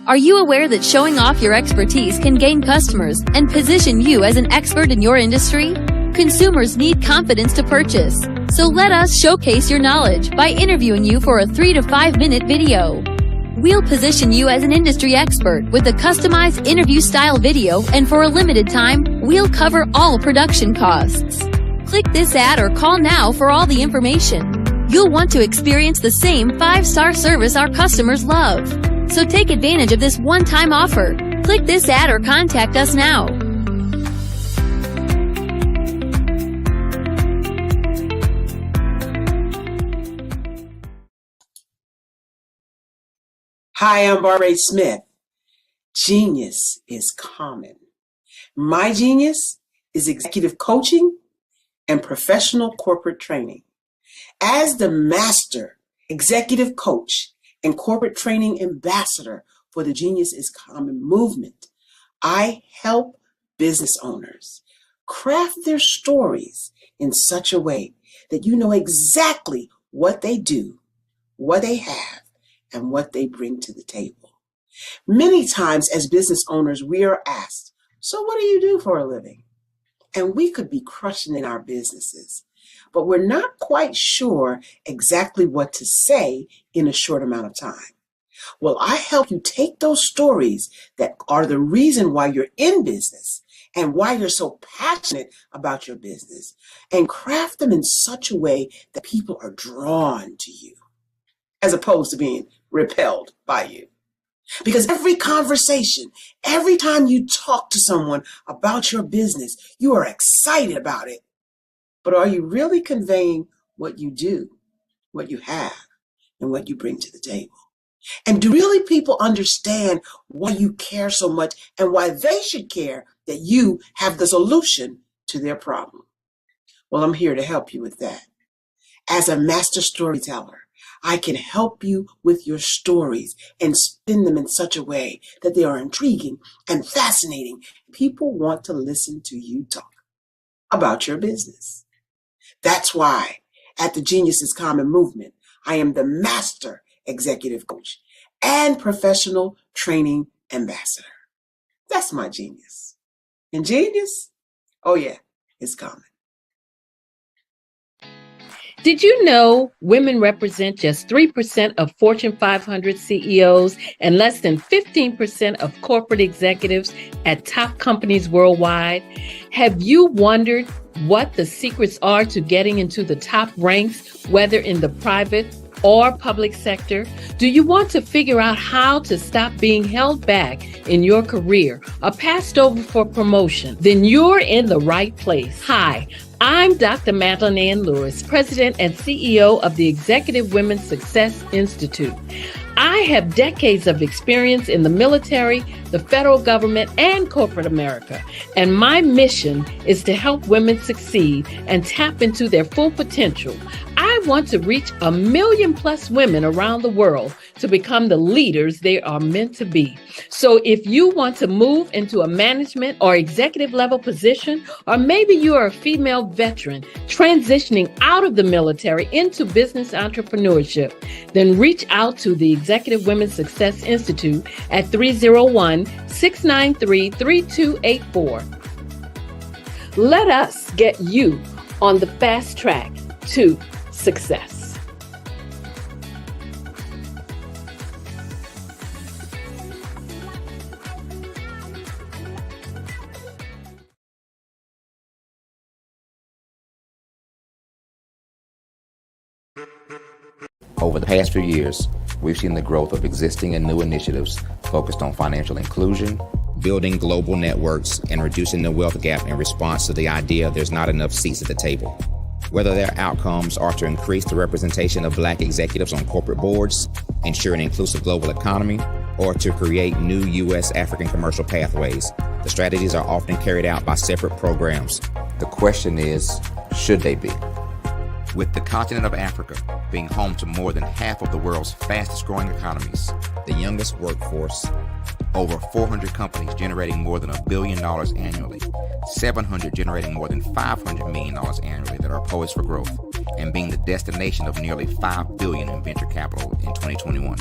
Are you aware that showing off your expertise can gain customers and position you as an expert in your industry? Consumers need confidence to purchase, so let us showcase your knowledge by interviewing you for a 3 to 5 minute video. We'll position you as an industry expert with a customized interview-style video, and for a limited time, we'll cover all production costs. Click this ad or call now for all the information. You'll want to experience the same 5-star service our customers love. So take advantage of this one-time offer. Click this ad or contact us now. Hi, I'm Barbara Smith. Genius is common. My genius is executive coaching and professional corporate training. As the master executive coach and corporate training ambassador for the Genius is Common movement, I help business owners craft their stories in such a way that you know exactly what they do, what they have, and what they bring to the table. Many times as business owners, we are asked, so what do you do for a living? And we could be crushing in our businesses, but we're not quite sure exactly what to say in a short amount of time. Well, I help you take those stories that are the reason why you're in business and why you're so passionate about your business and craft them in such a way that people are drawn to you as opposed to being repelled by you. Because every conversation, every time you talk to someone about your business, you are excited about it. But are you really conveying what you do, what you have, and what you bring to the table? And do really people understand why you care so much and why they should care that you have the solution to their problem? Well, I'm here to help you with that. As a master storyteller, I can help you with your stories and spin them in such a way that they are intriguing and fascinating. People want to listen to you talk about your business. That's why at the Genius is Common movement. I am the master executive coach and professional training ambassador. That's my genius. And genius? Oh yeah, it's common. Did you know women represent just 3% of Fortune 500 CEOs and less than 15% of corporate executives at top companies worldwide? Have you wondered what the secrets are to getting into the top ranks, whether in the private or public sector? Do you want to figure out how to stop being held back in your career or passed over for promotion? Then you're in the right place. Hi, I'm Dr. Madeline Ann Lewis, President and CEO of the Executive Women's Success Institute. I have decades of experience in the military, the federal government, and corporate America, and my mission is to help women succeed and tap into their full potential. I want to reach 1 million plus women around the world to become the leaders they are meant to be. So if you want to move into a management or executive level position, or maybe you are a female veteran transitioning out of the military into business entrepreneurship, then reach out to the Executive Women's Success Institute at 301-693-3284. Let us get you on the fast track to success. Over the past few years, we've seen the growth of existing and new initiatives focused on financial inclusion, building global networks, and reducing the wealth gap in response to the idea there's not enough seats at the table. Whether their outcomes are to increase the representation of Black executives on corporate boards, ensure an inclusive global economy, or to create new U.S. African commercial pathways, the strategies are often carried out by separate programs. The question is, should they be? With the continent of Africa being home to more than half of the world's fastest growing economies, the youngest workforce, over 400 companies generating more than $1 billion annually, 700 generating more than $500 million annually that are poised for growth, and being the destination of nearly $5 billion in venture capital in 2021.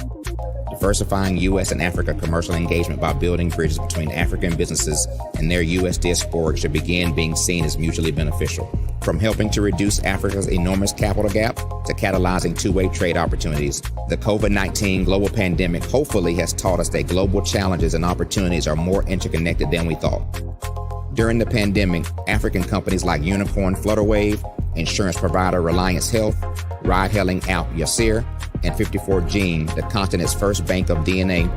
Diversifying U.S. and Africa commercial engagement by building bridges between African businesses and their U.S. diaspora should begin being seen as mutually beneficial. From helping to reduce Africa's enormous capital gap to catalyzing two-way trade opportunities, the COVID-19 global pandemic hopefully has taught us that global challenges and opportunities are more interconnected than we thought. During the pandemic, African companies like Unicorn Flutterwave, insurance provider Reliance Health, ride-hailing app Yasir, and 54Gene, the continent's first bank of DNA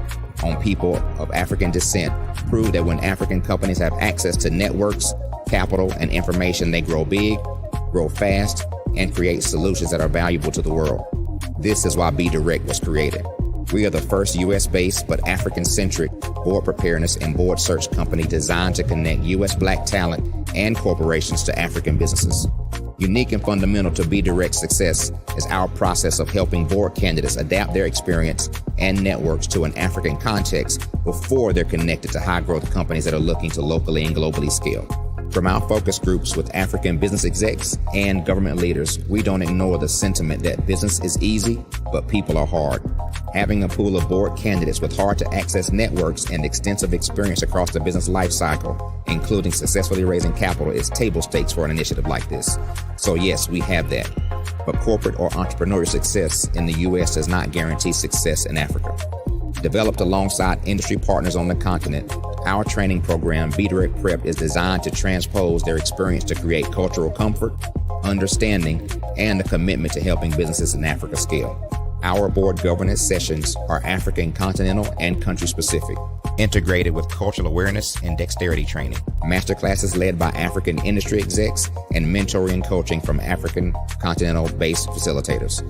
on people of African descent, proved that when African companies have access to networks, capital, and information, they grow big, grow fast, and create solutions that are valuable to the world. This is why Be Direct was created. We are the first U.S.-based but African-centric board preparedness and board search company designed to connect U.S. Black talent and corporations to African businesses. Unique and fundamental to Be Direct's success is our process of helping board candidates adapt their experience and networks to an African context before they're connected to high-growth companies that are looking to locally and globally scale. From our focus groups with African business execs and government leaders, we don't ignore the sentiment that business is easy, but people are hard. Having a pool of board candidates with hard-to-access networks and extensive experience across the business life cycle, including successfully raising capital, is table stakes for an initiative like this. So yes, we have that. But corporate or entrepreneurial success in the U.S. does not guarantee success in Africa. Developed alongside industry partners on the continent, our training program, Be Direct Prep, is designed to transpose their experience to create cultural comfort, understanding, and a commitment to helping businesses in Africa scale. Our board governance sessions are African, continental, and country-specific, integrated with cultural awareness and dexterity training, masterclasses led by African industry execs, and mentoring and coaching from African continental-based facilitators.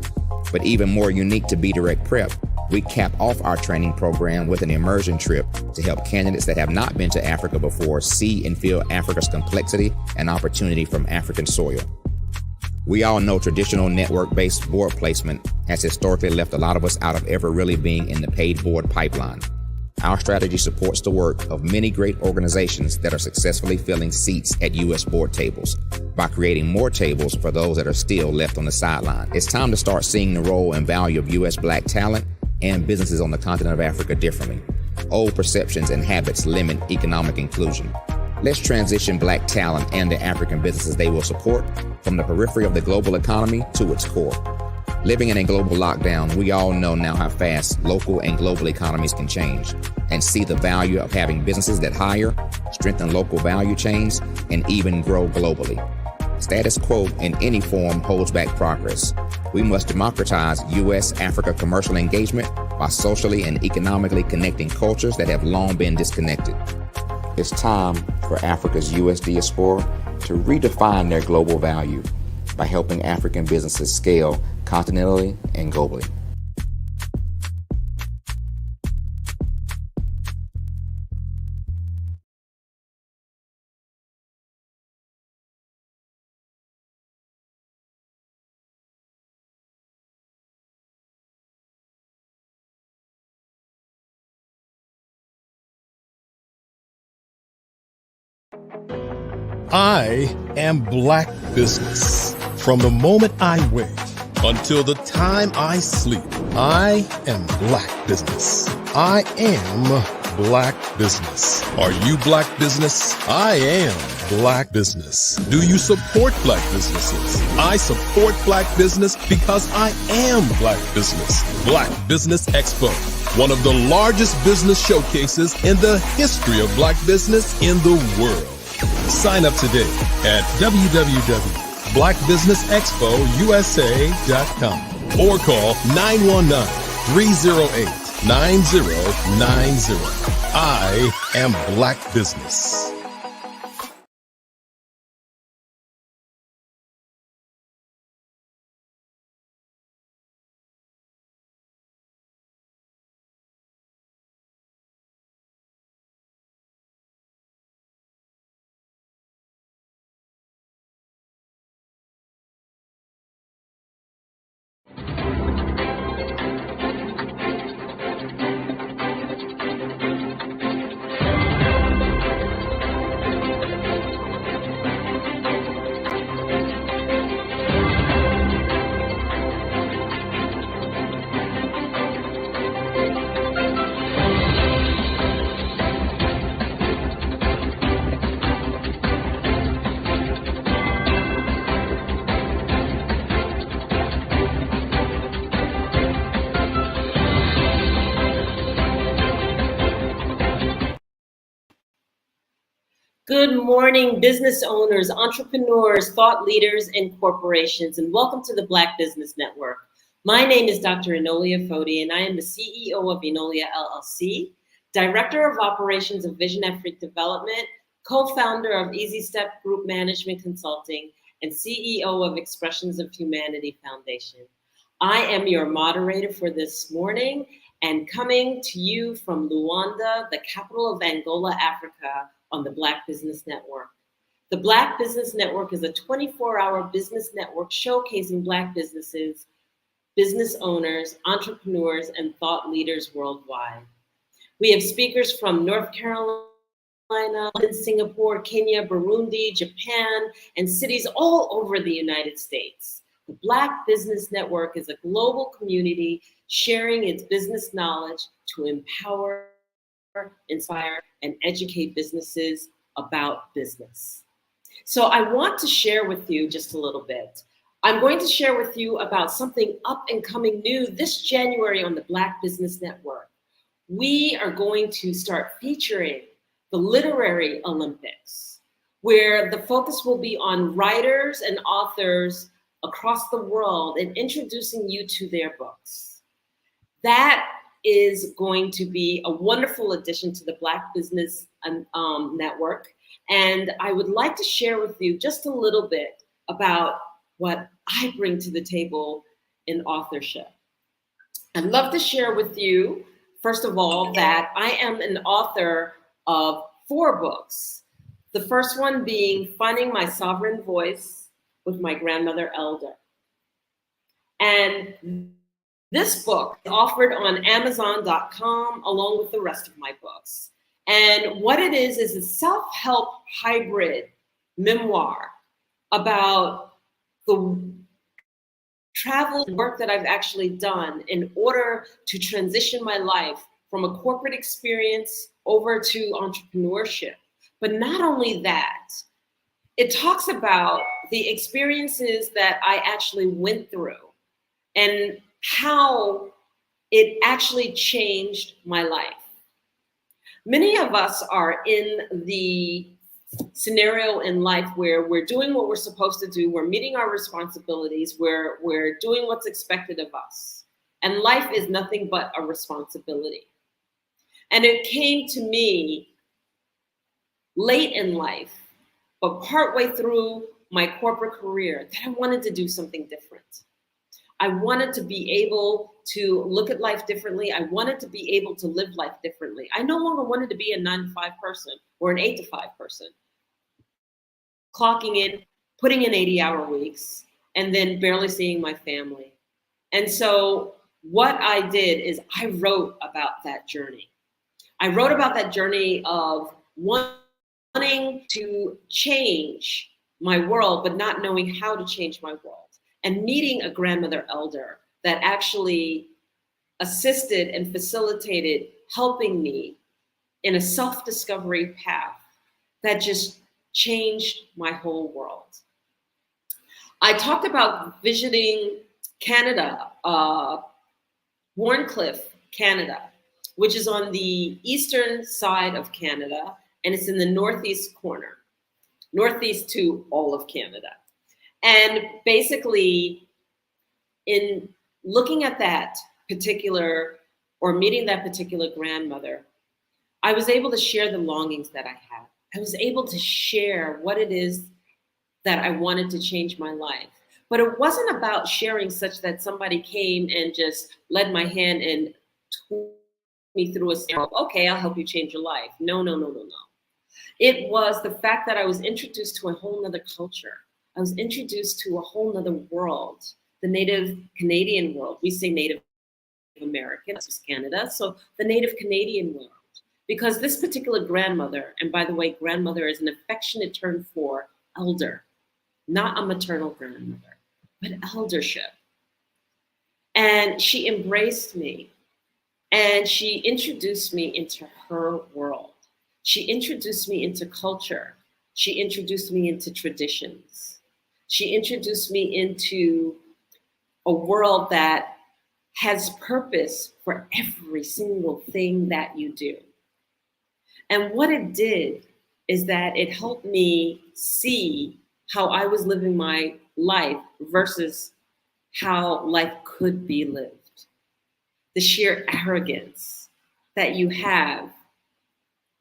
But even more unique to Be Direct Prep, we cap off our training program with an immersion trip to help candidates that have not been to Africa before see and feel Africa's complexity and opportunity from African soil. We all know traditional network-based board placement has historically left a lot of us out of ever really being in the paid board pipeline. Our strategy supports the work of many great organizations that are successfully filling seats at U.S. board tables by creating more tables for those that are still left on the sideline. It's time to start seeing the role and value of U.S. Black talent and businesses on the continent of Africa differently. Old perceptions and habits limit economic inclusion. Let's transition Black talent and the African businesses they will support from the periphery of the global economy to its core. Living in a global lockdown, we all know now how fast local and global economies can change and see the value of having businesses that hire, strengthen local value chains, and even grow globally. Status quo in any form holds back progress. We must democratize U.S.-Africa commercial engagement by socially and economically connecting cultures that have long been disconnected. It's time for Africa's U.S. diaspora to redefine their global value by helping African businesses scale continentally and globally. I am Black business. From the moment I wake until the time I sleep, I am Black business. I am Black business. Are you Black business? I am Black business. Do you support Black businesses? I support Black business because I am Black business. Black Business Expo, one of the largest business showcases in the history of Black business in the world. Sign up today at www.blackbusinessexpousa.com or call 919-308-9090. I am Black business. Good morning, business owners, entrepreneurs, thought leaders, and corporations, and welcome to the Black Business Network. My name is Dr. Enolia Foti, and I am the CEO of Enolia LLC, Director of Operations of Vision Africa Development, co-founder of Easy Step Group Management Consulting, and CEO of Expressions of Humanity Foundation. I am your moderator for this morning, and coming to you from Luanda, the capital of Angola, Africa, on the Black Business Network. The Black Business Network is a 24-hour business network showcasing Black businesses, business owners, entrepreneurs, and thought leaders worldwide. We have speakers from North Carolina, Singapore, Kenya, Burundi, Japan, and cities all over the United States. The Black Business Network is a global community sharing its business knowledge to empower, inspire, and educate businesses about business. So I want to share with you just a little bit. I'm going to share with you about something up and coming new this January on the Black Business Network. We are going to start featuring the Literary Olympics, where the focus will be on writers and authors across the world and introducing you to their books. That is going to be a wonderful addition to the Black Business Network. And I would like to share with you just a little bit about what I bring to the table in authorship. I'd love to share with you, first of all, that I am an author of 4 books. The first one being Finding My Sovereign Voice with My Grandmother Elder. And This book is offered on Amazon.com along with the rest of my books. And what it is a self-help hybrid memoir about the travel and work that I've actually done in order to transition my life from a corporate experience over to entrepreneurship. But not only that, it talks about the experiences that I actually went through and how it actually changed my life. Many of us are in the scenario in life where we're doing what we're supposed to do, we're meeting our responsibilities, we're doing what's expected of us. And life is nothing but a responsibility. And it came to me late in life, but partway through my corporate career, that I wanted to do something different. I wanted to be able to look at life differently. I wanted to be able to live life differently. I no longer wanted to be a 9-to-5 person or an 8-to-5 person, clocking in, putting in 80-hour weeks, and then barely seeing my family. And so what I did is I wrote about that journey. I wrote about that journey of wanting to change my world, but not knowing how to change my world. And meeting a grandmother elder that actually assisted and facilitated helping me in a self-discovery path that just changed my whole world. I talked about visiting Canada, Wharncliffe, Canada, which is on the eastern side of Canada, and it's in the northeast corner, northeast to all of Canada. And basically, in looking at that particular, or meeting that particular grandmother, I was able to share the longings that I had. I was able to share what it is that I wanted to change my life. But it wasn't about sharing such that somebody came and just led my hand and took me through a step of, okay, I'll help you change your life. No. It was the fact that I was introduced to a whole nother culture. I was introduced to a whole nother world, the Native Canadian world. We say Native American, this is Canada, so the Native Canadian world. Because this particular grandmother, and by the way, grandmother is an affectionate term for elder, not a maternal grandmother, but eldership. And she embraced me, and she introduced me into her world. She introduced me into culture. She introduced me into traditions. She introduced me into a world that has purpose for every single thing that you do. And what it did is that it helped me see how I was living my life versus how life could be lived. The sheer arrogance that you have,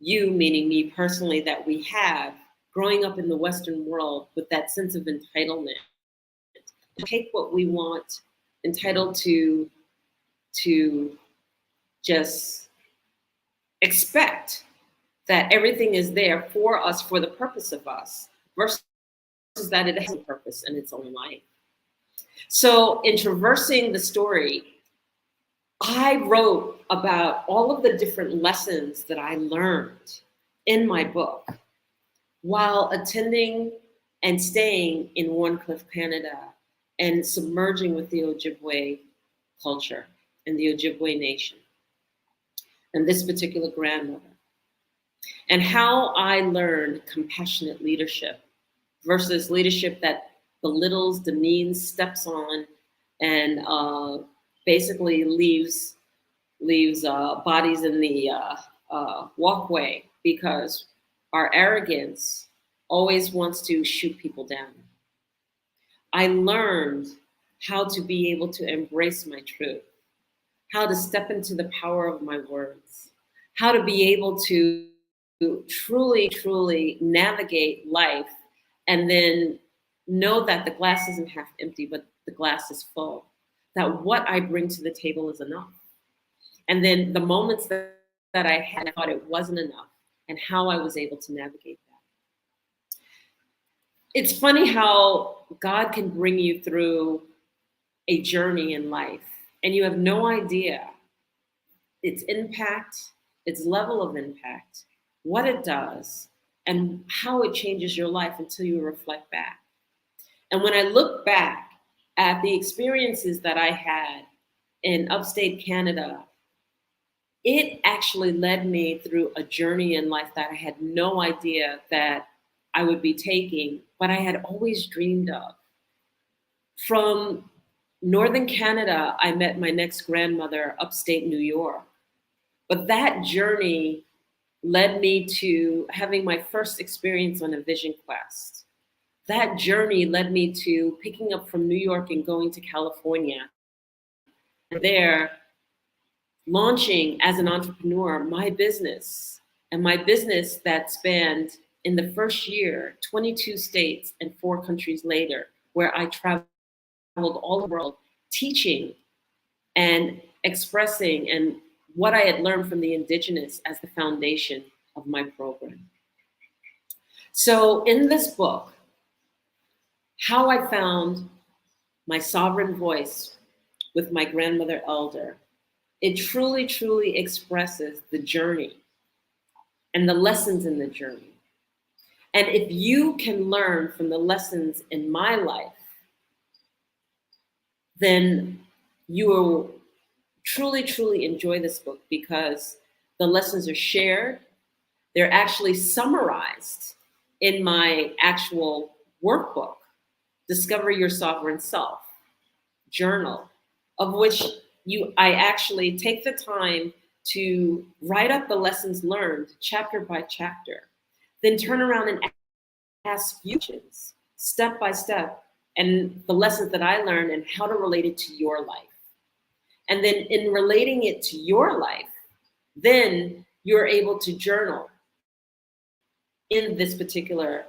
you meaning me personally, that we have growing up in the Western world with that sense of entitlement, to take what we want, entitled to just expect that everything is there for us, for the purpose of us, versus that it has a purpose in its own life. So in traversing the story, I wrote about all of the different lessons that I learned in my book while attending and staying in Wharncliffe, Canada, and submerging with the Ojibwe culture and the Ojibwe nation, and this particular grandmother, and how I learned compassionate leadership versus leadership that belittles, demeans, steps on, and basically leaves bodies in the walkway because our arrogance always wants to shoot people down. I learned how to be able to embrace my truth, how to step into the power of my words, how to be able to truly navigate life, and then know that the glass isn't half empty, but the glass is full, that what I bring to the table is enough. And then the moments that I had, I thought it wasn't enough, and how I was able to navigate that. It's funny how God can bring you through a journey in life and you have no idea its impact, its level of impact, what it does, and how it changes your life until you reflect back. And when I look back at the experiences that I had in upstate Canada, it actually led me through a journey in life that I had no idea that I would be taking, but I had always dreamed of. From Northern Canada, I met my next grandmother upstate New York. But that journey led me to having my first experience on a vision quest. That journey led me to picking up from New York and going to California. There, launching as an entrepreneur my business, and my business that spanned in the first year 22 states and 4 countries later, where I traveled all the world teaching and expressing and what I had learned from the indigenous as the foundation of my program. So in this book, How I Found My Sovereign Voice with My Grandmother Elder, it truly, truly expresses the journey and the lessons in the journey. And if you can learn from the lessons in my life, then you will truly, truly enjoy this book, because the lessons are shared. They're actually summarized in my actual workbook, Discover Your Sovereign Self journal, of which I actually take the time to write up the lessons learned chapter by chapter, then turn around and ask questions step by step, and the lessons that I learned and how to relate it to your life. And then in relating it to your life, then you're able to journal in this particular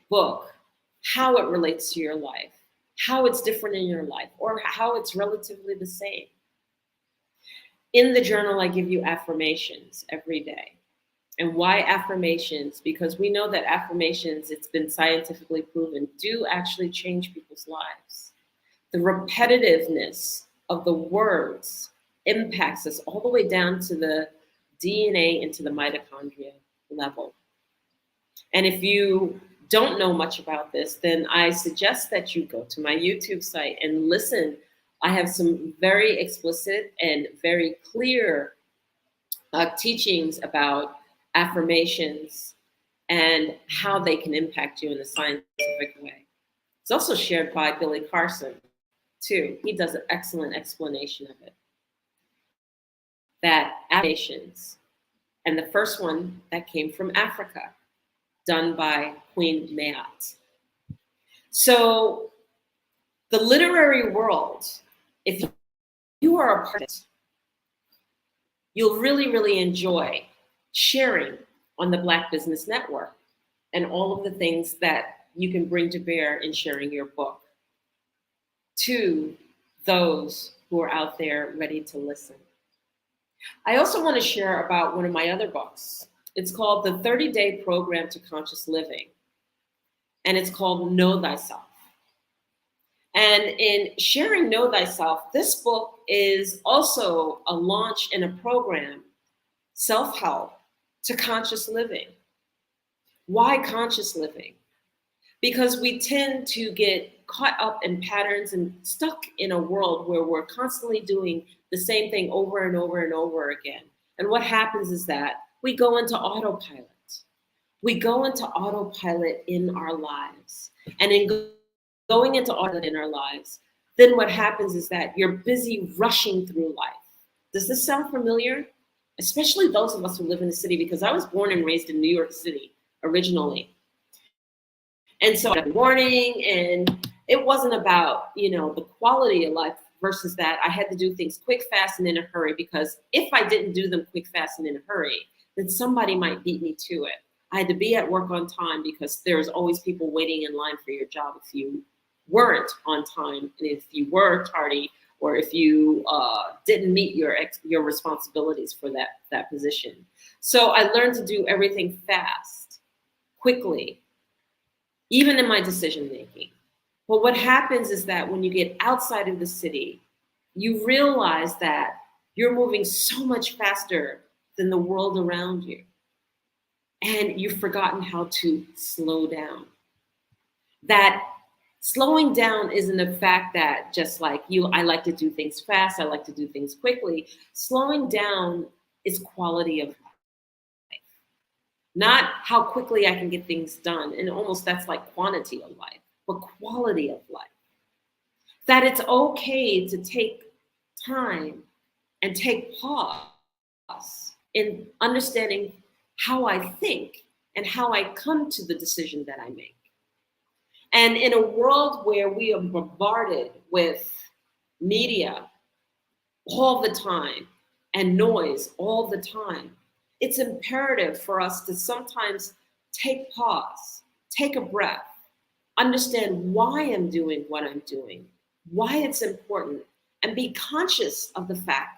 book how it relates to your life, how it's different in your life, or how it's relatively the same. In the journal, I give you affirmations every day. And why affirmations? Because we know that affirmations, it's been scientifically proven, do actually change people's lives. The repetitiveness of the words impacts us all the way down to the DNA and to the mitochondria level. And if you don't know much about this, then I suggest that you go to my YouTube site and listen. I have some very explicit and very clear teachings about affirmations and how they can impact you in a scientific way. It's also shared by Billy Carson, too. He does an excellent explanation of it. That affirmations, and the first one that came from Africa, done by Queen Mayat. So the literary world, if you are a part of it, you'll really, really enjoy sharing on the Black Business Network and all of the things that you can bring to bear in sharing your book to those who are out there ready to listen. I also want to share about one of my other books. It's called The 30-Day Program to Conscious Living, and it's called Know Thyself. And in sharing Know Thyself, this book is also a launch in a program, self-help to conscious living. Why conscious living? Because we tend to get caught up in patterns and stuck in a world where we're constantly doing the same thing over and over and over again. And what happens is that we go into autopilot. We go into autopilot in our lives. And in going into autopilot in our lives, then what happens is that you're busy rushing through life. Does this sound familiar? Especially those of us who live in the city, because I was born and raised in New York City originally. And so in the morning, and it wasn't about, the quality of life versus that I had to do things quick, fast, and in a hurry, because if I didn't do them quick, fast, and in a hurry, then somebody might beat me to it. I had to be at work on time because there's always people waiting in line for your job if you weren't on time, and if you were tardy, or if you didn't meet your responsibilities for that position. So I learned to do everything fast, quickly, even in my decision making. But what happens is that when you get outside of the city, you realize that you're moving so much faster than the world around you. And you've forgotten how to slow down. That slowing down isn't a fact that just like you, I like to do things fast, I like to do things quickly. Slowing down is quality of life. Not how quickly I can get things done. And almost that's like quantity of life, but quality of life. That it's okay to take time and take pause in understanding how I think and how I come to the decision that I make. And in a world where we are bombarded with media all the time and noise all the time, it's imperative for us to sometimes take pause, take a breath, understand why I'm doing what I'm doing, why it's important, and be conscious of the fact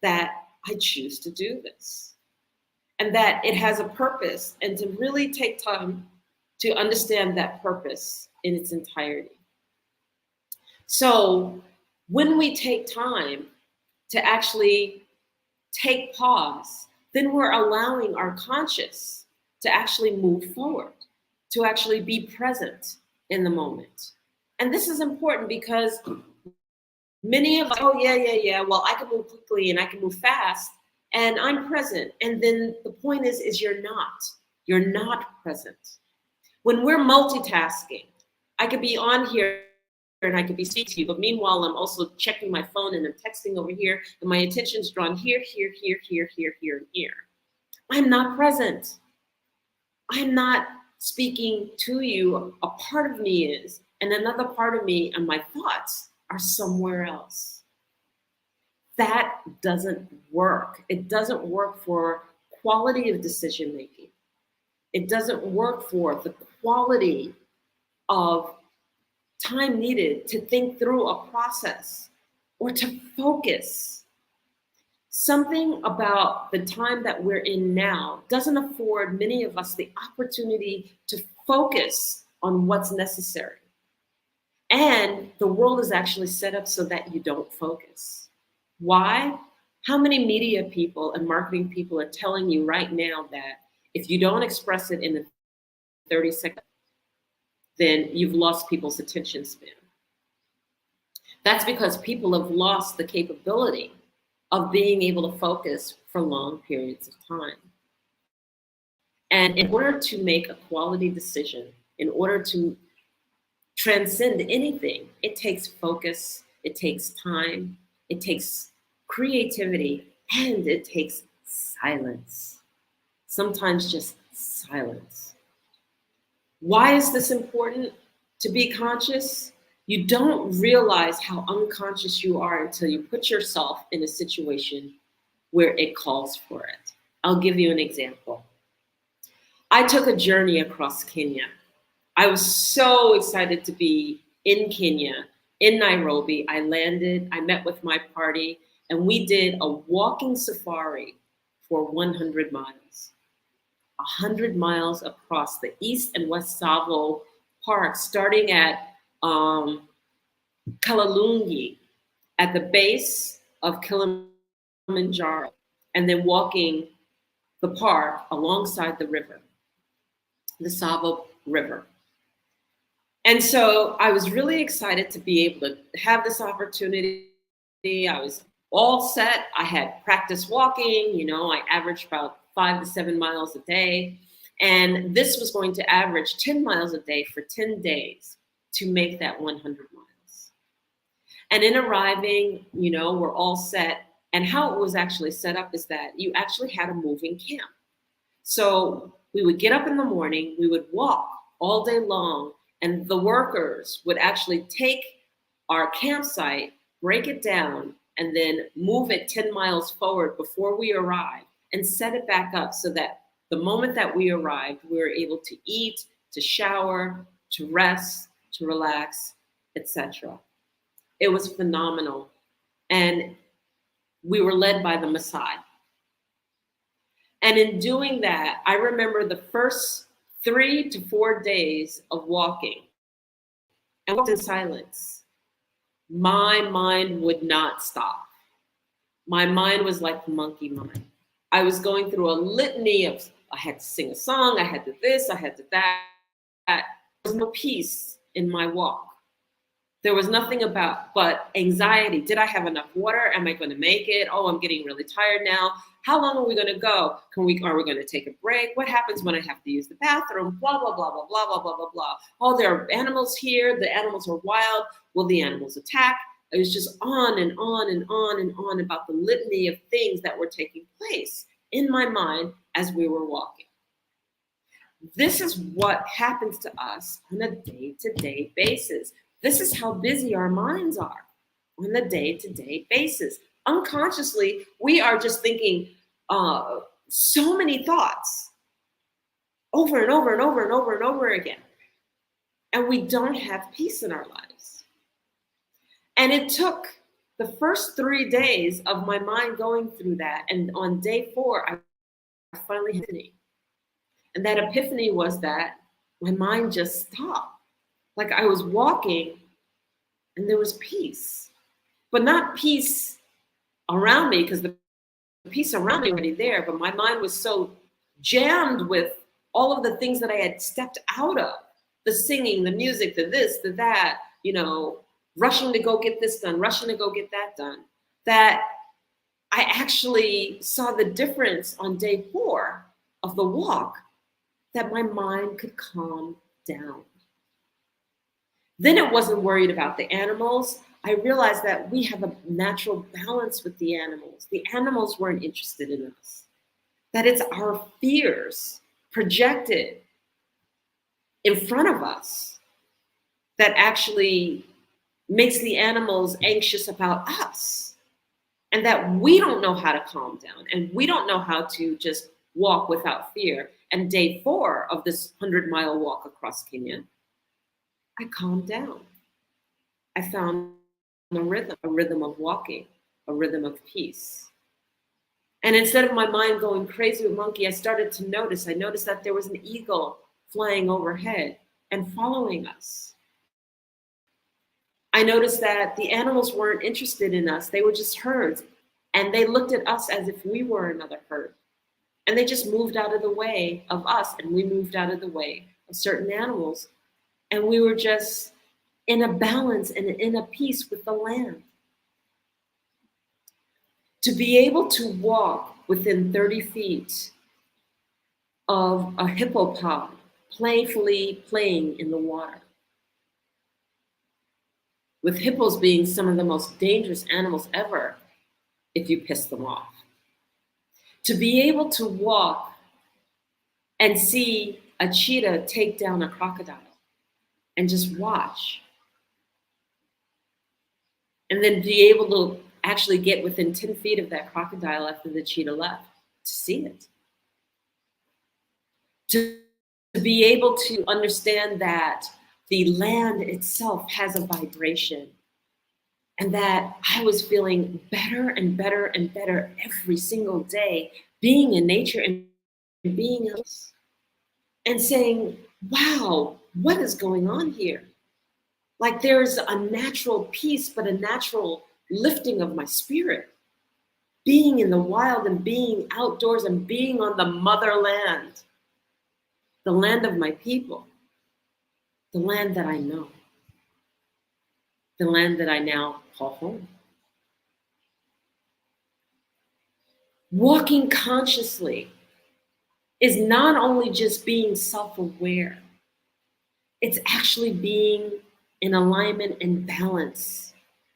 that I choose to do this and that it has a purpose, and to really take time to understand that purpose in its entirety. So when we take time to actually take pause, then we're allowing our conscious to actually move forward, to actually be present in the moment. And this is important because many of us, oh yeah, well, I can move quickly and I can move fast and I'm present. And then the point is you're not present. When we're multitasking, I could be on here and I could be speaking to you, but meanwhile, I'm also checking my phone and I'm texting over here and my attention's drawn here, here, here, here, here, here, and here. I'm not present. I'm not speaking to you. A part of me is, and another part of me and my thoughts are somewhere else. That doesn't work. It doesn't work for quality of decision making. It doesn't work for the quality of time needed to think through a process or to focus. Something about the time that we're in now doesn't afford many of us the opportunity to focus on what's necessary. And the world is actually set up so that you don't focus. Why? How many media people and marketing people are telling you right now that if you don't express it in 30 seconds, then you've lost people's attention span? That's because people have lost the capability of being able to focus for long periods of time. And in order to make a quality decision, in order to transcend anything, it takes focus, it takes time, it takes creativity, and it takes silence. Sometimes just silence. Why is this important to be conscious? You don't realize how unconscious you are until you put yourself in a situation where it calls for it. I'll give you an example. I took a journey across Kenya. I was so excited to be in Kenya, in Nairobi. I landed, I met with my party, and we did a walking safari for 100 miles. 100 miles across the East and West Tsavo Park, starting at Kalalungi, at the base of Kilimanjaro, and then walking the park alongside the river, the Tsavo River. And so I was really excited to be able to have this opportunity. I was all set. I had practiced walking, I averaged about 5 to 7 miles a day. And this was going to average 10 miles a day for 10 days to make that 100 miles. And in arriving, we're all set. And how it was actually set up is that you actually had a moving camp. So we would get up in the morning, we would walk all day long, and the workers would actually take our campsite, break it down, and then move it 10 miles forward before we arrived and set it back up so that the moment that we arrived, we were able to eat, to shower, to rest, to relax, etc. It was phenomenal. And we were led by the Maasai. And in doing that, I remember the first 3 to 4 days of walking and walked in silence. my mind would not stop. My mind was like the monkey mind. I was going through a litany of, I had to sing a song, I had to this, I had to that. There was no peace in my walk. There was nothing but anxiety. Did I have enough water? Am I going to make it? Oh, I'm getting really tired now. How long are we going to go? Are we going to take a break? What happens when I have to use the bathroom? Blah, blah, blah, blah, blah, blah, blah, blah, blah. Oh, there are animals here. The animals are wild. Will the animals attack? It was just on and on and on and on about the litany of things that were taking place in my mind as we were walking. This is what happens to us on a day-to-day basis. This is how busy our minds are on a day-to-day basis. Unconsciously, we are just thinking so many thoughts over and over and over and over and over again. And we don't have peace in our lives. And it took the first 3 days of my mind going through that. And on day 4, I finally had an epiphany. And that epiphany was that my mind just stopped. Like I was walking and there was peace, but not peace around me, because the peace around me was already there, but my mind was so jammed with all of the things that I had stepped out of, the singing, the music, the this, the that, rushing to go get this done, rushing to go get that done, that I actually saw the difference on day 4 of the walk, that my mind could calm down. Then it wasn't worried about the animals. I realized that we have a natural balance with the animals. The animals weren't interested in us. That it's our fears projected in front of us that actually makes the animals anxious about us. And that we don't know how to calm down, and we don't know how to just walk without fear. And day 4 of this 100-mile walk across Kenya, I calmed down. I found a rhythm of walking, a rhythm of peace. And instead of my mind going crazy with monkey, I started to notice. I noticed that there was an eagle flying overhead and following us. I noticed that the animals weren't interested in us. They were just herds. And they looked at us as if we were another herd. And they just moved out of the way of us, and we moved out of the way of certain animals. And we were just in a balance and in a peace with the land. To be able to walk within 30 feet of a hippopod playfully playing in the water, with hippos being some of the most dangerous animals ever if you piss them off. To be able to walk and see a cheetah take down a crocodile and just watch. And then be able to actually get within 10 feet of that crocodile after the cheetah left to see it. To be able to understand that the land itself has a vibration, and that I was feeling better and better and better every single day, being in nature and being else, and saying, wow, what is going on here? Like there's a natural peace, but a natural lifting of my spirit. Being in the wild and being outdoors and being on the motherland, the land of my people, the land that I know, the land that I now call home. Walking consciously is not only just being self-aware, it's actually being in alignment and balance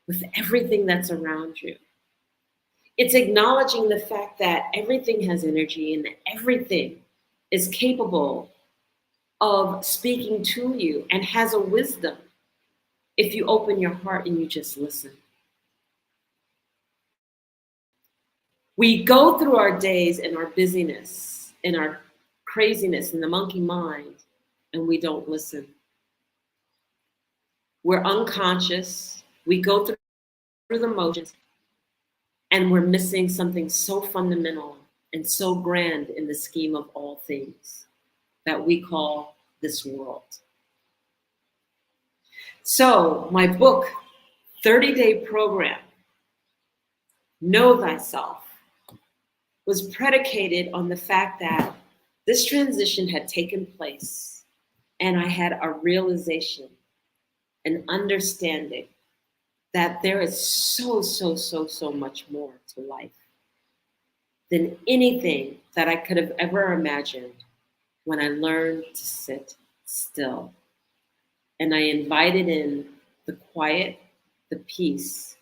with everything that's around you. It's acknowledging the fact that everything has energy and that everything is capable of speaking to you and has a wisdom if you open your heart and you just listen. We go through our days and our busyness and our craziness and the monkey mind, and we don't listen. We're unconscious. We go through the motions, and we're missing something so fundamental and so grand in the scheme of all things that we call this world. So my book, 30-day program, Know Thyself, was predicated on the fact that this transition had taken place and I had a realization, an understanding that there is so much more to life than anything that I could have ever imagined when I learned to sit still. And I invited in the quiet, the peace,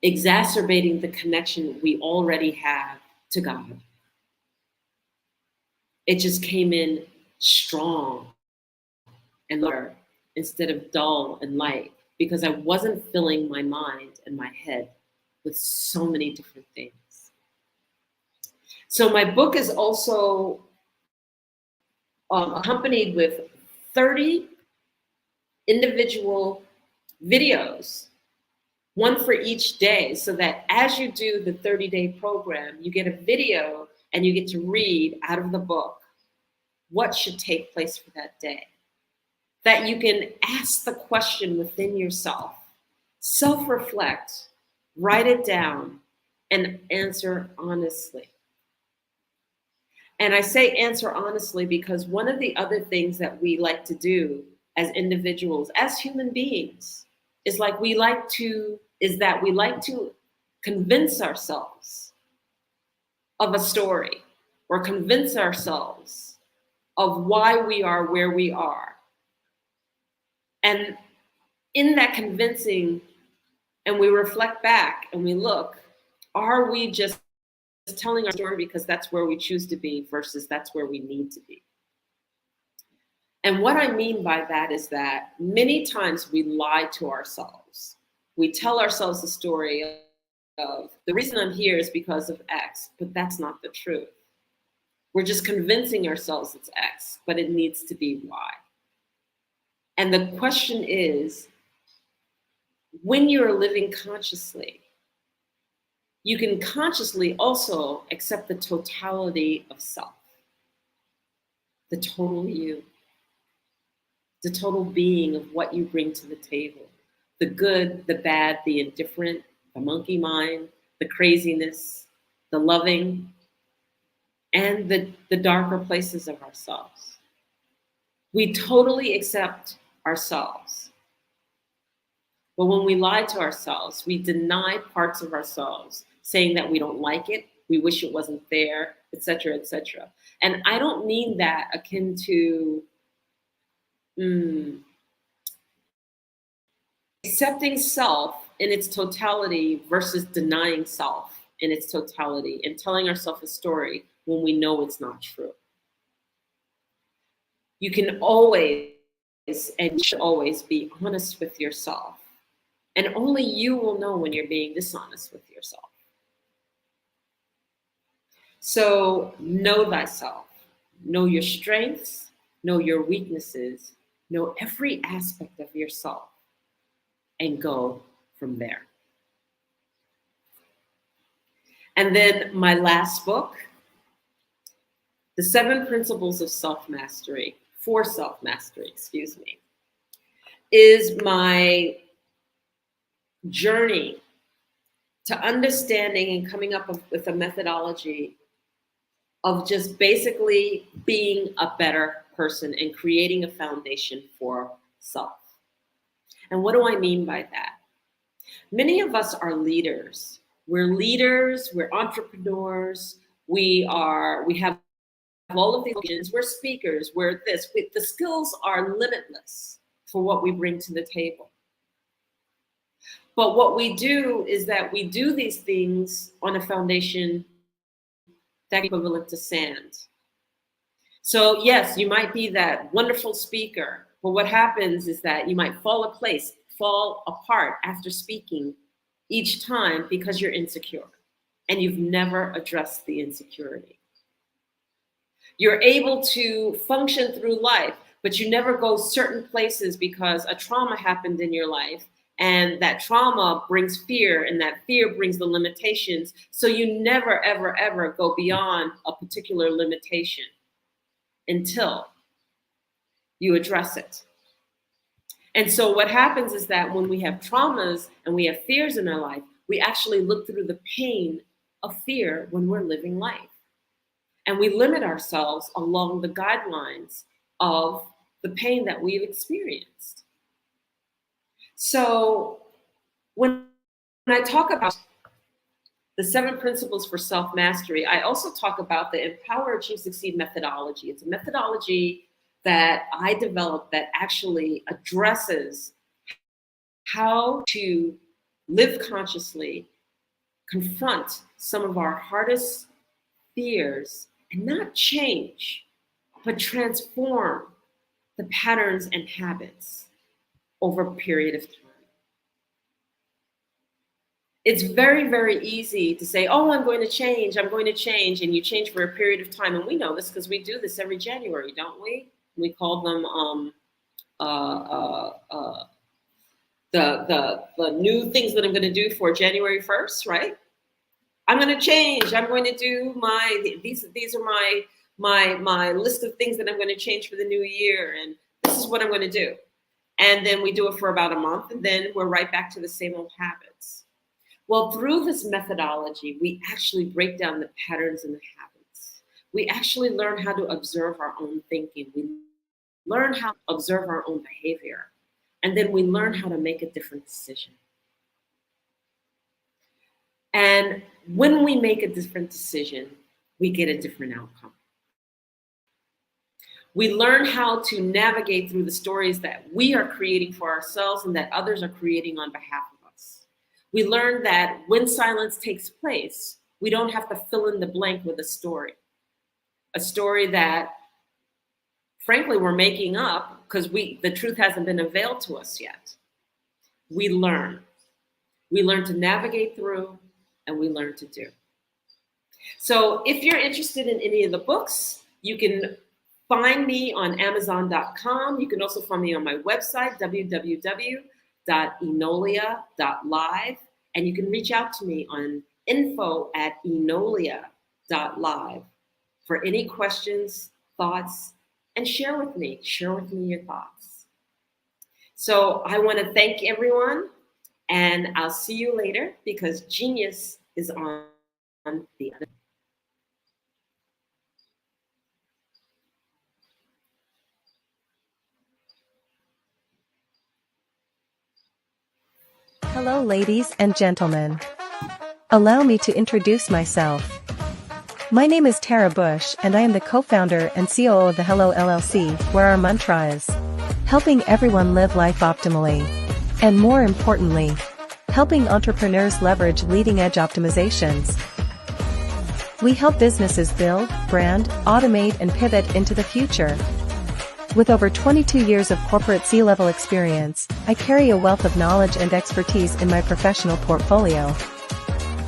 exacerbating the connection we already have to God. It just came in strong and lighter instead of dull and light, because I wasn't filling my mind and my head with so many different things. So my book is also accompanied with 30 individual videos, one for each day, so that as you do the 30-day program, you get a video and you get to read out of the book what should take place for that day. That you can ask the question within yourself, self-reflect, write it down, and answer honestly. And I say answer honestly because one of the other things that we like to do as individuals, as human beings, is we like to convince ourselves of a story, or convince ourselves of why we are where we are. And in that convincing, and we reflect back and we look, are we just telling our story because that's where we choose to be versus that's where we need to be? And what I mean by that is that many times we lie to ourselves. We tell ourselves the story of the reason I'm here is because of X, but that's not the truth. We're just convincing ourselves it's X, but it needs to be Y. And the question is, when you're living consciously, you can consciously also accept the totality of self, the total you, the total being of what you bring to the table, the good, the bad, the indifferent, the monkey mind, the craziness, the loving, and the darker places of ourselves. We totally accept ourselves. But when we lie to ourselves, we deny parts of ourselves, saying that we don't like it, we wish it wasn't there, etc., etc. And I don't mean that akin to accepting self in its totality versus denying self in its totality and telling ourselves a story when we know it's not true. You can always and should always be honest with yourself. And only you will know when you're being dishonest with yourself. So know thyself, know your strengths, know your weaknesses, know every aspect of yourself, and go from there. And then my last book, The 7 Principles of Self-Mastery, for Self-Mastery, is my journey to understanding and coming up with a methodology of just basically being a better person and creating a foundation for self. And what do I mean by that? Many of us are leaders. We're leaders, we're entrepreneurs, we have all of these visions, we're speakers, we're this. The skills are limitless for what we bring to the table. But what we do is that we do these things on a foundation that's equivalent to sand. So yes, you might be that wonderful speaker, but what happens is that you might fall apart after speaking each time because you're insecure and you've never addressed the insecurity. You're able to function through life, but you never go certain places because a trauma happened in your life, and that trauma brings fear, and that fear brings the limitations. So you never, ever, ever go beyond a particular limitation until you address it. And so what happens is that when we have traumas and we have fears in our life, we actually look through the pain of fear when we're living life. And we limit ourselves along the guidelines of the pain that we've experienced. So when I talk about the 7 principles for self-mastery, I also talk about the Empower, Achieve, Succeed methodology. It's a methodology that I developed that actually addresses how to live consciously, confront some of our hardest fears, and not change, but transform the patterns and habits over a period of time. It's very, very easy to say, oh, I'm going to change, and you change for a period of time. And we know this because we do this every January, don't we? We call them the new things that I'm going to do for January 1st, right? I'm going to change. I'm going to do these are my list of things that I'm going to change for the new year, and this is what I'm going to do. And then we do it for about a month, and then we're right back to the same old habits. Well, through this methodology, we actually break down the patterns and the habits. We actually learn how to observe our own thinking. We learn how to observe our own behavior. And then we learn how to make a different decision. And when we make a different decision, we get a different outcome. We learn how to navigate through the stories that we are creating for ourselves and that others are creating on behalf of us. We learn that when silence takes place, we don't have to fill in the blank with a story that, frankly, we're making up because the truth hasn't been unveiled to us yet. We learn to navigate through, and we learn to do. So if you're interested in any of the books, you can find me on Amazon.com. You can also find me on my website, www.enolia.live. And you can reach out to me on info@enolia.live for any questions, thoughts, and share with me your thoughts. So I want to thank everyone, and I'll see you later because genius is on the other. Hello, ladies and gentlemen. Allow me to introduce myself. My name is Tara Bush, and I am the co-founder and COO of the Hello LLC, where our mantra is helping everyone live life optimally. And more importantly, helping entrepreneurs leverage leading-edge optimizations. We help businesses build, brand, automate, and pivot into the future. With over 22 years of corporate C-level experience, I carry a wealth of knowledge and expertise in my professional portfolio.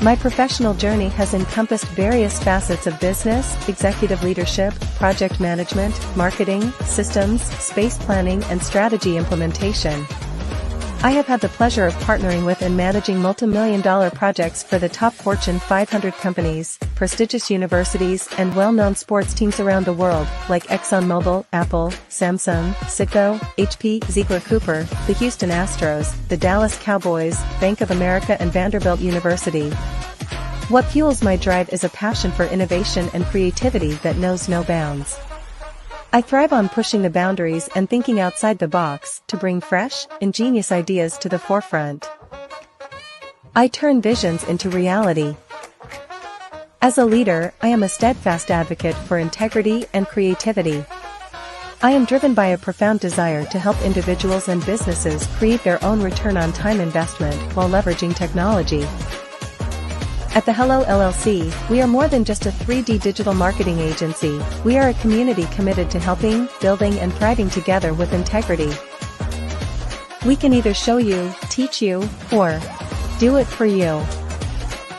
My professional journey has encompassed various facets of business, executive leadership, project management, marketing, systems, space planning, and strategy implementation. I have had the pleasure of partnering with and managing multi-million-dollar projects for the top Fortune 500 companies, prestigious universities, and well-known sports teams around the world, like ExxonMobil, Apple, Samsung, Citgo, HP, Ziegler-Cooper, the Houston Astros, the Dallas Cowboys, Bank of America, and Vanderbilt University. What fuels my drive is a passion for innovation and creativity that knows no bounds. I thrive on pushing the boundaries and thinking outside the box to bring fresh, ingenious ideas to the forefront. I turn visions into reality. As a leader, I am a steadfast advocate for integrity and creativity. I am driven by a profound desire to help individuals and businesses create their own return on time investment while leveraging technology. At the Hello LLC, we are more than just a 3D digital marketing agency. We are a community committed to helping, building, and thriving together with integrity. We can either show you, teach you, or do it for you.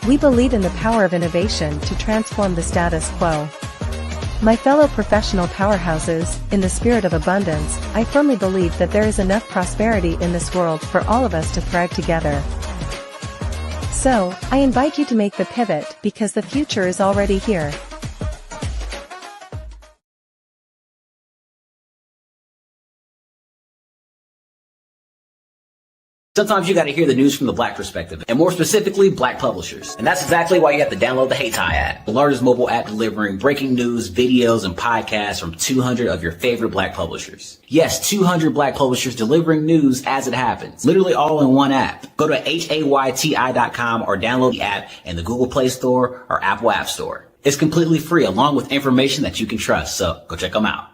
We believe in the power of innovation to transform the status quo. My fellow professional powerhouses, in the spirit of abundance, I firmly believe that there is enough prosperity in this world for all of us to thrive together. So, I invite you to make the pivot because the future is already here. Sometimes you got to hear the news from the Black perspective, and more specifically, Black publishers. And that's exactly why you have to download the HeyTie app, the largest mobile app delivering breaking news, videos, and podcasts from 200 of your favorite Black publishers. Yes, 200 Black publishers delivering news as it happens, literally all in one app. Go to HAYTI.com or download the app in the Google Play Store or Apple App Store. It's completely free, along with information that you can trust, so go check them out.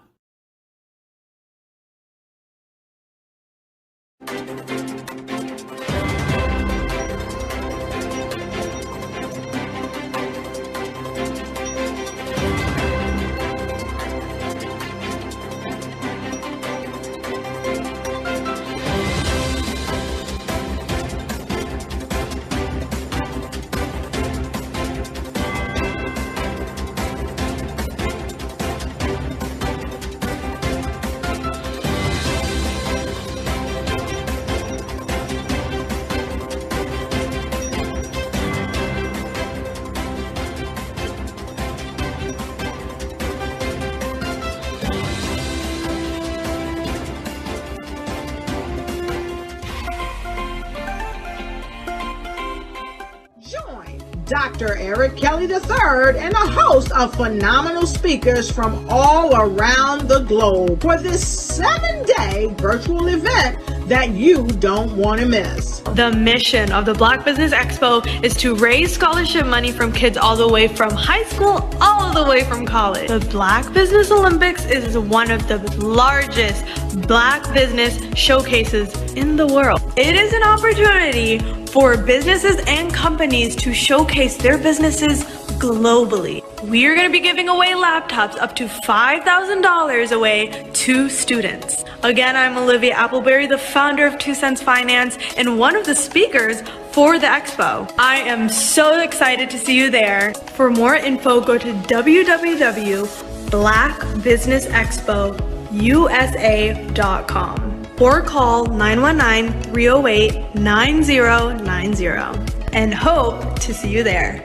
Dr. Eric Kelly III and a host of phenomenal speakers from all around the globe for this 7-day virtual event that you don't want to miss. The mission of the Black Business Expo is to raise scholarship money from kids all the way from high school, all the way from college. The Black Business Olympics is one of the largest Black business showcases in the world. It is an opportunity for businesses and companies to showcase their businesses globally. We are going to be giving away laptops up to $5,000 away to students. Again, I'm Olivia Appleberry, the founder of 2 Cents Finance and one of the speakers for the expo. I am so excited to see you there. For more info, go to www.blackbusinessexpousa.com or call 919-308-9090 and hope to see you there.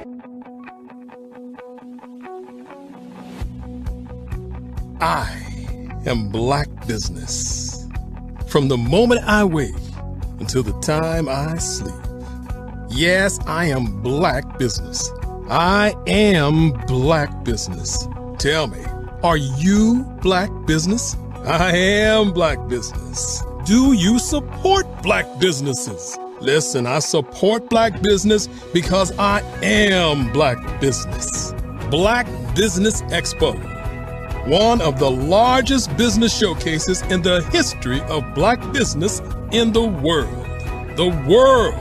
I am Black Business. From the moment I wake until the time I sleep. Yes, I am Black Business. I am Black Business. Tell me, are you Black Business? I am Black Business. Do you support Black businesses? Listen, I support Black business because I am Black Business. Black Business Expo, one of the largest business showcases in the history of Black business in the world. The world!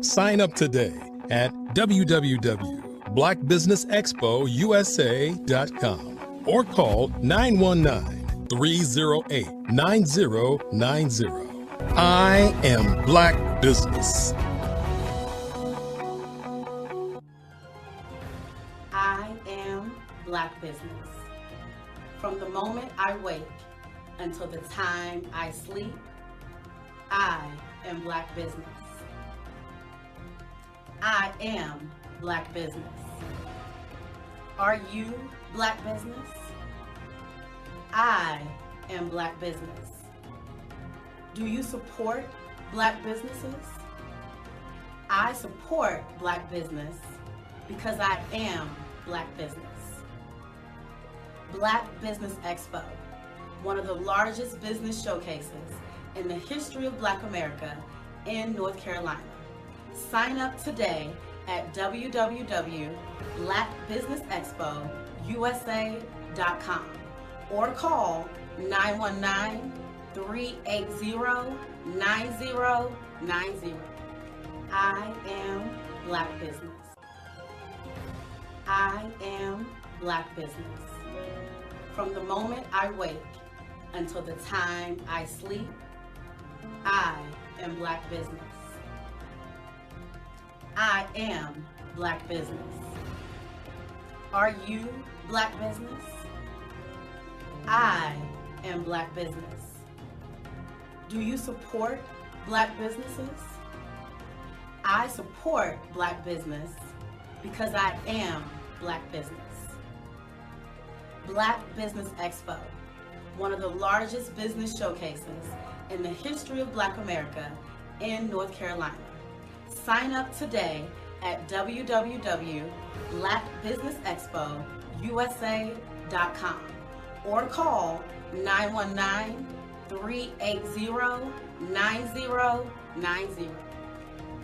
Sign up today at www.blackbusinessexpousa.com or call 919-308-9090. I am Black Business. I am Black Business. From the moment I wake until the time I sleep, I am Black Business. I am Black Business. Are you Black Business? I am Black Business. Do you support Black businesses? I support Black business because I am Black business. Black Business Expo, one of the largest business showcases in the history of Black America in North Carolina. Sign up today at www.blackbusinessexpousa.com or call 919-380-9090. I am Black Business. I am Black Business. From the moment I wake until the time I sleep, I am Black Business. I am Black Business. Are you Black Business? I am Black Business. Do you support Black businesses? I support Black business because I am Black business. Black Business Expo, one of the largest business showcases in the history of Black America in North Carolina. Sign up today at www.blackbusinessexpousa.com or call 919-380-9090.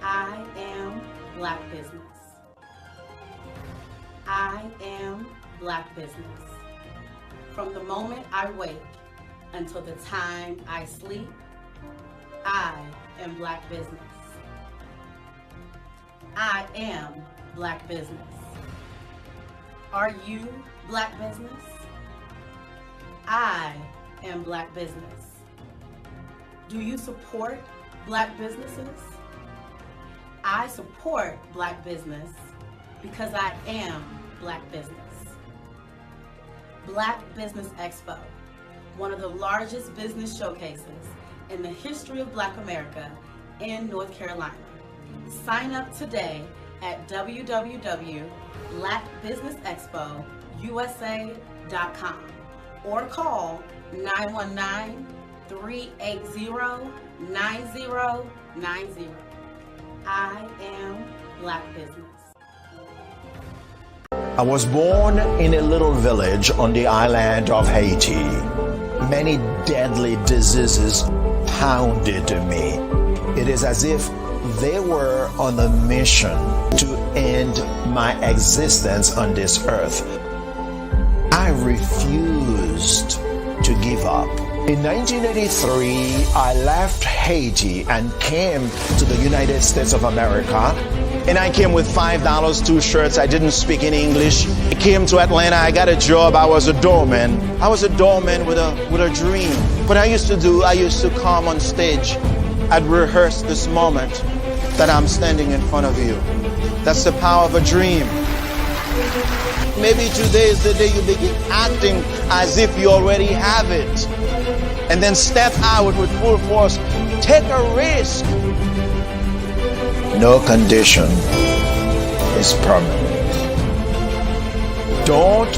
I am Black Business. I am Black Business. From the moment I wake until the time I sleep, I am Black Business. I am Black Business. Are you Black Business? I am Black Business. Do you support Black businesses? I support Black business because I am Black Business. Black Business Expo, one of the largest business showcases in the history of Black America in North Carolina. Sign up today at www.blackbusinessexpousa.com or call 919-380-9090. I am Black Business. I was born in a little village on the island of Haiti. Many deadly diseases pounded me. It is as if they were on a mission to end my existence on this earth. I refused to give up. In 1983, I left Haiti and came to the United States of America. And I came with $5, 2 shirts. I didn't speak any English. I came to Atlanta. I got a job. I was a doorman. I was a doorman with a dream. What I used to come on stage. I'd rehearse this moment that I'm standing in front of you. That's the power of a dream. Maybe today is the day you begin acting as if you already have it. And then step out with full force. Take a risk. No condition is permanent. Don't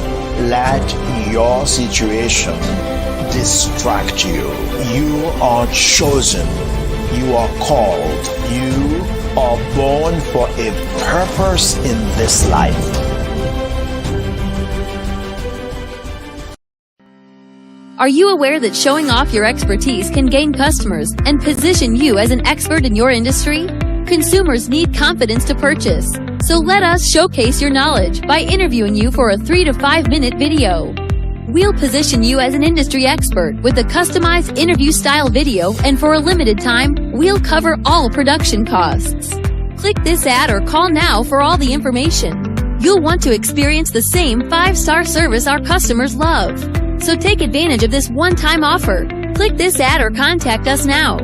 let your situation distract you. You are chosen. You are called. You are born for a purpose in this life. Are you aware that showing off your expertise can gain customers and position you as an expert in your industry? Consumers need confidence to purchase. So let us showcase your knowledge by interviewing you for a 3 to 5 minute video. We'll position you as an industry expert with a customized interview style video, and for a limited time, we'll cover all production costs. Click this ad or call now for all the information. You'll want to experience the same 5-star service our customers love. So take advantage of this one-time offer. Click this ad or contact us now.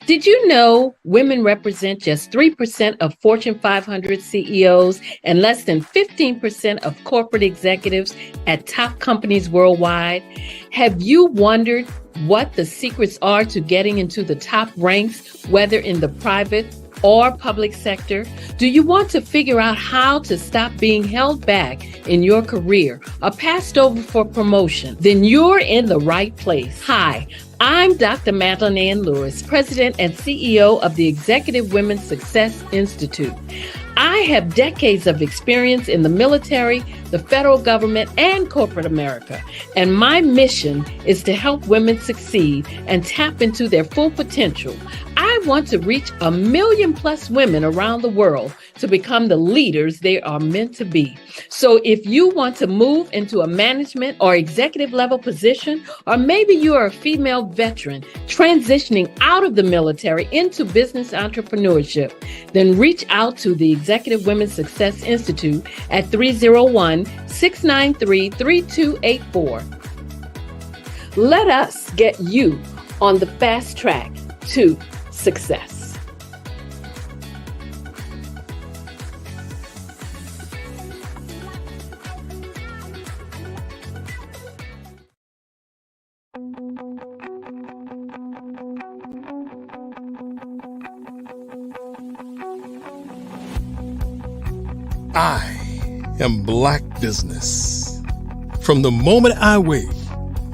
Did you know women represent just 3% of Fortune 500 CEOs and less than 15% of corporate executives at top companies worldwide? Have you wondered what the secrets are to getting into the top ranks, whether in the private or public sector? Do you want to figure out how to stop being held back in your career or passed over for promotion? Then you're in the right place. Hi, I'm Dr. Madeline Ann Lewis, President and CEO of the Executive Women's Success Institute. I have decades of experience in the military, the federal government, and corporate America, and my mission is to help women succeed and tap into their full potential. I want to reach 1 million+ women around the world to become the leaders they are meant to be. So if you want to move into a management or executive level position, or maybe you are a female veteran transitioning out of the military into business entrepreneurship, then reach out to the Executive Women's Success Institute at 301-693-3284. Let us get you on the fast track to success. I am Black business. From the moment I wake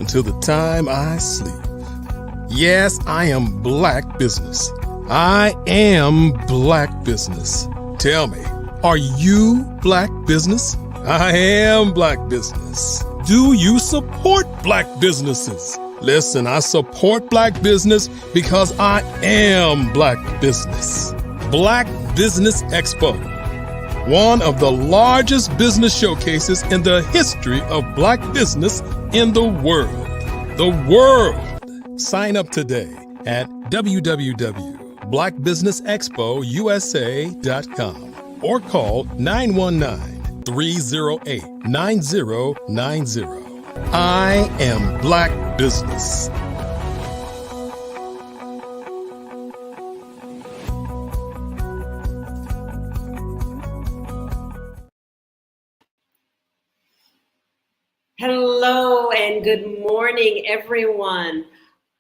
until the time I sleep. Yes, I am Black business. I am Black business. Tell me, are you Black business? I am Black business. Do you support Black businesses? Listen, I support Black business because I am Black business. Black Business Expo, one of the largest business showcases in the history of Black business in the world. The world! Sign up today at www.blackbusinessexpousa.com or call 919-308-9090. I am Black business. Hello and good morning, everyone.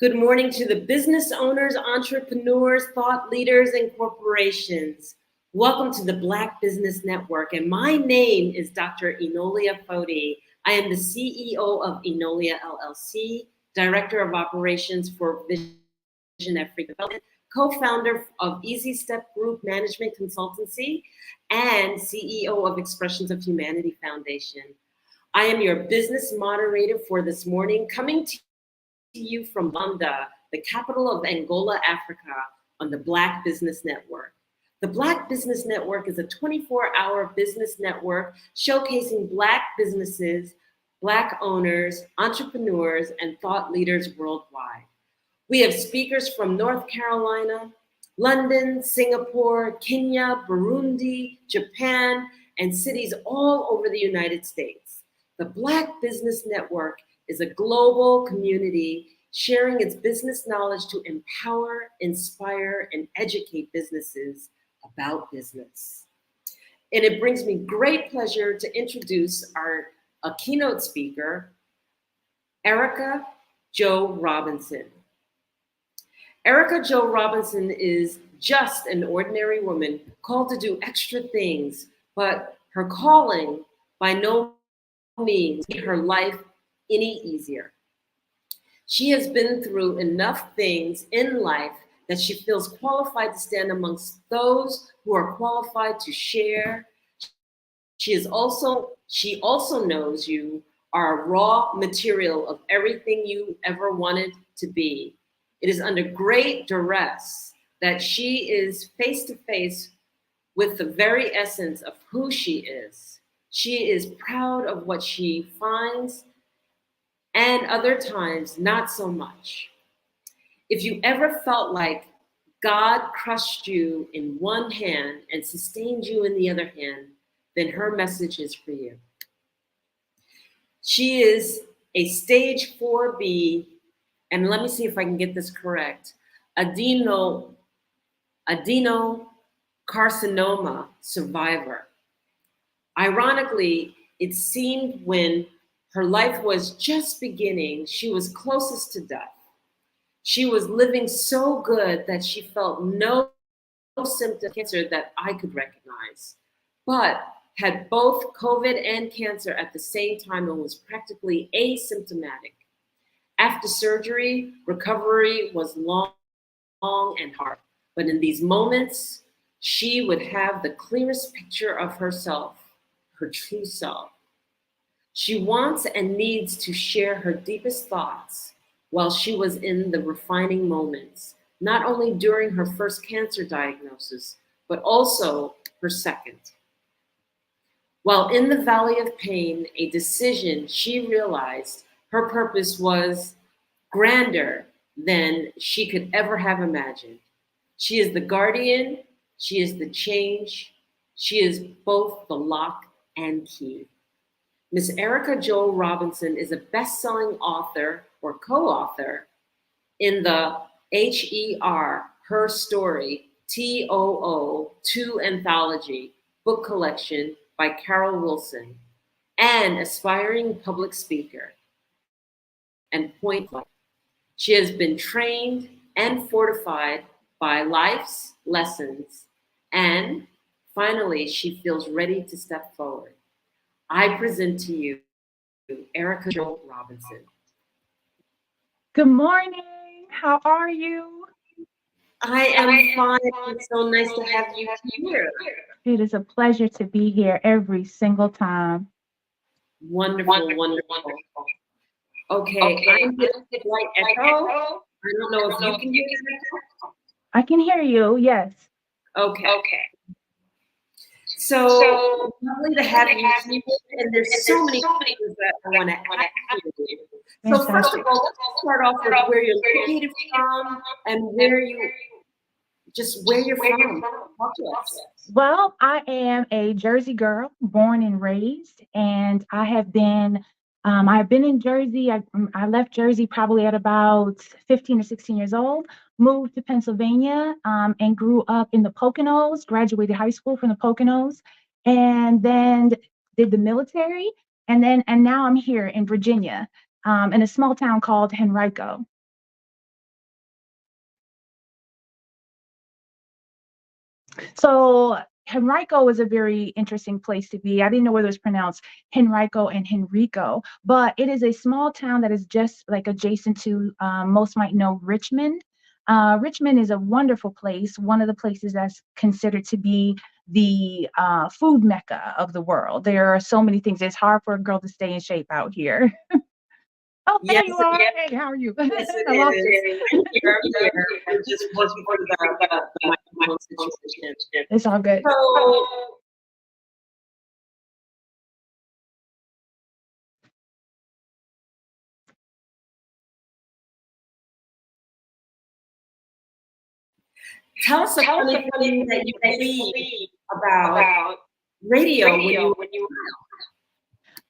Good morning to the business owners, entrepreneurs, thought leaders, and corporations. Welcome to the Black Business Network, and my name is Dr. Enolia Foti. I am the CEO of Enolia LLC, Director of Operations for Vision Africa Development, co-founder of Easy Step Group Management Consultancy, and CEO of Expressions of Humanity Foundation. I am your business moderator for this morning, coming to you from Luanda, the capital of Angola, Africa, on the Black Business Network. The Black Business Network is a 24-hour business network showcasing Black businesses, Black owners, entrepreneurs, and thought leaders worldwide. We have speakers from North Carolina, London, Singapore, Kenya, Burundi, Japan, and cities all over the United States. The Black Business Network is a global community sharing its business knowledge to empower, inspire, and educate businesses about business. And it brings me great pleasure to introduce our keynote speaker, Erica Jo Robinson. Erica Jo Robinson is just an ordinary woman called to do extra things, but her calling by no means made her life any easier. She has been through enough things in life that she feels qualified to stand amongst those who are qualified to share. She also knows you are a raw material of everything you ever wanted to be. It is under great duress that she is face to face with the very essence of who she is. She is proud of what she finds, and other times, not so much. If you ever felt like God crushed you in one hand and sustained you in the other hand, then her message is for you. She is a stage 4B, and let me see if I can get this correct, adenocarcinoma survivor. Ironically, it seemed when her life was just beginning, she was closest to death. She was living so good that she felt no symptom of cancer that I could recognize, but had both COVID and cancer at the same time and was practically asymptomatic. After surgery, recovery was long and hard, but in these moments, she would have the clearest picture of herself, her true self. She wants and needs to share her deepest thoughts while she was in the refining moments, not only during her first cancer diagnosis, but also her second. While in the valley of pain, a decision she realized her purpose was grander than she could ever have imagined. She is the guardian, she is the change, she is both the lock and key. Ms. Erica Jo Robinson is a best-selling author or co-author in the HER, Her Story, TOO 2 anthology book collection by Carol Wilson, and aspiring public speaker and point blank. She has been trained and fortified by life's lessons, and finally, she feels ready to step forward. I present to you Erica Jo Robinson. Good morning. How are you? I am fine. It's so nice to have you here. It is a pleasure to be here every single time. Wonderful, wonderful. Okay, I'm getting a slight echo. I don't know if you can hear that. I can hear you, yes. Okay. So lovely to have you here, and there's so many things that I want to ask you. So first of all, let's start off with where you're located from and where you're from. Talk to us. Well, I am a Jersey girl, born and raised, and I have been in Jersey. I left Jersey probably at about 15 or 16 years old, moved to Pennsylvania, and grew up in the Poconos, graduated high school from the Poconos, and then did the military. And now I'm here in Virginia, in a small town called Henrico. So Henrico is a very interesting place to be. I didn't know whether it was pronounced Henrico and Henrico, but it is a small town that is just like adjacent to, most might know, Richmond. Richmond is a wonderful place, one of the places that's considered to be the food mecca of the world. There are so many things. It's hard for a girl to stay in shape out here. Oh, there you are. Hey, how are you? Yes, I lost it is. I'm here. I'm just working for the microphone situation. It's all good. So, tell us a funny thing that you believe about radio when you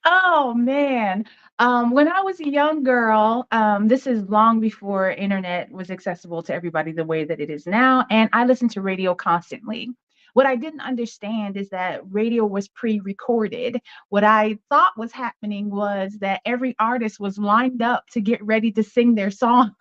Oh man. When I was a young girl, this is long before internet was accessible to everybody the way that it is now, and I listened to radio constantly. What I didn't understand is that radio was pre-recorded. What I thought was happening was that every artist was lined up to get ready to sing their song.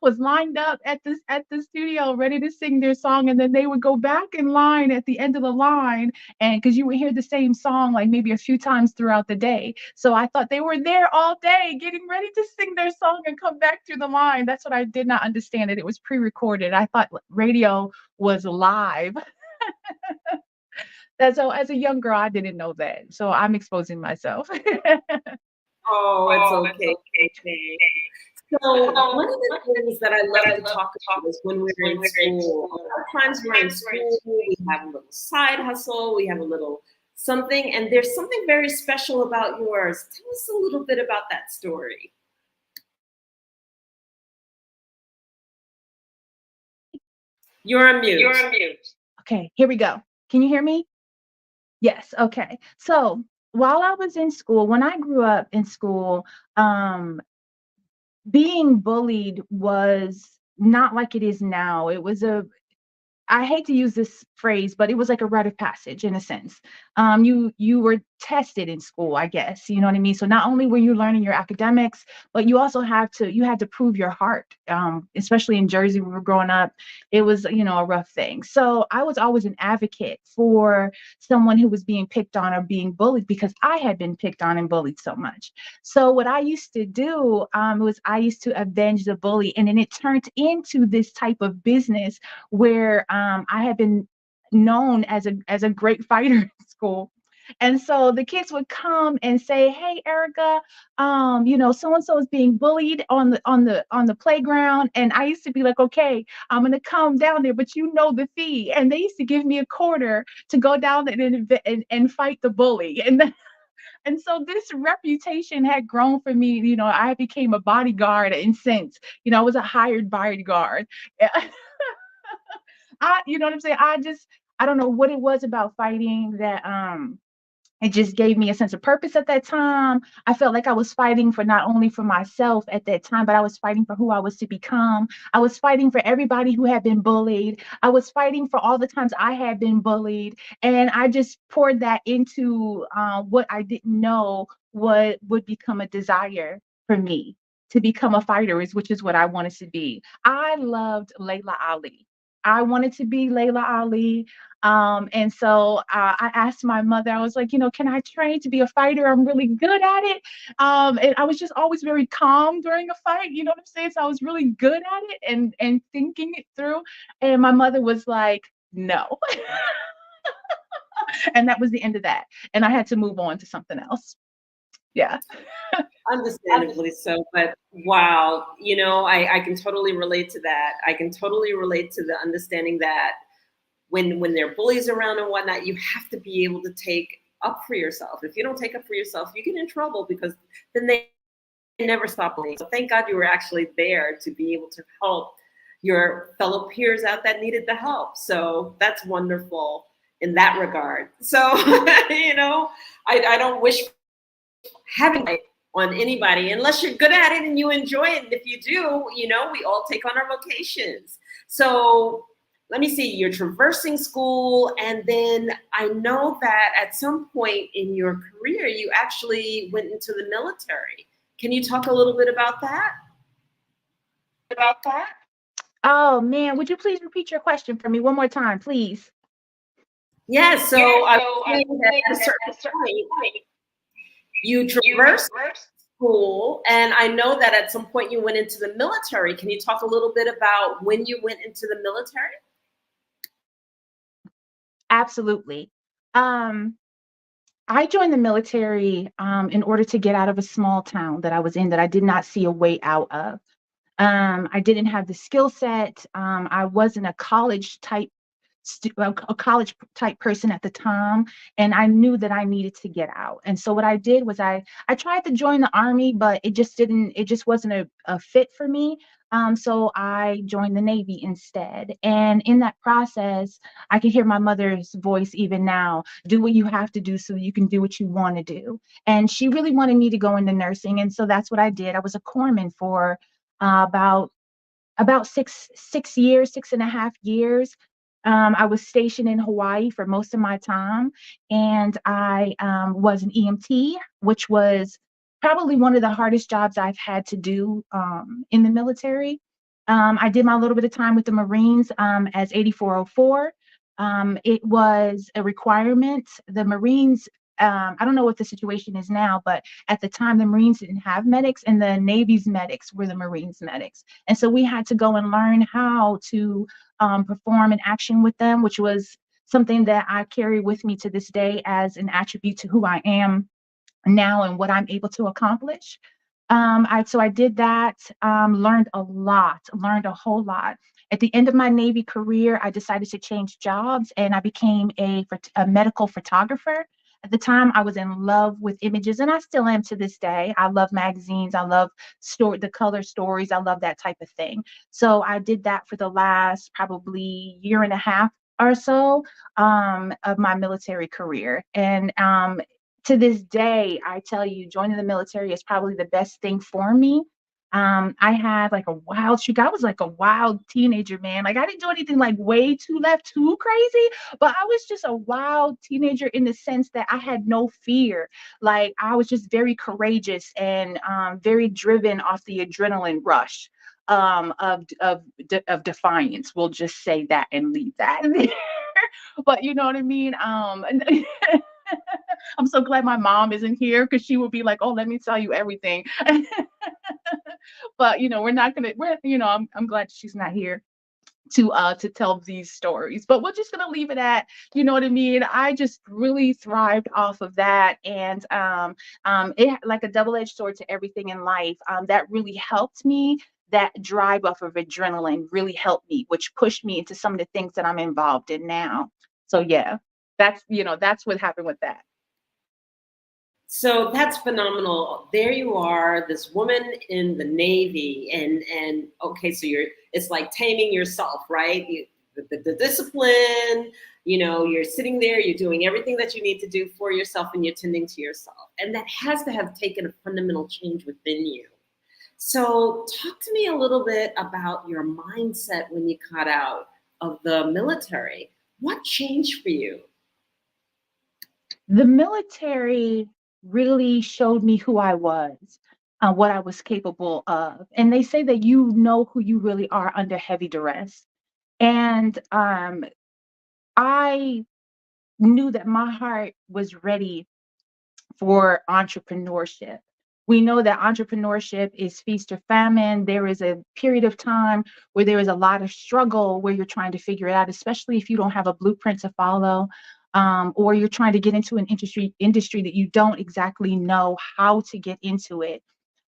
Was lined up at the studio ready to sing their song, and then they would go back in line at the end of the line, and because you would hear the same song like maybe a few times throughout the day. So I thought they were there all day getting ready to sing their song and come back through the line. That's what I did not understand, that it was pre-recorded. I thought radio was live. And so as a young girl, I didn't know that, so I'm exposing myself. Oh, it's okay. So one of the things that I love to talk about is when we're in school. A lot of times we're in school, we have a little side hustle, we have a little something, and there's something very special about yours. Tell us a little bit about that story. You're on mute. Okay, here we go. Can you hear me? Yes. Okay. So while I was in school, when I grew up in school, being bullied was not like it is now. It was I hate to use this phrase, but it was like a rite of passage in a sense. You were tested in school, I guess. You know what I mean? So not only were you learning your academics, but you also had to prove your heart. Especially in Jersey, when we were growing up, it was, a rough thing. So I was always an advocate for someone who was being picked on or being bullied, because I had been picked on and bullied so much. So what I used to do was I used to avenge the bully, and then it turned into this type of business where I had been known as a great fighter in school. And so the kids would come and say, "Hey, Erica, so and so is being bullied on the playground." And I used to be like, "Okay, I'm gonna come down there, but you know the fee." And they used to give me a quarter to go down there and fight the bully. And so this reputation had grown for me. I became a bodyguard in sense. I was a hired bodyguard. You know what I'm saying? I don't know what it was about fighting that it just gave me a sense of purpose at that time. I felt like I was fighting for not only for myself at that time, but I was fighting for who I was to become. I was fighting for everybody who had been bullied. I was fighting for all the times I had been bullied. And I just poured that into what I didn't know what would become a desire for me to become a fighter, which is what I wanted to be. I loved Layla Ali. I wanted to be Layla Ali. And so I asked my mother, I was like, can I train to be a fighter? I'm really good at it. And I was just always very calm during a fight. You know what I'm saying? So I was really good at it and thinking it through. And my mother was like, no. And that was the end of that. And I had to move on to something else. Yeah. Understandably so, but wow, I can totally relate to that. I can totally relate to the understanding that when there are bullies around and whatnot, you have to be able to take up for yourself. If you don't take up for yourself, you get in trouble because then they never stop bullying. So thank God you were actually there to be able to help your fellow peers out that needed the help. So that's wonderful in that regard. So, I don't wish having it on anybody unless you're good at it and you enjoy it. And if you do, we all take on our vocations. So let me see, you're traversing school, and then I know that at some point in your career, you actually went into the military. Can you talk a little bit about that? Oh man, would you please repeat your question for me one more time, please? Yes. So I was saying that at a certain point, you traversed school, and I know that at some point you went into the military. Can you talk a little bit about when you went into the military? Absolutely. I joined the military in order to get out of a small town that I was in that I did not see a way out of. I didn't have the skill set. I wasn't a college type person at the time, and I knew that I needed to get out. And so what I did was I tried to join the army, but it just wasn't a fit for me. So I joined the Navy instead. And in that process, I can hear my mother's voice even now: do what you have to do so you can do what you want to do. And she really wanted me to go into nursing, and so that's what I did. I was a corpsman for about 6.5 years. I was stationed in Hawaii for most of my time, and I was an EMT, which was probably one of the hardest jobs I've had to do in the military. I did my little bit of time with the Marines as 8404. It was a requirement. The Marines, I don't know what the situation is now, but at the time, the Marines didn't have medics, and the Navy's medics were the Marines medics. And so we had to go and learn how to perform an action with them, which was something that I carry with me to this day as an attribute to who I am now and what I'm able to accomplish. So I did that, learned a whole lot. At the end of my Navy career, I decided to change jobs, and I became a medical photographer. At the time, I was in love with images, and I still am to this day. I love magazines. I love the color stories. I love that type of thing. So I did that for the last probably year and a half or so of my military career. And to this day, I tell you, joining the military is probably the best thing for me. I had like a wild streak. I was like a wild teenager, man. Like I didn't do anything like way too left, too crazy, but I was just a wild teenager in the sense that I had no fear. Like I was just very courageous and very driven off the adrenaline rush of defiance. We'll just say that and leave that there. But you know what I mean? I'm so glad my mom isn't here because she would be like, "Oh, let me tell you everything." But we're not gonna. I'm glad she's not here to tell these stories. But we're just gonna leave it at, you know what I mean. I just really thrived off of that, and it like a double-edged sword to everything in life. That really helped me. That drive off of adrenaline really helped me, which pushed me into some of the things that I'm involved in now. So yeah, that's what happened with that. So that's phenomenal. There you are, this woman in the Navy, and okay, so it's like taming yourself, right? The discipline, you're sitting there, you're doing everything that you need to do for yourself, and you're tending to yourself. And that has to have taken a fundamental change within you. So talk to me a little bit about your mindset when you got out of the military. What changed for you? The military really showed me who I was, what I was capable of. And they say that you know who you really are under heavy duress. And I knew that my heart was ready for entrepreneurship. We know that entrepreneurship is feast or famine. There is a period of time where there is a lot of struggle where you're trying to figure it out, especially if you don't have a blueprint to follow, or you're trying to get into an industry that you don't exactly know how to get into it.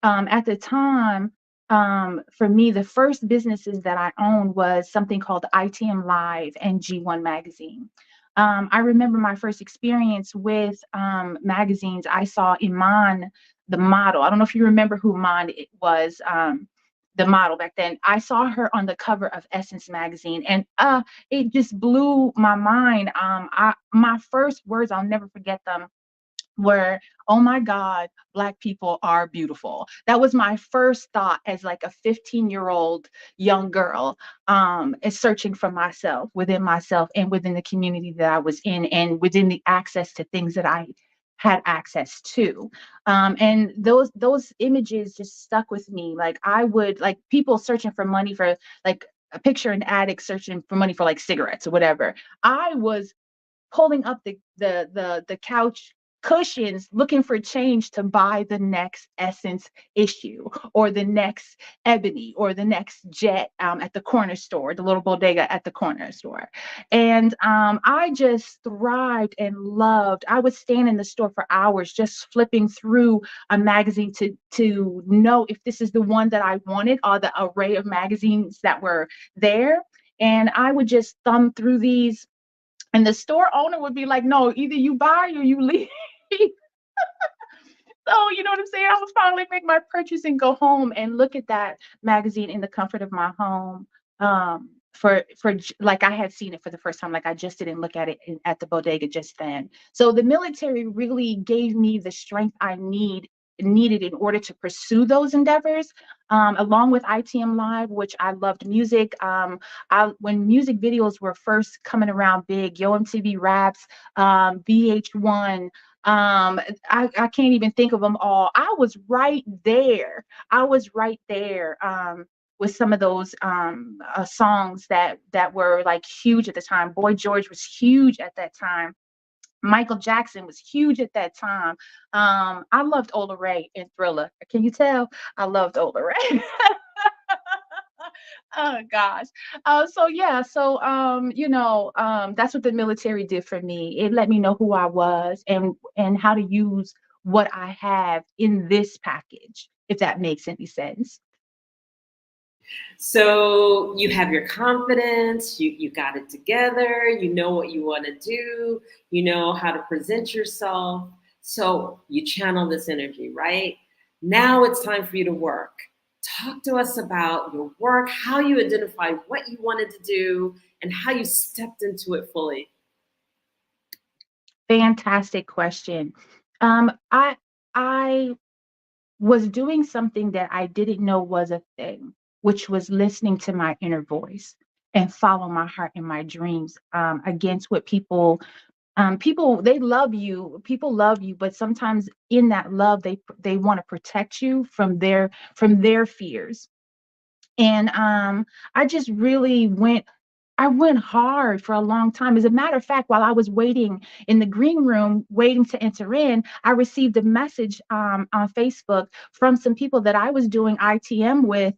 At the time, for me, the first businesses that I owned was something called ITM Live and G1 Magazine. I remember my first experience with magazines. I saw Iman, the model. I don't know if you remember who Iman it was, the model back then. I saw her on the cover of Essence magazine, and it just blew my mind. My first words, I'll never forget them, were, oh my God, Black people are beautiful. That was my first thought as like a 15-year-old young girl, is searching for myself and within the community that I was in and within the access to things that I had access to. And those images just stuck with me. Like I would, like people searching for money for, like a picture an addict searching for money for like cigarettes or whatever. I was pulling up the couch cushions looking for change to buy the next Essence issue or the next Ebony or the next Jet at the corner store, the little bodega at the corner store. And I just thrived and loved. I would stand in the store for hours just flipping through a magazine to know if this is the one that I wanted, or the array of magazines that were there. And I would just thumb through these, and the store owner would be like, no, either you buy or you leave. So, you know what I'm saying? I would finally make my purchase and go home and look at that magazine in the comfort of my home. Like I had seen it for the first time, like I just didn't look at it at the bodega just then. So the military really gave me the strength I needed in order to pursue those endeavors, along with ITM Live, which I loved music. When music videos were first coming around big, Yo MTV Raps, VH1, I can't even think of them all. I was right there. With some of those songs that were like huge at the time. Boy George was huge at that time. Michael Jackson was huge at that time. I loved Ola Ray and Thriller. Can you tell? I loved Ola Ray. Oh gosh. That's what the military did for me. It let me know who I was and how to use what I have in this package, if that makes any sense. So you have your confidence, you got it together, you know what you want to do, you know how to present yourself. So you channel this energy, right? Now it's time for you to work. Talk to us about your work, how you identified what you wanted to do, and how you stepped into it fully. Fantastic question. I was doing something that I didn't know was a thing, which was listening to my inner voice and follow my heart and my dreams, against what people they love you. People love you, but sometimes in that love, they want to protect you from their fears. And I just really I went hard for a long time. As a matter of fact, while I was waiting in the green room, waiting to enter in, I received a message on Facebook from some people that I was doing ITM with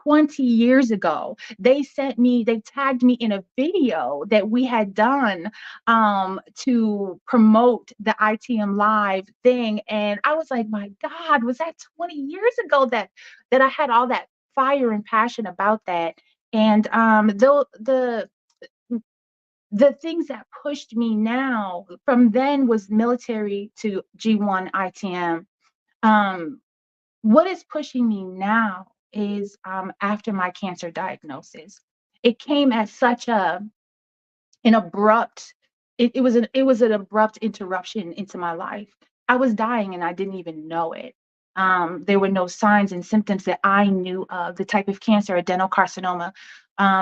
20 years ago. They tagged me in a video that we had done to promote the ITM Live thing. And I was like, my God, was that 20 years ago that I had all that fire and passion about that? And the things that pushed me now from then was military to G1 ITM. What is pushing me now is after my cancer diagnosis. It came as such an abrupt. It was an abrupt interruption into my life. I was dying and I didn't even know it. There were no signs and symptoms that I knew of. The type of cancer, adenocarcinoma,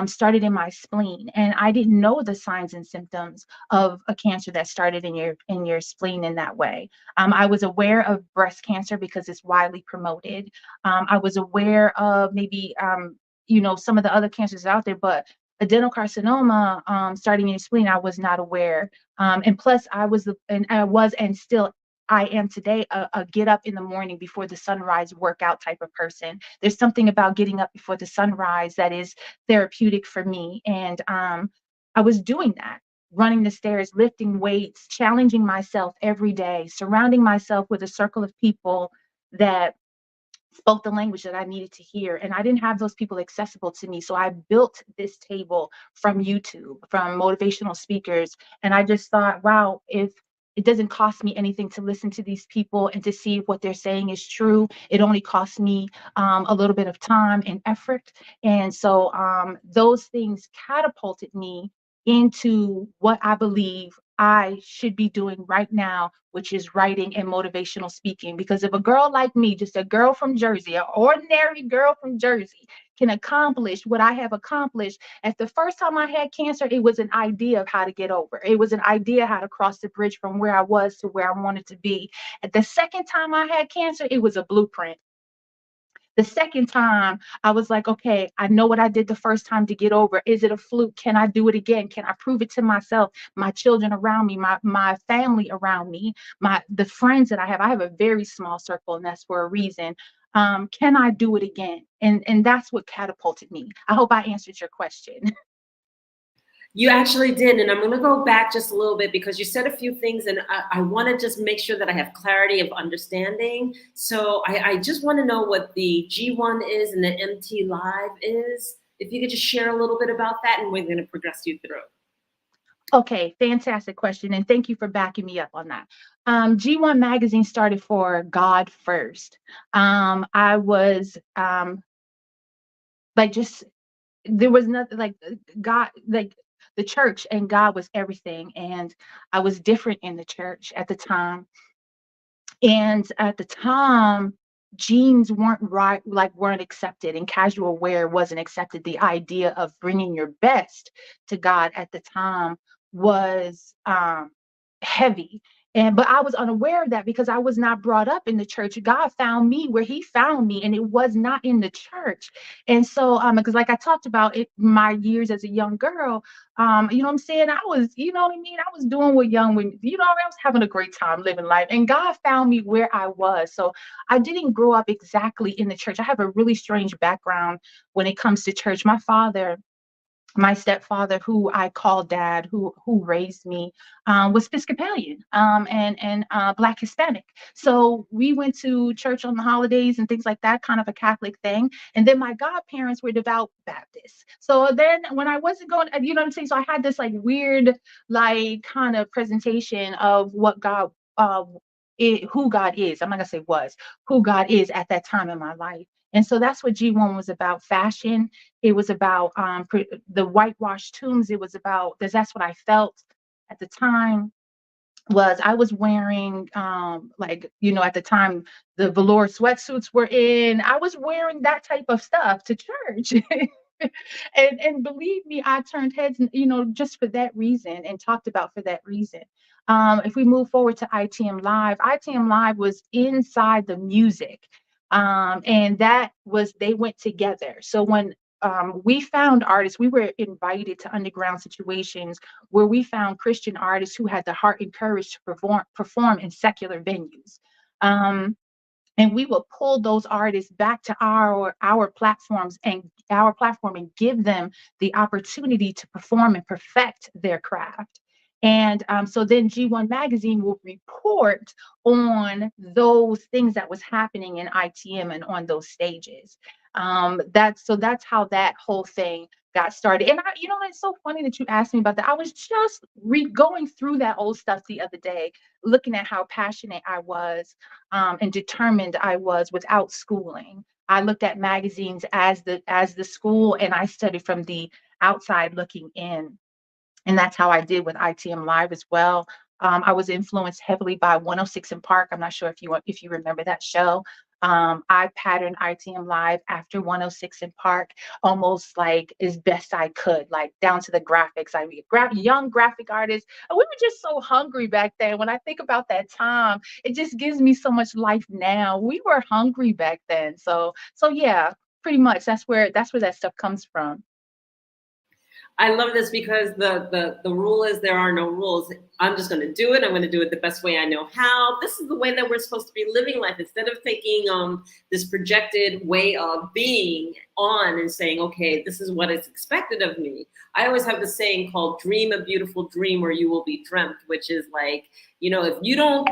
started in my spleen, and I didn't know the signs and symptoms of a cancer that started in your spleen in that way. I was aware of breast cancer because it's widely promoted. I was aware of maybe some of the other cancers out there, but adenocarcinoma starting in your spleen, I was not aware. And plus, I was and still I am today a get up in the morning before the sunrise workout type of person. There's something about getting up before the sunrise that is therapeutic for me. And I was doing that, running the stairs, lifting weights, challenging myself every day, surrounding myself with a circle of people that spoke the language that I needed to hear. And I didn't have those people accessible to me. So I built this table from YouTube, from motivational speakers. And I just thought, wow, if it doesn't cost me anything to listen to these people and to see if what they're saying is true, it only costs me a little bit of time and effort. And so those things catapulted me into what I believe I should be doing right now, which is writing and motivational speaking. Because if a girl like me, just a girl from Jersey, an ordinary girl from Jersey, can accomplish what I have accomplished, at the first time I had cancer, it was an idea of how to get over. It was an idea how to cross the bridge from where I was to where I wanted to be. At the second time I had cancer, it was a blueprint. The second time, I was like, okay, I know what I did the first time to get over. Is it a fluke? Can I do it again? Can I prove it to myself, my children around me, my family around me, the friends that I have? I have a very small circle, and that's for a reason. Can I do it again? And that's what catapulted me. I hope I answered your question. You actually did. And I'm going to go back just a little bit because you said a few things and I want to just make sure that I have clarity of understanding. So I just want to know what the G1 is and the MT Live is. If you could just share a little bit about that, and we're going to progress you through. Okay, fantastic question. And thank you for backing me up on that. G1 magazine started for God first. I was there was nothing like God, like the church and God was everything. And I was different in the church at the time. And at the time, jeans weren't accepted, and casual wear wasn't accepted. The idea of bringing your best to God at the time was heavy. But I was unaware of that because I was not brought up in the church. God found me where he found me, and it was not in the church. And so, because like I talked about it, my years as a young girl, you know what I'm saying? I was, you know what I mean? I was doing what young women, you know, I was having a great time living life, and God found me where I was. So I didn't grow up exactly in the church. I have a really strange background when it comes to church. My stepfather, who I call dad, who raised me, was Episcopalian and Black Hispanic. So we went to church on the holidays and things like that, kind of a Catholic thing. And then my godparents were devout Baptists. So then when I wasn't going, you know what I'm saying? So I had this like weird, like kind of presentation of what God, who God is. I'm not gonna say was, who God is at that time in my life. And so that's what G1 was about: fashion. It was about the whitewashed tombs. It was about, that's what I felt at the time. I was wearing like, you know, at the time the velour sweatsuits were in. I was wearing that type of stuff to church. And believe me, I turned heads, you know, just for that reason, and talked about for that reason. If we move forward to ITM Live was inside the music. And that was, they went together. So when we found artists, we were invited to underground situations where we found Christian artists who had the heart and courage to perform in secular venues. And we will pull those artists back to our platforms and our platform and give them the opportunity to perform and perfect their craft. And so then G1 magazine will report on those things that was happening in ITM and on those stages. That's how that whole thing got started. And you know, it's so funny that you asked me about that. I was just going through that old stuff the other day, looking at how passionate I was and determined I was without schooling. I looked at magazines as the school, and I studied from the outside looking in. And that's how I did with ITM Live as well. I was influenced heavily by 106 in Park. I'm not sure if you remember that show. I patterned ITM Live after 106 in Park, almost like as best I could, like down to the graphics. I mean, young graphic artists. We were just so hungry back then. When I think about that time, it just gives me so much life now. We were hungry back then. So yeah, pretty much that's where that stuff comes from. I love this because the rule is there are no rules. I'm just going to do it. I'm going to do it the best way I know how. This is the way that we're supposed to be living life, instead of taking this projected way of being on and saying, okay, this is what is expected of me. I always have the saying called dream a beautiful dream or you will be dreamt, which is like, if you don't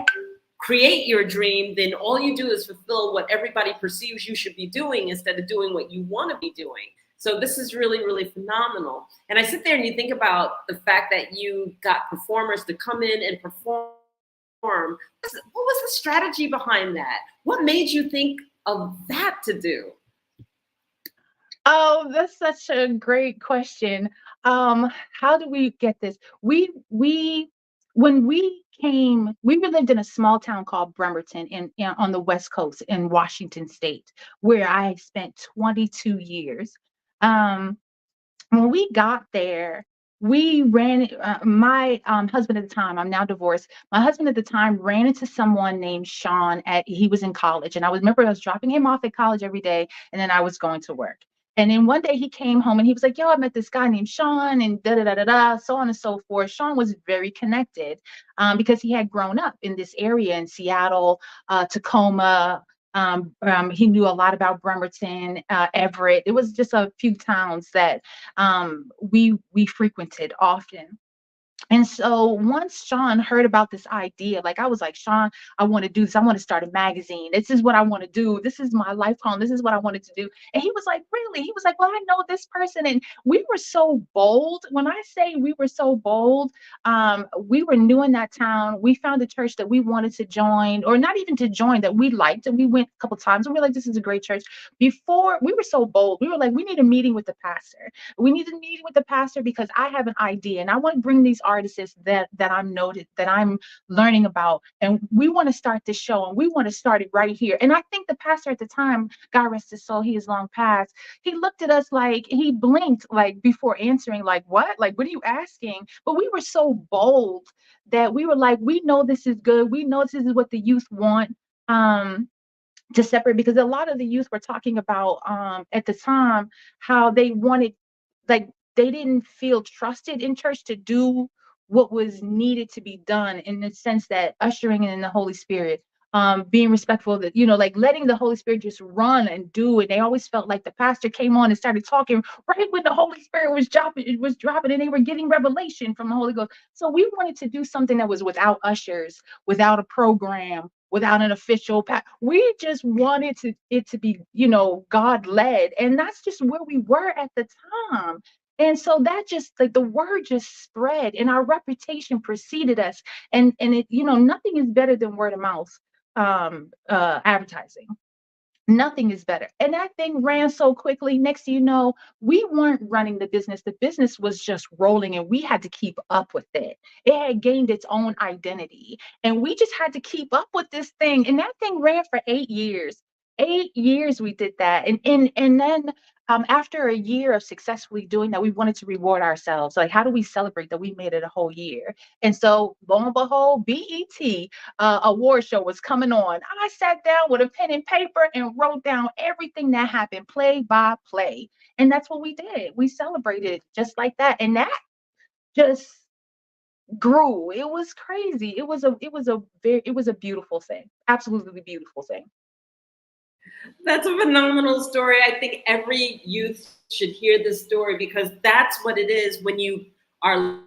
create your dream, then all you do is fulfill what everybody perceives you should be doing instead of doing what you want to be doing. So this is really, really phenomenal. And I sit there and you think about the fact that you got performers to come in and perform. What was the strategy behind that? What made you think of that to do? Oh, that's such a great question. How do we get this? When we came, we lived in a small town called Bremerton on the West Coast in Washington State, where I spent 22 years. When we got there, we ran, my husband at the time, I'm now divorced. My husband at the time ran into someone named Sean he was in college. And I remember I was dropping him off at college every day. And then I was going to work. And then one day he came home and he was like, yo, I met this guy named Sean and da da da da da, so on and so forth. Sean was very connected because he had grown up in this area in Seattle, Tacoma. He knew a lot about Bremerton, Everett. It was just a few towns that we frequented often. And so once Sean heard about this idea, like I was like, Sean, I want to do this. I want to start a magazine. This is what I want to do. This is my life home. This is what I wanted to do. And he was like, really? He was like, well, I know this person. And we were so bold. When I say we were so bold, we were new in that town. We found a church that we wanted to join, or not even to join, that we liked. And we went a couple times and we were like, this is a great church. Before, we were so bold. We were like, we need a meeting with the pastor. We need a meeting with the pastor because I have an idea and I want to bring these artists that I'm noted, that I'm learning about, and we want to start this show and we want to start it right here. And I think the pastor at the time, God rest his soul, he is long past, he looked at us like, he blinked like before answering, like what are you asking? But we were so bold that we were like, we know this is good, we know this is what the youth want, to separate, because a lot of the youth were talking about at the time how they wanted, like, they didn't feel trusted in church to do what was needed to be done, in the sense that ushering in the Holy Spirit, being respectful, that, like letting the Holy Spirit just run and do it. They always felt like the pastor came on and started talking right when the Holy Spirit was dropping and they were getting revelation from the Holy Ghost. So we wanted to do something that was without ushers, without a program, without an official we just wanted it to be, God led. And that's just where we were at the time. And so that just, like, the word just spread and our reputation preceded us. And it, nothing is better than word of mouth advertising. Nothing is better. And that thing ran so quickly. Next thing you know, we weren't running the business. The business was just rolling and we had to keep up with it. It had gained its own identity and we just had to keep up with this thing. And that thing ran for 8 years. 8 years we did that. And then after a year of successfully doing that, we wanted to reward ourselves. Like, how do we celebrate that we made it a whole year? And so, lo and behold, BET award show was coming on. I sat down with a pen and paper and wrote down everything that happened, play by play. And that's what we did. We celebrated just like that. And that just grew. It was crazy. It was a beautiful thing. Absolutely beautiful thing. That's a phenomenal story. I think every youth should hear this story, because that's what it is when you are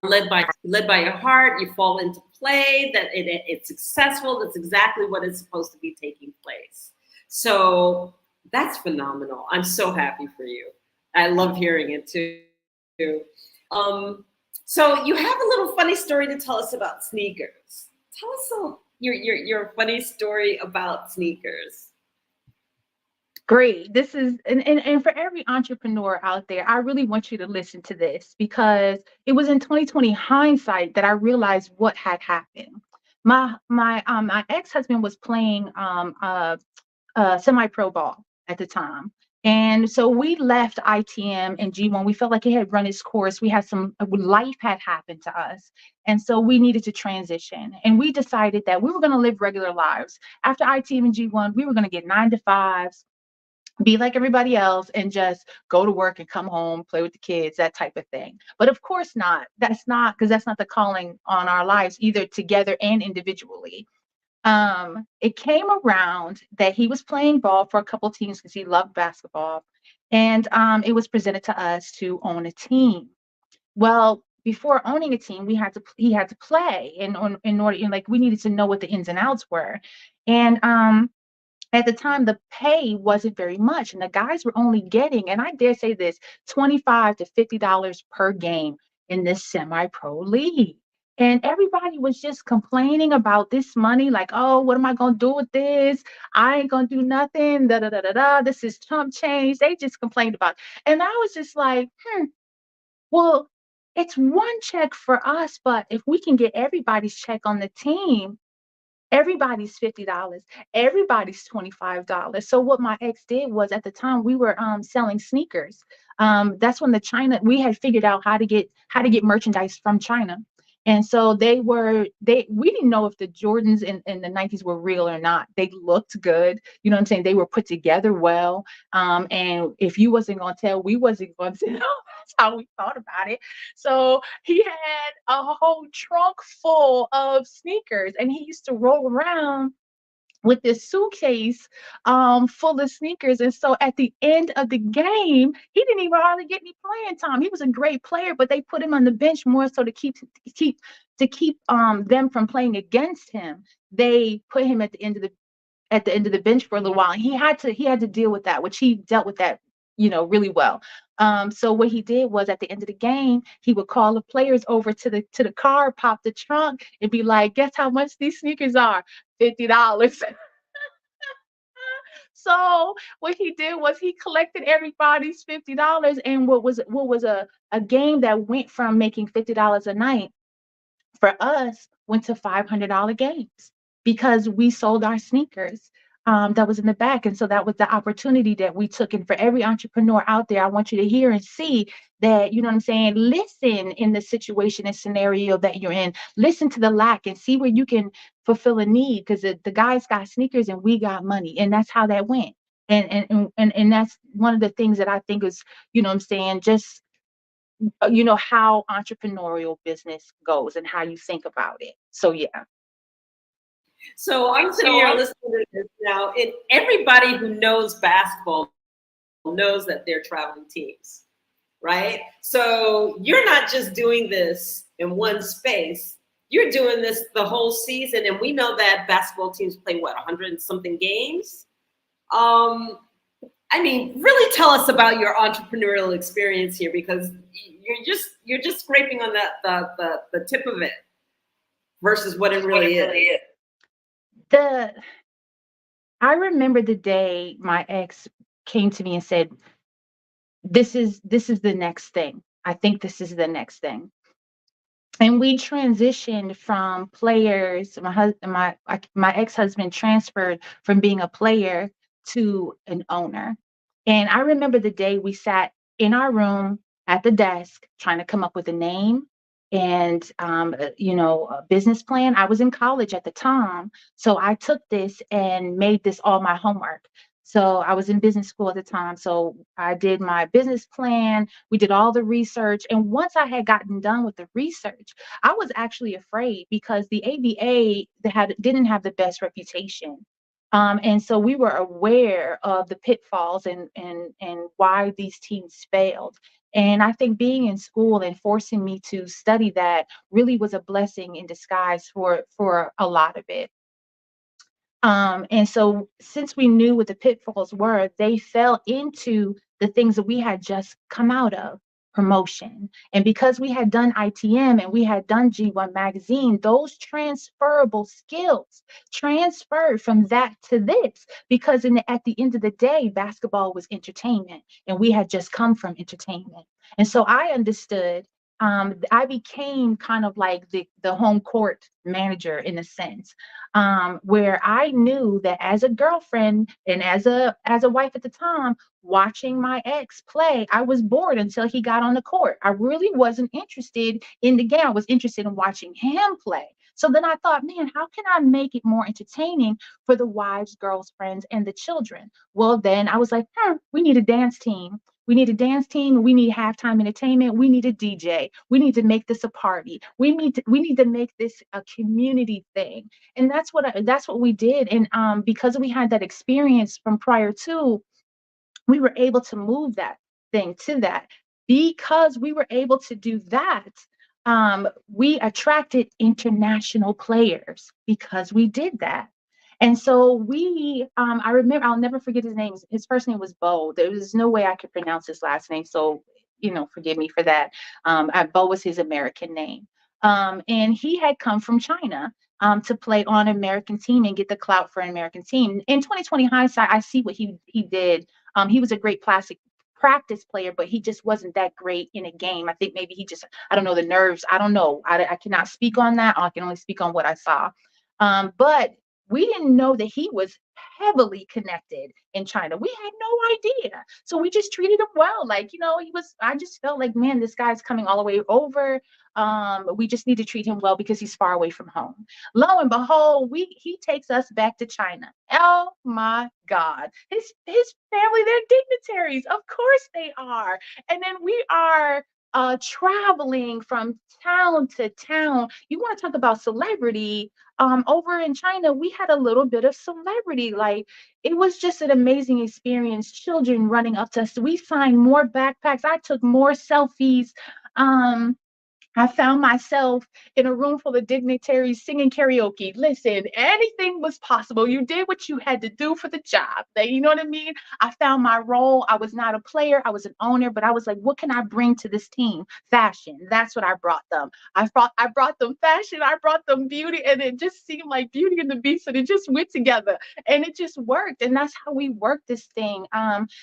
led by your heart. You fall into play, that it's successful. That's exactly what is supposed to be taking place. So that's phenomenal. I'm so happy for you. I love hearing it too. So you have a little funny story to tell us about sneakers. Tell us your funny story about sneakers. Great. This is, and for every entrepreneur out there, I really want you to listen to this, because it was in 2020 hindsight that I realized what had happened. My ex-husband was playing semi-pro ball at the time. And so we left ITM and G1. We felt like it had run its course. We had life had happened to us. And so we needed to transition. And we decided that we were going to live regular lives. After ITM and G1, we were going to get 9 to 5s. be like everybody else and just go to work and come home, play with the kids, that type of thing. But of course not. That's not, because that's not the calling on our lives, either together and individually. It came around that he was playing ball for a couple teams because he loved basketball. And it was presented to us to own a team. Well, before owning a team, he had to play in order, and like we needed to know what the ins and outs were. And at the time, the pay wasn't very much, and the guys were only getting, and I dare say this, $25 to $50 per game in this semi-pro league. And everybody was just complaining about this money, like, oh, what am I gonna do with this? I ain't gonna do nothing. Da da da da da. This is chump change. They just complained about, and I was just like, well, it's one check for us, but if we can get everybody's check on the team, everybody's $50, everybody's $25. So what my ex did was, at the time we were selling sneakers. That's when we had figured out how to get merchandise from China. And so we didn't know if the Jordans in the Nikes were real or not. They looked good. You know what I'm saying? They were put together well. And if you wasn't gonna tell, we wasn't gonna tell. That's how we thought about it. So he had a whole trunk full of sneakers, and he used to roll around with this suitcase full of sneakers. And so at the end of the game, he didn't even hardly get any playing time. He was a great player, but they put him on the bench more so to keep them from playing against him. They put him at the end of the bench for a little while, and he had to deal with that, which he dealt with that, really well. So what he did was, at the end of the game, he would call the players over to the car, pop the trunk, and be like, "Guess how much these sneakers are? $50." So what he did was he collected everybody's $50, and what was a game that went from making $50 a night for us went to $500 games because we sold our sneakers, that was in the back. And so that was the opportunity that we took. And for every entrepreneur out there, I want you to hear and see that, you know what I'm saying? Listen in the situation and scenario that you're in. Listen to the lack and see where you can fulfill a need, because the guys got sneakers and we got money. And that's how that went. And that's one of the things that I think is, you know what I'm saying, just how entrepreneurial business goes and how you think about it. So yeah. So I'm sitting here listening to this now, and everybody who knows basketball knows that they're traveling teams, right? So you're not just doing this in one space, you're doing this the whole season. And we know that basketball teams play, 100 and something games? Really tell us about your entrepreneurial experience here, because you're just scraping on the tip of it versus what it really is. I remember the day my ex came to me and said, this is the next thing. I think this is the next thing. And we transitioned from players. My ex-husband transferred from being a player to an owner. And I remember the day we sat in our room at the desk trying to come up with a name and a business plan. I was in college at the time, so I took this and made this all my homework. So I was in business school at the time, so I did my business plan. We did all the research, and once I had gotten done with the research, I was actually afraid because the ABA didn't have the best reputation. And so we were aware of the pitfalls and why these teams failed. And I think being in school and forcing me to study that really was a blessing in disguise for a lot of it. And so since we knew what the pitfalls were, they fell into the things that we had just come out of: promotion. And because we had done ITM and we had done G1 magazine, those transferable skills transferred from that to this, because at the end of the day, basketball was entertainment and we had just come from entertainment. And so I understood. I became kind of like the home court manager in a sense, where I knew that as a girlfriend and as a wife at the time, watching my ex play, I was bored until he got on the court. I really wasn't interested in the game. I was interested in watching him play. So then I thought, man, how can I make it more entertaining for the wives, girlfriends, and the children? Well, then I was like, we need a dance team. We need a dance team. We need halftime entertainment. We need a DJ. We need to make this a party. We need to make this a community thing. And that's what we did. And because we had that experience from prior to, we were able to move that thing to that. Because we were able to do that, we attracted international players because we did that. And so I remember, I'll never forget his name. His first name was Bo. There was no way I could pronounce his last name. So, forgive me for that. Bo was his American name. And he had come from China to play on an American team and get the clout for an American team. In 2020 hindsight, I see what he did. He was a great practice player, but he just wasn't that great in a game. I think maybe I don't know, the nerves. I don't know. I cannot speak on that. I can only speak on what I saw. But we didn't know that he was heavily connected in China. We had no idea. So we just treated him well. Like, I just felt like, man, this guy's coming all the way over. We just need to treat him well because he's far away from home. Lo and behold, he takes us back to China. Oh my God. His family, they're dignitaries. Of course they are. And then we are traveling from town to town. You want to talk about celebrity? Over in China, we had a little bit of celebrity. Like, it was just an amazing experience. Children running up to us. We signed more backpacks. I took more selfies. I found myself in a room full of dignitaries singing karaoke. Listen, anything was possible. You did what you had to do for the job. You know what I mean? I found my role. I was not a player. I was an owner, but I was like, what can I bring to this team? Fashion. That's what I brought them. I brought them fashion. I brought them beauty. And it just seemed like Beauty and the Beast. And it just went together. And it just worked. And that's how we worked this thing.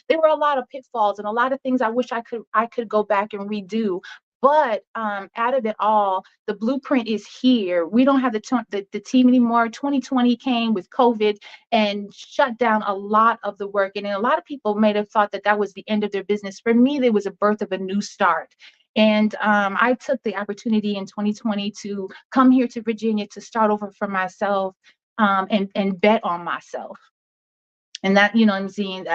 There were a lot of pitfalls and a lot of things I wish I could go back and redo. But out of it all, the blueprint is here. We don't have the team anymore. 2020 came with COVID and shut down a lot of the work. And a lot of people may have thought that was the end of their business. For me, there was a birth of a new start. And I took the opportunity in 2020 to come here to Virginia to start over for myself and bet on myself. And that, I'm seeing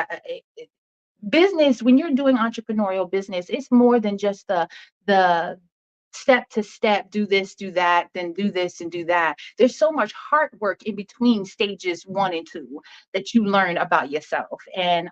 business, when you're doing entrepreneurial business, it's more than just the step to step, do this, do that, then do this and do that. There's so much hard work in between stages 1 and 2 that you learn about yourself. And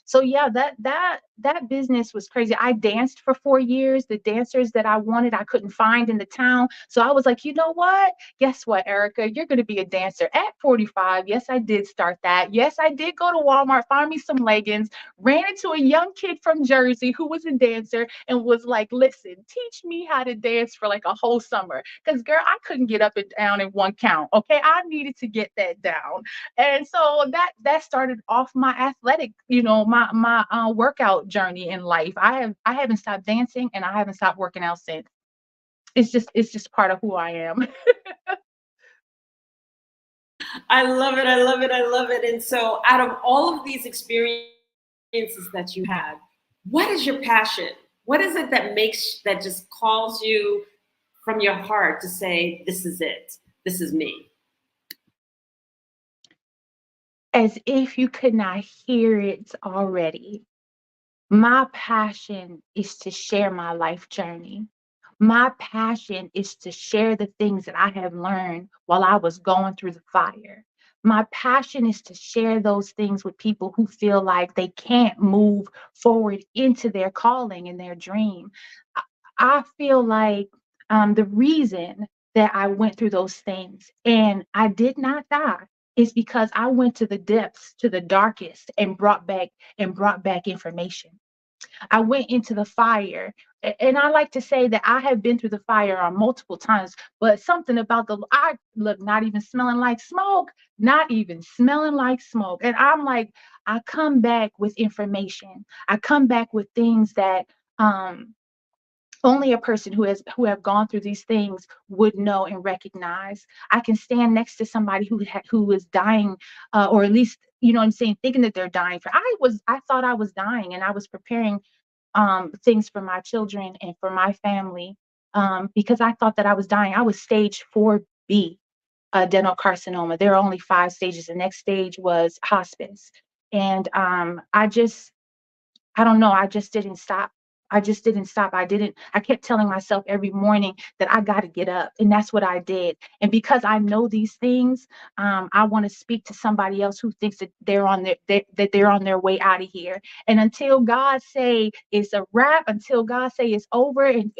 so yeah, that business was crazy. I danced for 4 years. The dancers that I wanted, I couldn't find in the town. So I was like, you know what? Guess what, Erica? You're going to be a dancer at 45. Yes, I did start that. Yes, I did go to Walmart, find me some leggings, ran into a young kid from Jersey who was a dancer and was like, listen, teach me how to dance for like a whole summer. Because girl, I couldn't get up and down in one count. Okay. I needed to get that down. And so that started off my athletic, my workout journey in life. I haven't stopped dancing and I haven't stopped working out since. It's just part of who I am. I love it. I love it. I love it. And so out of all of these experiences that you had, what is your passion? What is it that just calls you from your heart to say, this is it, this is me? As if you could not hear it already, my passion is to share my life journey. My passion is to share the things that I have learned while I was going through the fire. My passion is to share those things with people who feel like they can't move forward into their calling and their dream. I feel like the reason that I went through those things and I did not die is because I went to the depths, to the darkest, and brought back information. I went into the fire. And I like to say that I have been through the fire on multiple times, but something about I look not even smelling like smoke, not even smelling like smoke. And I'm like, I come back with information. I come back with things that only a person who have gone through these things would know and recognize. I can stand next to somebody who is dying, or at least, you know what I'm saying, thinking that they're dying. I thought I was dying, and I was preparing things for my children and for my family, because I thought that I was dying. I was stage 4 B, adenocarcinoma. There are only 5 stages. The next stage was hospice. And I don't know, I just didn't stop. I just didn't stop. I kept telling myself every morning that I got to get up. And that's what I did. And because I know these things, I want to speak to somebody else who thinks that that they're on their way out of here. And until God say it's a wrap, until God say it's over, and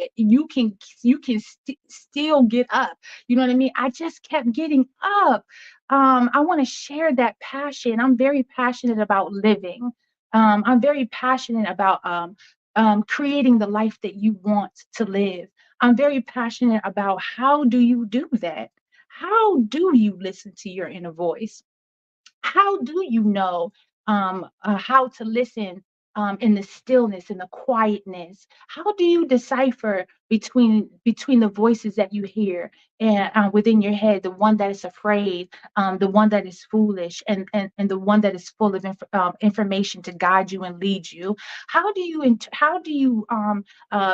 still get up. You know what I mean? I just kept getting up. I want to share that passion. I'm very passionate about living. I'm very passionate about creating the life that you want to live. I'm very passionate about how do you do that? How do you listen to your inner voice? How do you know how to listen in the stillness, in the quietness? How do you decipher between the voices that you hear and within your head, the one that is afraid, the one that is foolish, and the one that is full of information to guide you and lead you? How do you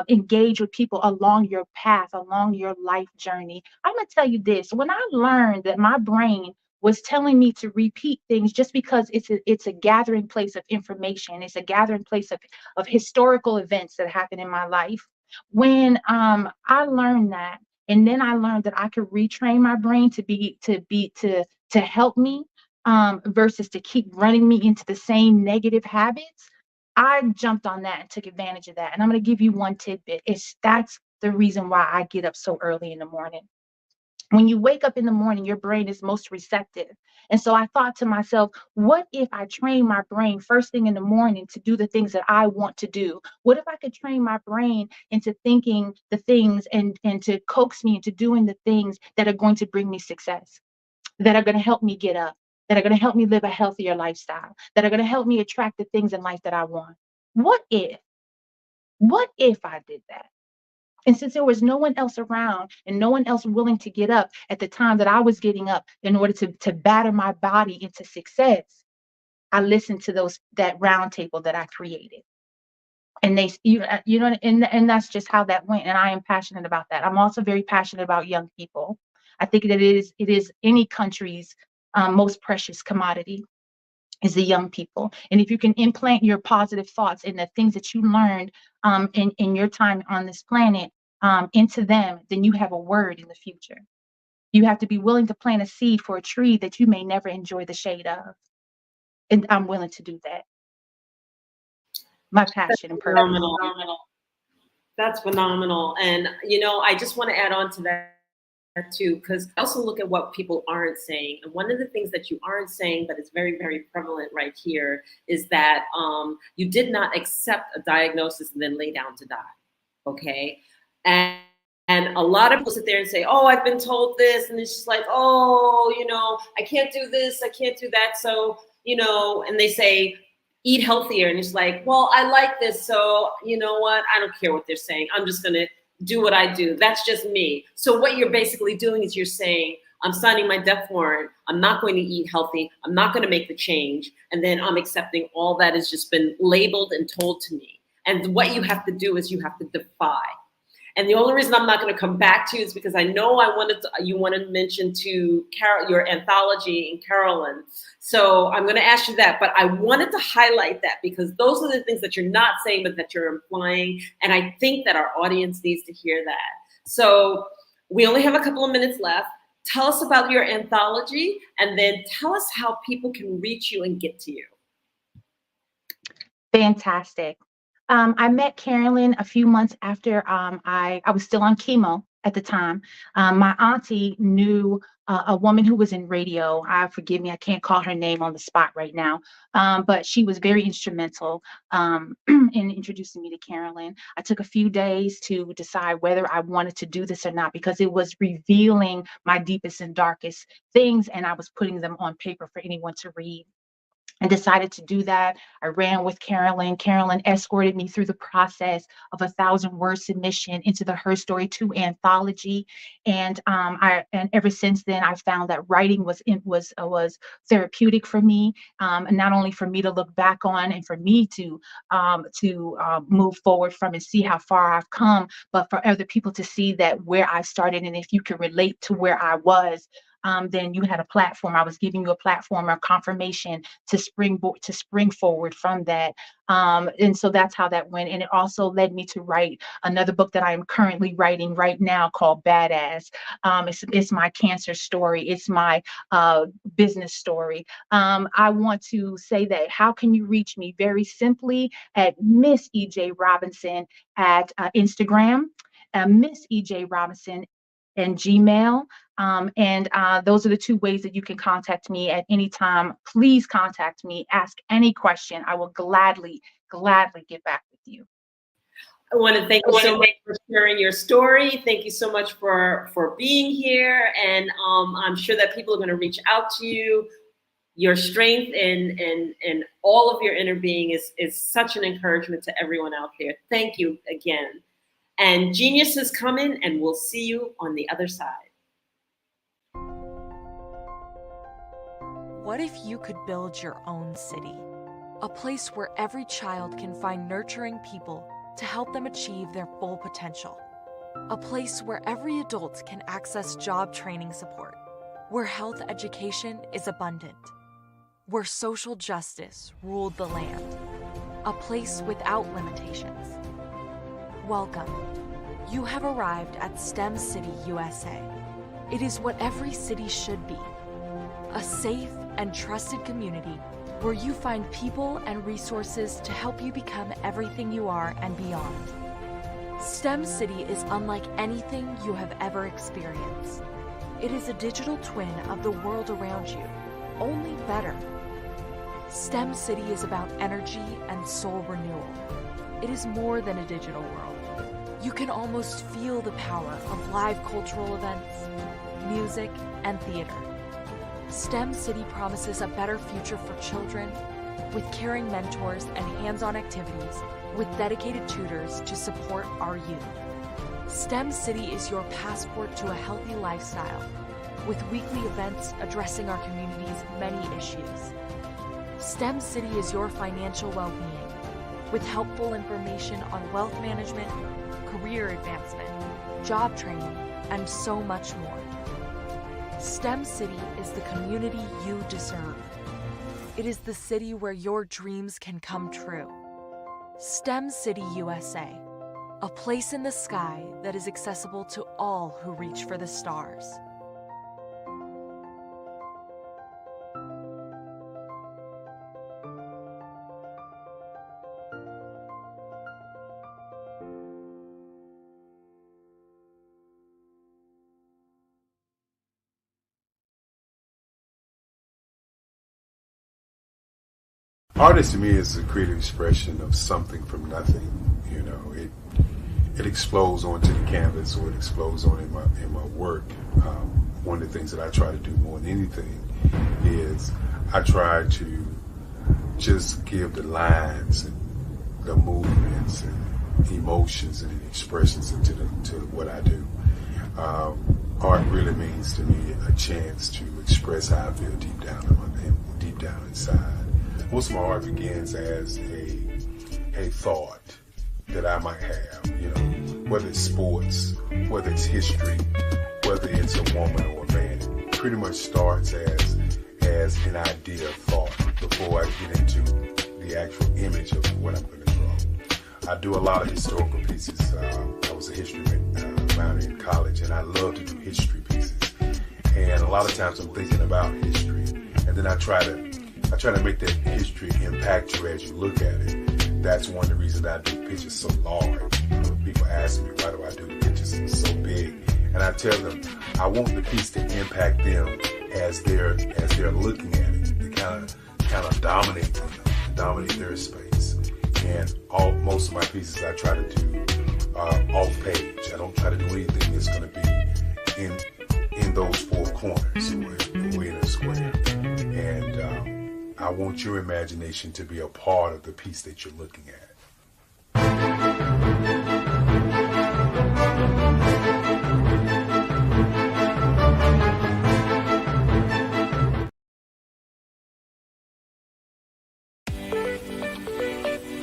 engage with people along your path, along your life journey? I'm gonna tell you this: when I learned that my brain was telling me to repeat things just because it's a gathering place of information. It's a gathering place of historical events that happened in my life. When I learned that, and then I learned that I could retrain my brain to help me versus to keep running me into the same negative habits. I jumped on that and took advantage of that. And I'm going to give you one tidbit. That's the reason why I get up so early in the morning. When you wake up in the morning, your brain is most receptive. And so I thought to myself, what if I train my brain first thing in the morning to do the things that I want to do? What if I could train my brain into thinking the things and to coax me into doing the things that are going to bring me success, that are going to help me get up, that are going to help me live a healthier lifestyle, that are going to help me attract the things in life that I want? What if I did that? And since there was no one else around and no one else willing to get up at the time that I was getting up in order to batter my body into success, I listened to that round table that I created. And and that's just how that went. And I am passionate about that. I'm also very passionate about young people. I think that it is any country's most precious commodity is the young people. And if you can implant your positive thoughts and the things that you learned in your time on this planet into them, then you have a word in the future. You have to be willing to plant a seed for a tree that you may never enjoy the shade of. And I'm willing to do that. My passion and purpose. That's phenomenal. And, I just want to add on to that too, because I also look at what people aren't saying. And one of the things that you aren't saying, but it's very, very prevalent right here, is that you did not accept a diagnosis and then lay down to die. Okay. And a lot of people sit there and say, oh, I've been told this. And it's just like, oh, I can't do this. I can't do that. So, and they say, eat healthier. And it's like, well, I like this. So you know what? I don't care what they're saying. I'm just going to do what I do. That's just me. So what you're basically doing is you're saying, I'm signing my death warrant. I'm not going to eat healthy. I'm not going to make the change. And then I'm accepting all that has just been labeled and told to me. And what you have to do is you have to defy. And the only reason I'm not going to come back to you is because I know you wanted to mention to Carol, your anthology in Carolyn. So I'm going to ask you that, but I wanted to highlight that because those are the things that you're not saying, but that you're implying. And I think that our audience needs to hear that. So we only have a couple of minutes left. Tell us about your anthology and then tell us how people can reach you and get to you. Fantastic. I met Carolyn a few months after I was still on chemo at the time. My auntie knew a woman who was in radio. Forgive me, I can't call her name on the spot right now, but she was very instrumental in introducing me to Carolyn. I took a few days to decide whether I wanted to do this or not because it was revealing my deepest and darkest things, and I was putting them on paper for anyone to read. and decided to do that. I ran with Carolyn. Carolyn escorted me through the process of 1,000-word submission into the Her Story 2 anthology. And ever since then, I found that writing was therapeutic for me, and not only for me to look back on and for me to move forward from and see how far I've come, but for other people to see that where I started, and if you can relate to where I was, then you had a platform. I was giving you a platform or confirmation to spring forward from that. And so that's how that went. And it also led me to write another book that I am currently writing right now called Badass. It's my cancer story. It's my business story. I want to say that how can you reach me? Very simply at Miss EJ Robinson at Instagram, Miss EJ Robinson and Gmail. Those are the two ways that you can contact me at any time. Please contact me, ask any question. I will gladly get back with you. I want to thank you so much for sharing your story. Thank you so much for being here. And I'm sure that people are going to reach out to you. Your strength and all of your inner being is such an encouragement to everyone out there. Thank you again. And genius is coming, and we'll see you on the other side. What if you could build your own city? A place where every child can find nurturing people to help them achieve their full potential. A place where every adult can access job training support. Where health education is abundant. Where social justice ruled the land. A place without limitations. Welcome. You have arrived at STEM City USA. It is what every city should be. A safe and trusted community where you find people and resources to help you become everything you are and beyond. STEM City is unlike anything you have ever experienced. It is a digital twin of the world around you, only better. STEM City is about energy and soul renewal. It is more than a digital world. You can almost feel the power of live cultural events, music, and theater. STEM City promises a better future for children with caring mentors and hands-on activities with dedicated tutors to support our youth. STEM City is your passport to a healthy lifestyle with weekly events addressing our community's many issues. STEM City is your financial well-being with helpful information on wealth management, career advancement, job training, and so much more. STEM City is the community you deserve. It is the city where your dreams can come true. STEM City USA, a place in the sky that is accessible to all who reach for the stars. Artist to me is a creative expression of something from nothing. You know, it explodes onto the canvas, or it explodes on in my work. One of the things that I try to do more than anything is I try to just give the lines and the movements and emotions and expressions into what I do. Art really means to me a chance to express how I feel deep down inside. Most of my art begins as a thought that I might have, you know, whether it's sports, whether it's history, whether it's a woman or a man. It pretty much starts as an idea of thought before I get into the actual image of what I'm going to draw. I do a lot of historical pieces. I was a history minor in college, and I love to do history pieces. And a lot of times I'm thinking about history, and then I try to make that history impact you as you look at it. That's one of the reasons I do pictures so large. You know, people ask me, why do I do the pictures so big? And I tell them, I want the piece to impact them as they're looking at it, to kind of dominate them, dominate their space. And most of my pieces I try to do off page. I don't try to do anything that's going to be in those four corners or in a square. And I I want your imagination to be a part of the piece that you're looking at.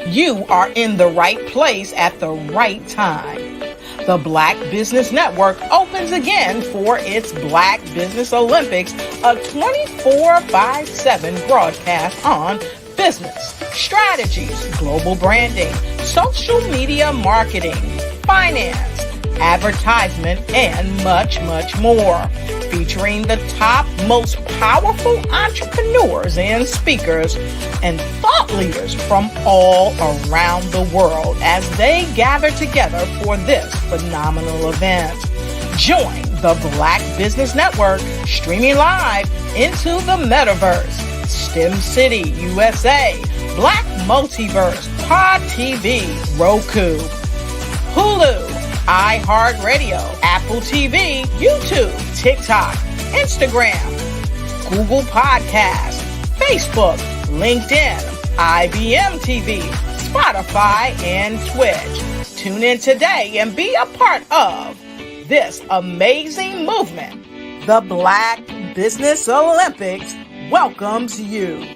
You are in the right place at the right time. The Black Business Network opens again for its Black Business Olympics, a 24/7 broadcast on business, strategies, global branding, social media marketing, finance, advertisement, and much, much more. Featuring the top, most powerful entrepreneurs and speakers and thought leaders from all around the world as they gather together for this phenomenal event. Join the Black Business Network streaming live into the metaverse, STEM City, USA, Black Multiverse, Pod TV, Roku, Hulu, iHeartRadio, Apple TV, YouTube, TikTok, Instagram, Google Podcasts, Facebook, LinkedIn, IBM TV, Spotify, and Twitch. Tune in today and be a part of this amazing movement. The Black Business Olympics welcomes you.